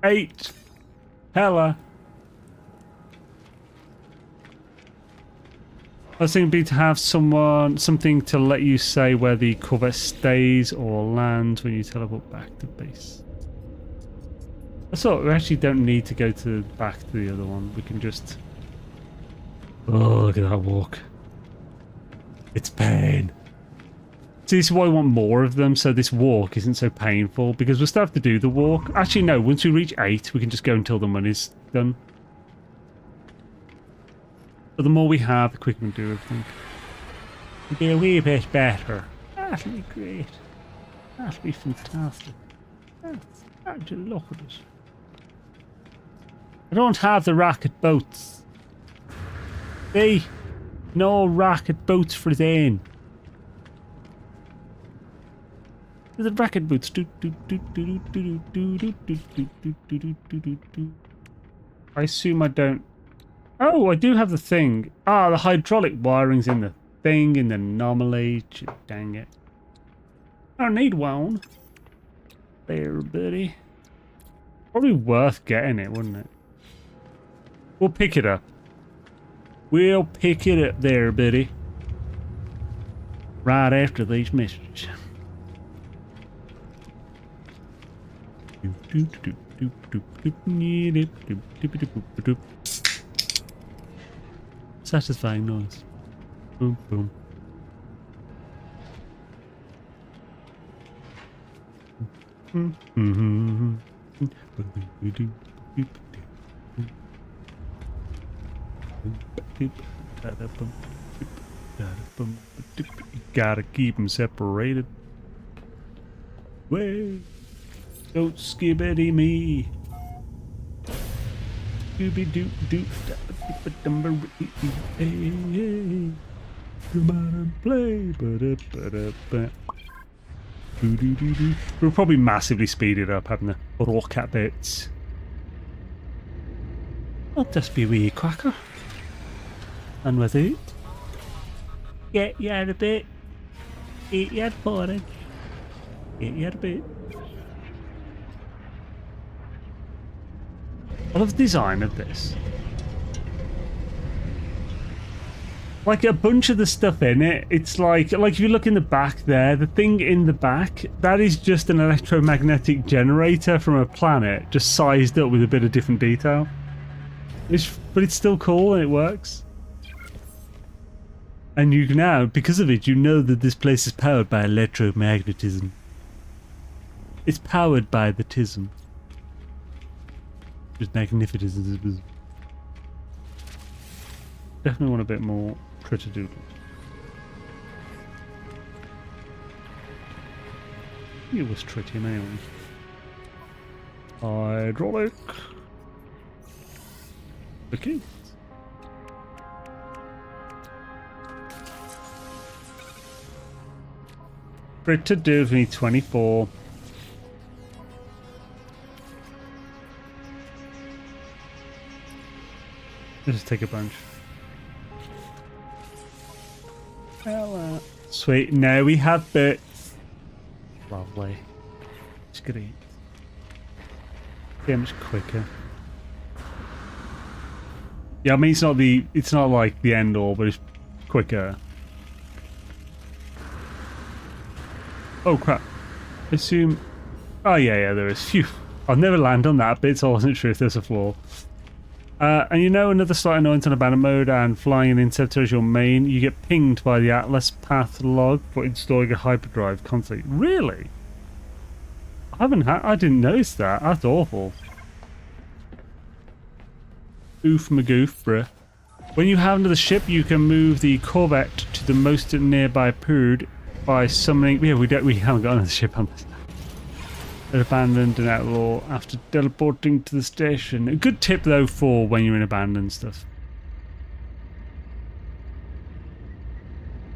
8. Hella. I was thinking it'd be to have something to let you say where the cover stays or lands when you teleport back to base. I thought we actually don't need to go back to the other one. We can just. Oh, look at that walk. It's pain. See, this is why I want more of them, so this walk isn't so painful, because we'll still have to do the walk. Actually, no, once we reach 8, we can just go until the money's done. But the more we have, the quicker we can do everything. It'll be a wee bit better. That'll be great. That'll be fantastic. That'll look at it. I don't have the rocket boats. See? No rocket boats for then. The rocket boots. I assume I don't. Oh, I do have the thing. Ah, the hydraulic wiring's in the thing, in the anomaly. Dang it. I don't need one. There, buddy. Probably worth getting it, wouldn't it? We'll pick it up. We'll pick it up there, buddy. Right after these messages. Satisfying noise. Boom, boom. Gotta keep them separated. Way, don't skibbity me. Scooby doo doo. Come on and play. We'll probably massively speed it up having the rocket bits. I'll just be wee quacker. And with it, get you out a bit. Eat your porridge. Eat your bit. I love the design of this. Like a bunch of the stuff in it, it's like if you look in the back there, the thing in the back, that is just an electromagnetic generator from a planet, just sized up with a bit of different detail. But it's still cool and it works. And you now, because of it, you know that this place is powered by electromagnetism. It's powered by the tism. Just magnificent. Definitely want a bit more critter doodle. It was tritium anyway. Hydraulic. Okay. Critter doodle, we need 24. Just take a bunch. Sweet, now we have bits. Lovely. Just gonna eat. Yeah, much quicker. Yeah, I mean it's not like the end all, but it's quicker. Oh crap. Assume. Oh yeah, there is. Phew. I'll never land on that bit, so I wasn't sure if there's a flaw. And you know, another slight annoyance on abandoned mode and flying an Inceptor as your main, you get pinged by the Atlas path log for installing a hyperdrive constantly. Really? I didn't notice that. That's awful. Oof magoof, bruh. When you have another ship, you can move the Corvette to the most nearby purd by summoning. Yeah, we haven't got another ship on this. Abandoned and outlaw after teleporting to the station. A good tip though for when you're in abandoned stuff.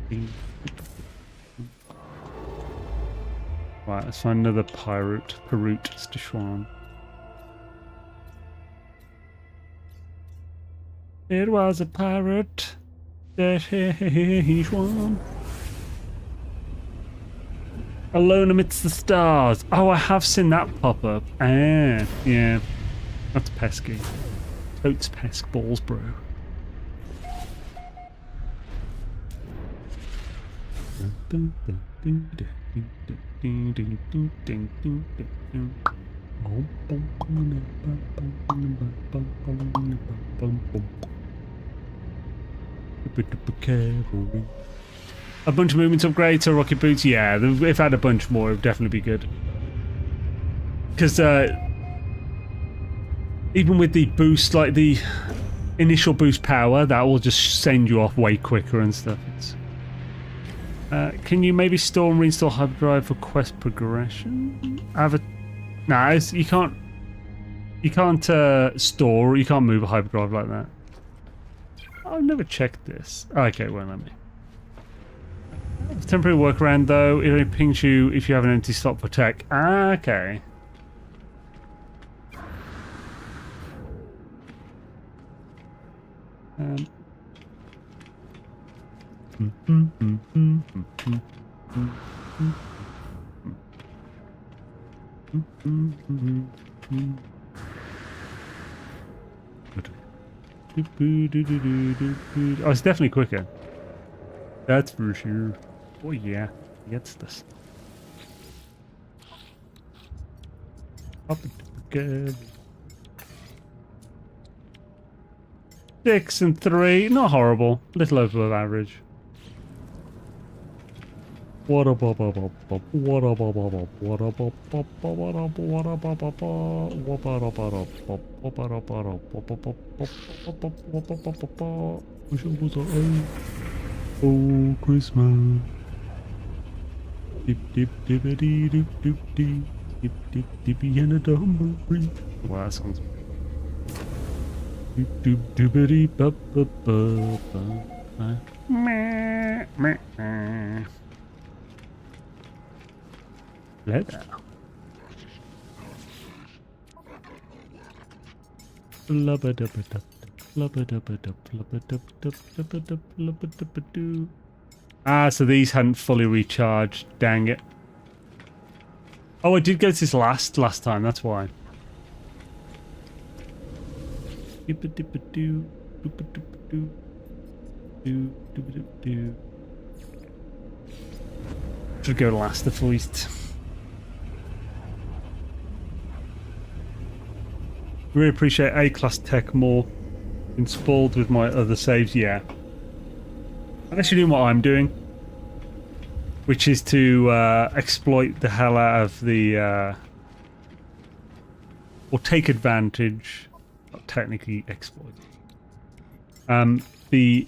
Right, let's find another Perut station. It was a pirate that he swam. Alone amidst the stars. Oh, I have seen that pop up. Ah, yeah. That's pesky. Totes pesk balls, bro. A bunch of movement upgrades or rocket boots, yeah. If I had a bunch more, it would definitely be good. Because even with the boost, like the initial boost power, that will just send you off way quicker and stuff. Can you maybe store and reinstall hyperdrive for quest progression? You can't. You can't store. You can't move a hyperdrive like that. I've never checked this. Okay, well, let me. Temporary workaround though, it only pings you if you have an empty slot for tech. Ah, okay. Oh, it's definitely quicker. That's for sure. Oh yeah, gets this. Up good. 6 and 3, not horrible. Little over average. What a ba ba ba ba. What a ba ba ba. What a ba ba ba. What a what a ba ba ba. What a ba ba ba. What a ba ba ba. What a ba ba ba ba ba. Wish it was oh Christmas. Dip dip dippity dip dip dip dip dip dippy and a dumbletree. Wow, that sounds. Dip dip dippity ba ba ba ba. Meh meh meh. Leather. Ah, so these hadn't fully recharged. Dang it. Oh, I did go to this last time. That's why. Should go last at least. Really appreciate A-class tech more installed with my other saves, yeah. I'm actually doing what I'm doing, which is to exploit the hell out of the, or take advantage, not technically exploit, the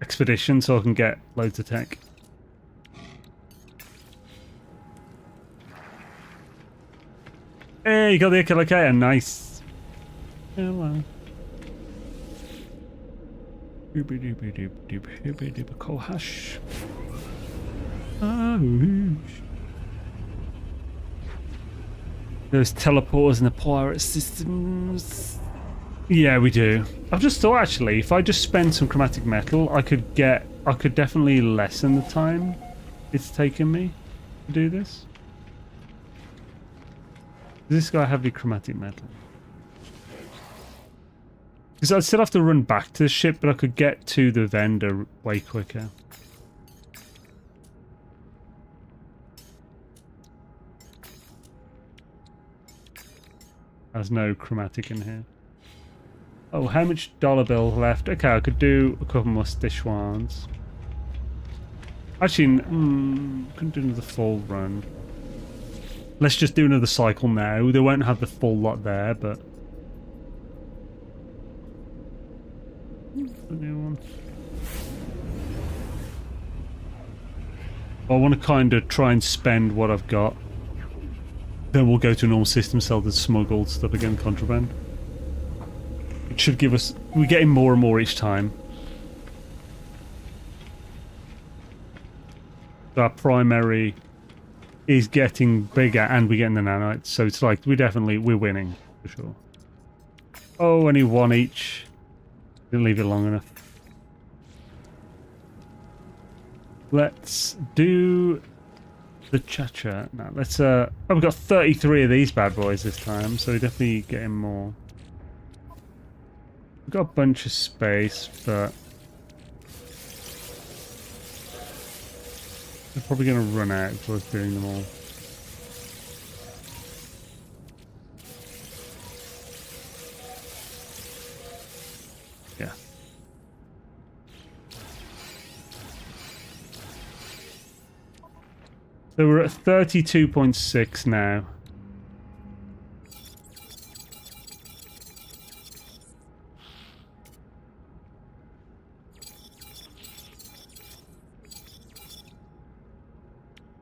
expedition so I can get loads of tech. Hey, you got the echolocator, nice. Hello. Kohash. Those teleporters in the pirate systems. Yeah, we do. I've just thought actually, if I just spend some chromatic metal, I could definitely lessen the time it's taken me to do this. Does this guy have the chromatic metal? Because I'd still have to run back to the ship, but I could get to the vendor way quicker. There's no chromatic in here. Oh, how much dollar bill left? Okay, I could do a couple more stitch ones. Actually, couldn't do another full run. Let's just do another cycle now. They won't have the full lot there, but... the new one. I want to kind of try and spend what I've got. Then we'll go to a normal system, sell the smuggled stuff again, contraband. It should give us... we're getting more and more each time. So our primary is getting bigger and we're getting the nanites. So it's like, we're winning, for sure. Oh, only one each. Didn't leave it long enough. Let's do the cha-cha. No, let's oh, we've got 33 of these bad boys this time, so we're definitely getting more. We've got a bunch of space, but we're probably going to run out before doing them all. Yeah. So we're at 32.6 now.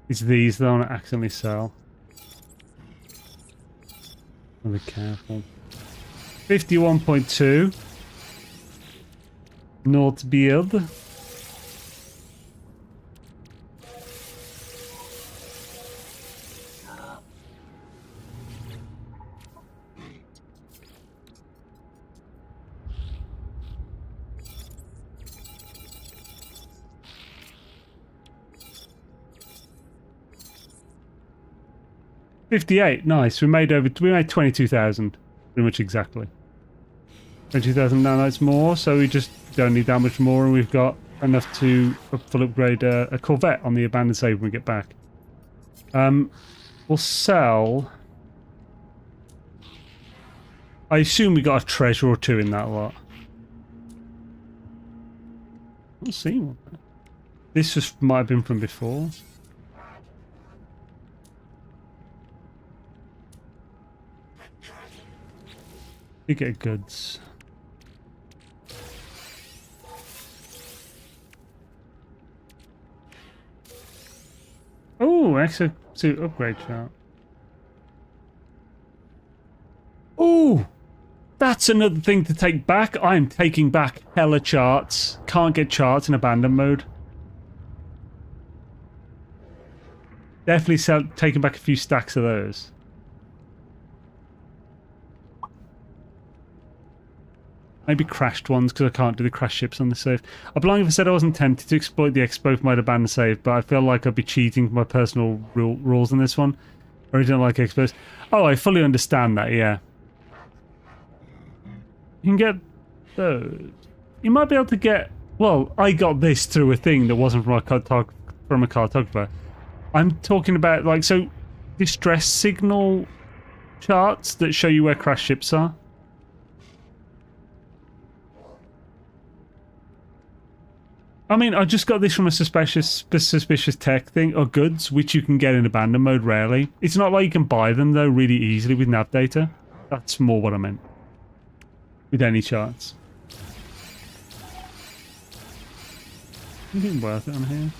It's these that I want to accidentally sell. Be careful. 51.2. Not build. $58, nice. We made 22,000, pretty much exactly. 22,000 nanites more, so we just don't need that much more, and we've got enough to full upgrade a Corvette on the abandoned save when we get back. We'll sell. I assume we got a treasure or two in that lot. We'll see one. This was might have been from before. You get goods. Oh, extra suit upgrade chart. Oh, that's another thing to take back. I'm taking back hella charts. Can't get charts in abandon mode. Definitely taking back a few stacks of those. Maybe crashed ones because I can't do the crash ships on the save. I'd be lying if I said I wasn't tempted to exploit the expo for my abandoned save, but I feel like I'd be cheating my personal rules on this one. I really don't like expos. Oh, I fully understand that, yeah. You can get those. You might be able to get... Well, I got this through a thing that wasn't from a cartographer. I'm talking about, like, so distress signal charts that show you where crash ships are. I mean, I just got this from a suspicious tech thing, or goods, which you can get in abandon mode rarely. It's not like you can buy them, though, really easily with nav data. That's more what I meant. With any charts. Anything worth it on here?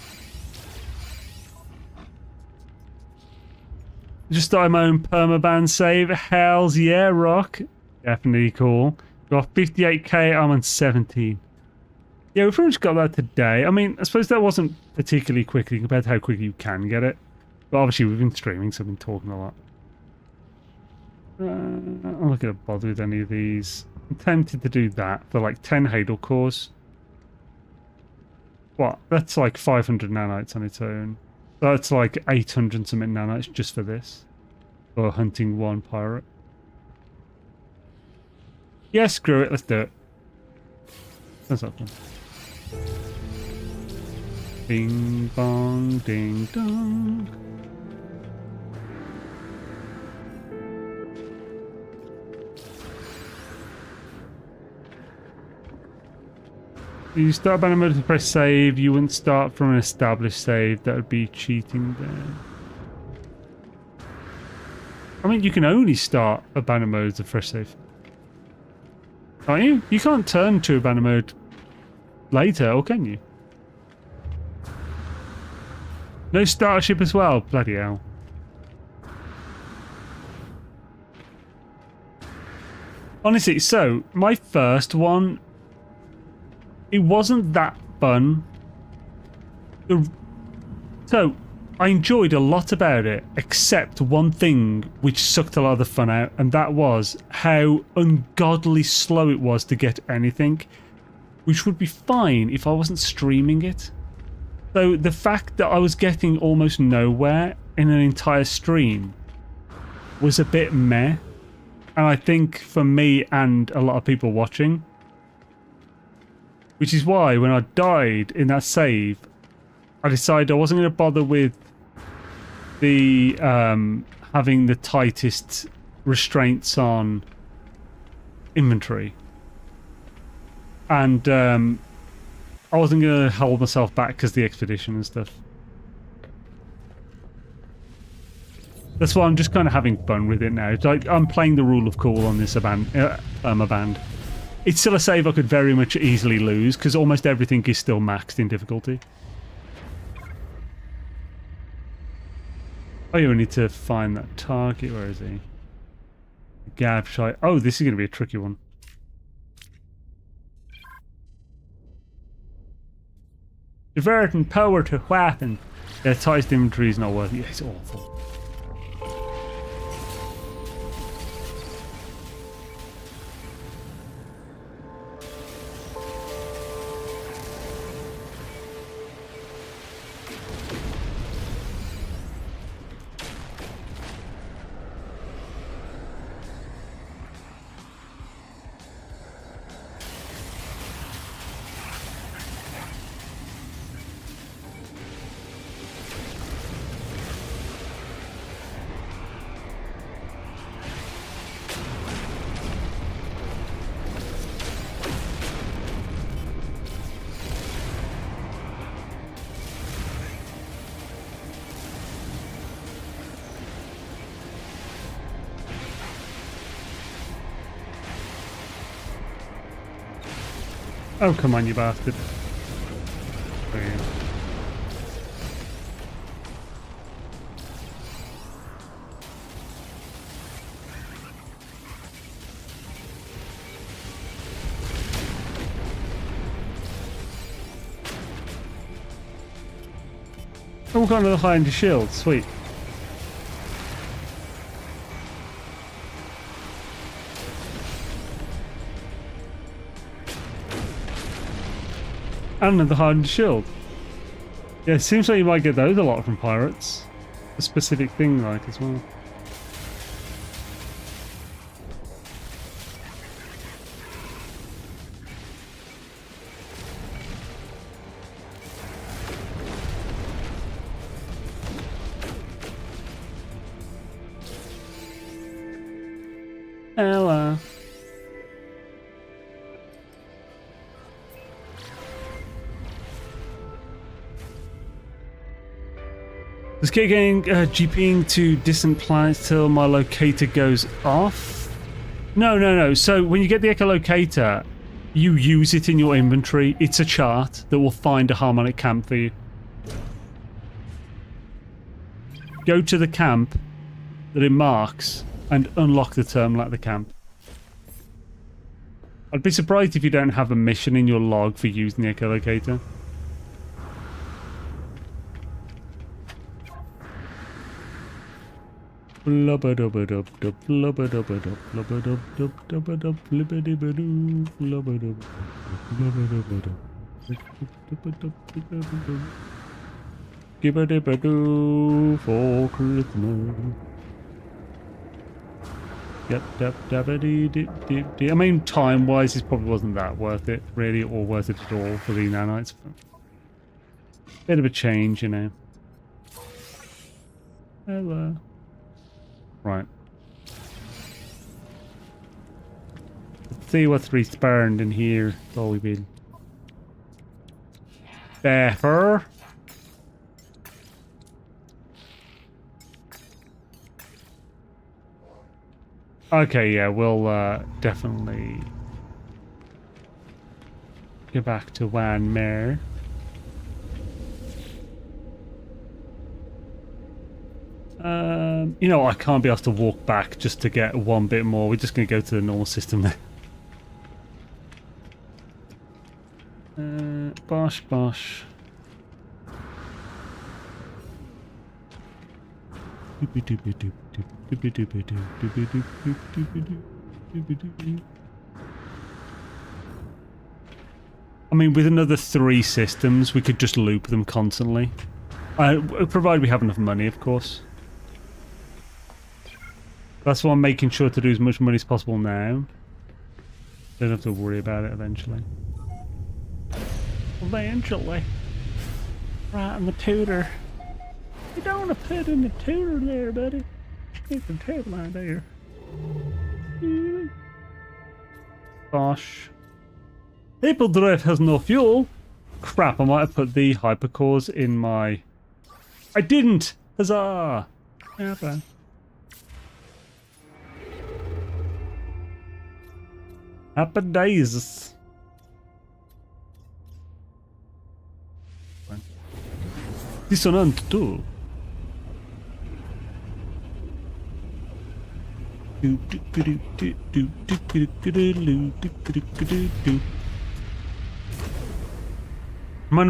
Just started my own PermAban save. Hells yeah, rock. Definitely cool. Got 58k, I'm on 17. Yeah, we pretty much got that today. I mean, I suppose that wasn't particularly quickly compared to how quickly you can get it. But obviously we've been streaming, so I've been talking a lot. I'm not going to bother with any of these. I'm tempted to do that for like 10 Hadal cores. What? That's like 500 nanites on its own. That's like 800 something nanites just for this. For hunting one pirate. Yeah, screw it, let's do it. That's not fun. Ding bong, ding dong. You start abandoned mode to press save. You wouldn't start from an established save. That would be cheating there. I mean, you can only start abandoned mode as a fresh save. Can't you? You can't turn to abandoned mode later, or can you? No starship as well. Bloody hell. Honestly, so my first one, it wasn't that fun. So I enjoyed a lot about it, except one thing which sucked a lot of the fun out, and that was how ungodly slow it was to get anything, which would be fine if I wasn't streaming it. So the fact that I was getting almost nowhere in an entire stream was a bit meh. And I think for me and a lot of people watching, which is why when I died in that save, I decided I wasn't going to bother with the having the tightest restraints on inventory. And I wasn't going to hold myself back because of the expedition and stuff. That's why I'm just kind of having fun with it now. It's like I'm playing the rule of cool on this band. It's still a save I could very much easily lose because almost everything is still maxed in difficulty. Oh, you need to find that target. Where is he? Gab shy. Oh, this is going to be a tricky one. Diverting power to weapon. Their tightest inventory is not worth it. Yeah, it's awful. Oh, come on, you bastard. There you go. Oh, we've got another high-end shield. Sweet. And another high-end shield. Yeah, it seems like you might get those a lot from pirates. A specific thing, like, as well. Ella. Just keep getting GPing to distant planets till my locator goes off. No. So when you get the echolocator, you use it in your inventory. It's a chart that will find a harmonic camp for you. Go to the camp that it marks and unlock the terminal at the camp. I'd be surprised if you don't have a mission in your log for using the echolocator. Blubba-dubba-dub-dub, blubba-dubba-dub, blubba-dub-dub, dubba-dub, blibbidi-bidoo, blubba-dub, blubba-dubba-dub, blubba-dub-dub-dub-dub, gibbidi-bidoo for Christmas. Yep, I mean, time-wise, it probably wasn't that worth it, really, or worth it at all for the nanites. Bit of a change, you know. Hello. Right. Let's see what's respawned in here. That's all we been. Better. Okay, yeah, we'll definitely get back to Wan Mer. You know, I can't be asked to walk back just to get one bit more. We're just going to go to the normal system there. Bosh. I mean, with another 3 systems, we could just loop them constantly. Provided we have enough money, of course. That's why I'm making sure to do as much money as possible now. Don't have to worry about it eventually. Eventually. Right in the tutor. You don't want to put in the tutor there, buddy. Get the table out there. Gosh. Hyperdrive has no fuel. Crap, I might have put the hypercores in my... I didn't! Huzzah! Yeah, happy days. Dissonant too. Reminded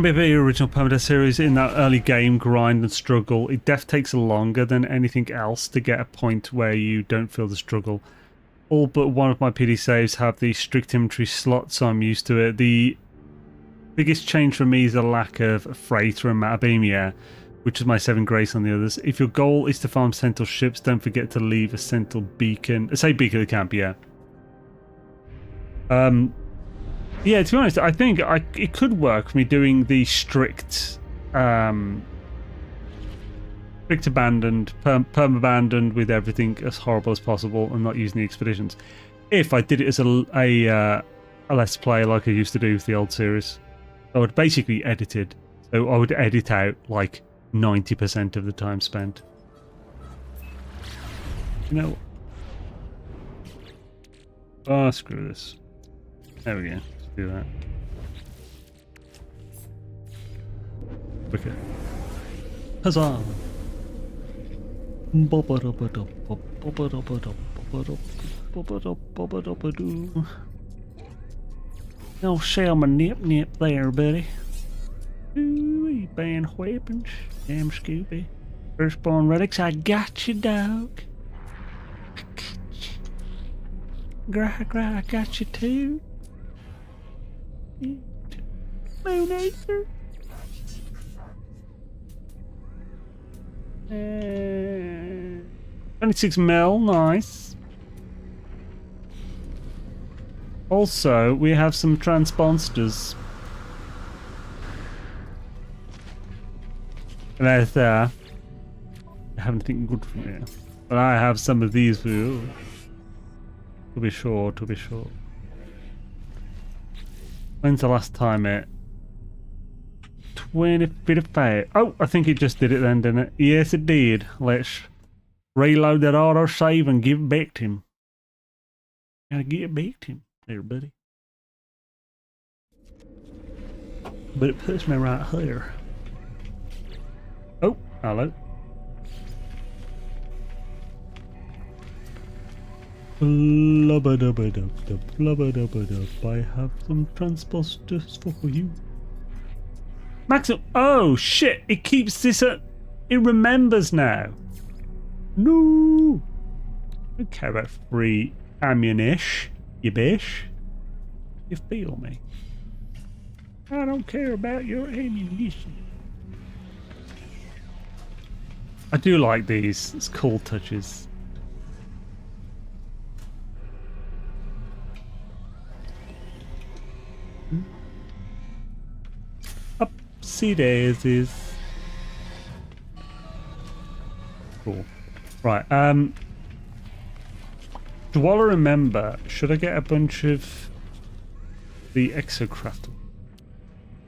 me of the original PermaDeath series. In that early game grind and struggle, it death takes longer than anything else to get a point where you don't feel the struggle. All but one of my PD saves have the strict inventory slot, so I'm used to it. The biggest change for me is the lack of freighter and matter beam, yeah, which is my 7 grace on the others. If your goal is to farm Sentinel ships, don't forget to leave a Sentinel beacon. Say beacon of the camp, yeah. Yeah, to be honest, I think it could work for me doing the strict abandoned, perm-abandoned with everything as horrible as possible and not using the expeditions. If I did it as a Let's Play like I used to do with the old series. I would basically edit it. So I would edit out like 90% of the time spent. You know... Oh, screw this. There we go. Let's do that. Okay. Huzzah! No sell my nip there, buddy. Ooh, band weapons. Damn Scooby. Firstborn relics, I got you, dog. I got you too. Moonacer. 26 mil, nice. Also, we have some transponders. And I have anything good from here. But I have some of these for you. To be sure, to be sure. When's the last time it? 2055. Oh, I think it just did it then, didn't it? Yes, it did. Let's reload that auto save and give it back to him. Gotta get it back to him, there, buddy. But it puts me right here. Oh, hello. I have some transposters for you. Maxim, oh shit, it keeps this it remembers now. No. I don't care about free ammunition, you bish. You feel me? I don't care about your ammunition. I do like these, it's cool touches. Upsy daisies. Cool. Right, do I remember, should I get a bunch of the exocraft?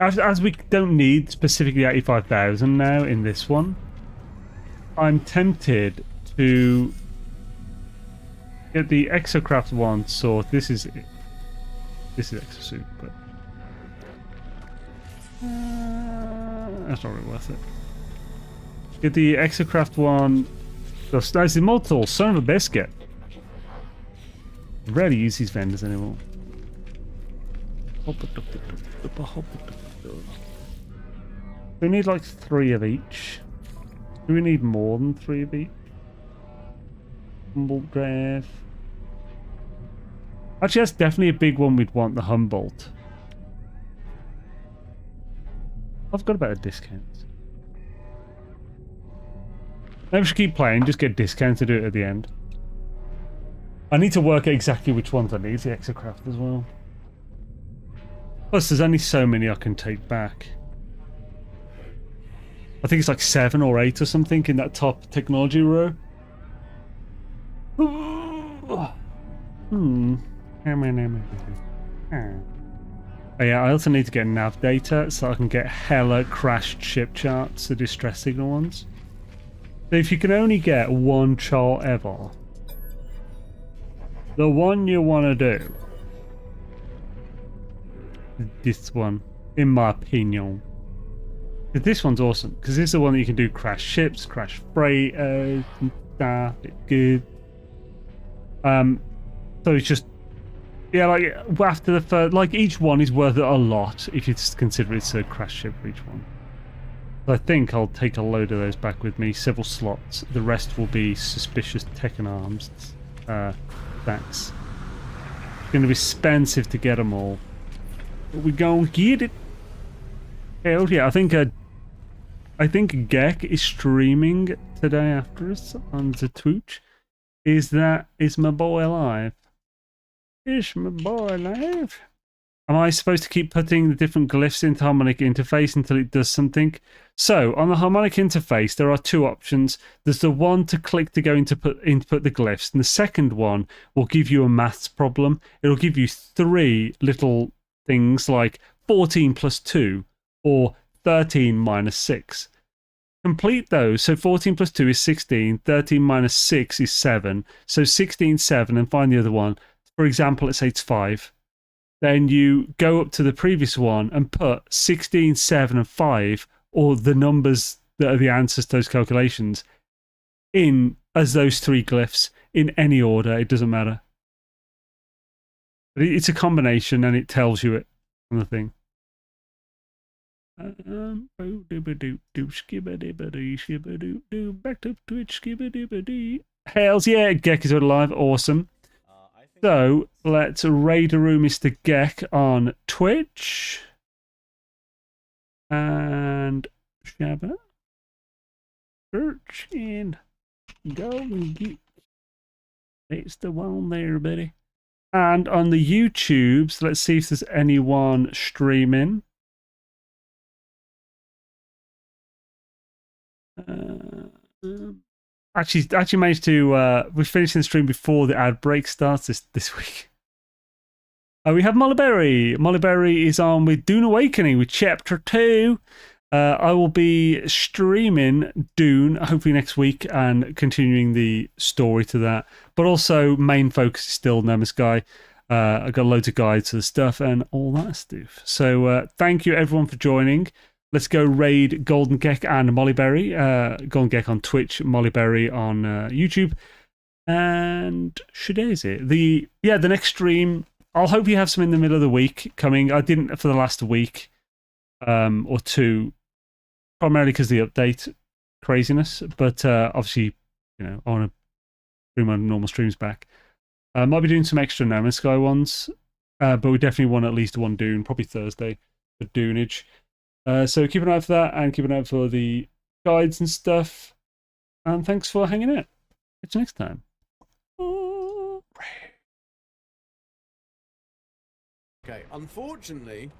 As we don't need specifically 85,000 now in this one, I'm tempted to get the exocraft one, so this is exosuit, but that's not really worth it. Get the exocraft one. That's the multiple, son of a biscuit. I rarely use these vendors anymore. We need like 3 of each. Do we need more than 3 of each? Humboldt drive. Actually, that's definitely a big one we'd want, the Humboldt. I've got about a discount. Maybe we should keep playing, just get discounts to do it at the end. I need to work out exactly which ones I need, the exocraft as well. Plus, there's only so many I can take back. I think it's like 7 or 8 or something in that top technology row. Oh yeah, I also need to get nav data so I can get hella crashed ship charts, the distress signal ones. So if you can only get one chart ever, the one you want to do, this one, in my opinion. This one's awesome, because this is the one that you can do crash ships, crash freighters, and stuff, it's good. So it's just, yeah, like, after the first, like, each one is worth it a lot, if you consider it's a crash ship for each one. So I think I'll take a load of those back with me, several slots. The rest will be suspicious tech and arms. Thanks. It's going to be expensive to get them all. But we gonna get it. Hell yeah, I think Gek is streaming today after us on the Twitch. Is my boy alive? Is my boy alive? Am I supposed to keep putting the different glyphs into harmonic interface until it does something? So, on the harmonic interface, there are 2 options. There's the one to click to go input the glyphs, and the second one will give you a maths problem. It'll give you 3 little things like 14 plus 2 or 13 minus 6. Complete those. So 14 plus 2 is 16, 13 minus 6 is 7. So 16, 7, and find the other one. For example, let's say it's 5. Then you go up to the previous one and put 16, 7, and 5 or the numbers that are the answers to those calculations in as those 3 glyphs in any order. It doesn't matter. But it's a combination, and it tells you it on the thing. Back to Twitch. Hells yeah, Gek is alive. Awesome. So let's raid a room Mr. Gek on Twitch. And Shabba. Search and go and get. It's the one there, buddy. And on the YouTubes, let's see if there's anyone streaming. Actually managed to we finished the stream before the ad break starts this week. We have Molly Berry. Molly Berry is on with Dune Awakening with Chapter 2. I will be streaming Dune hopefully next week and continuing the story to that. But also main focus is still No Man's Sky. I've got loads of guides to the stuff and all that stuff. So thank you everyone for joining. Let's go raid Golden Gek and Mollyberry. Golden Gek on Twitch, Mollyberry on YouTube. And today's it. The next stream, I'll hope you have some in the middle of the week coming. I didn't for the last week or two, primarily because of the update craziness. But obviously, I want to bring my normal streams back. Might be doing some extra No Man's Sky ones, but we definitely want at least one Dune, probably Thursday for Dunage. So keep an eye for that and keep an eye for the guides and stuff. And thanks for hanging out. Catch you next time. Okay, unfortunately,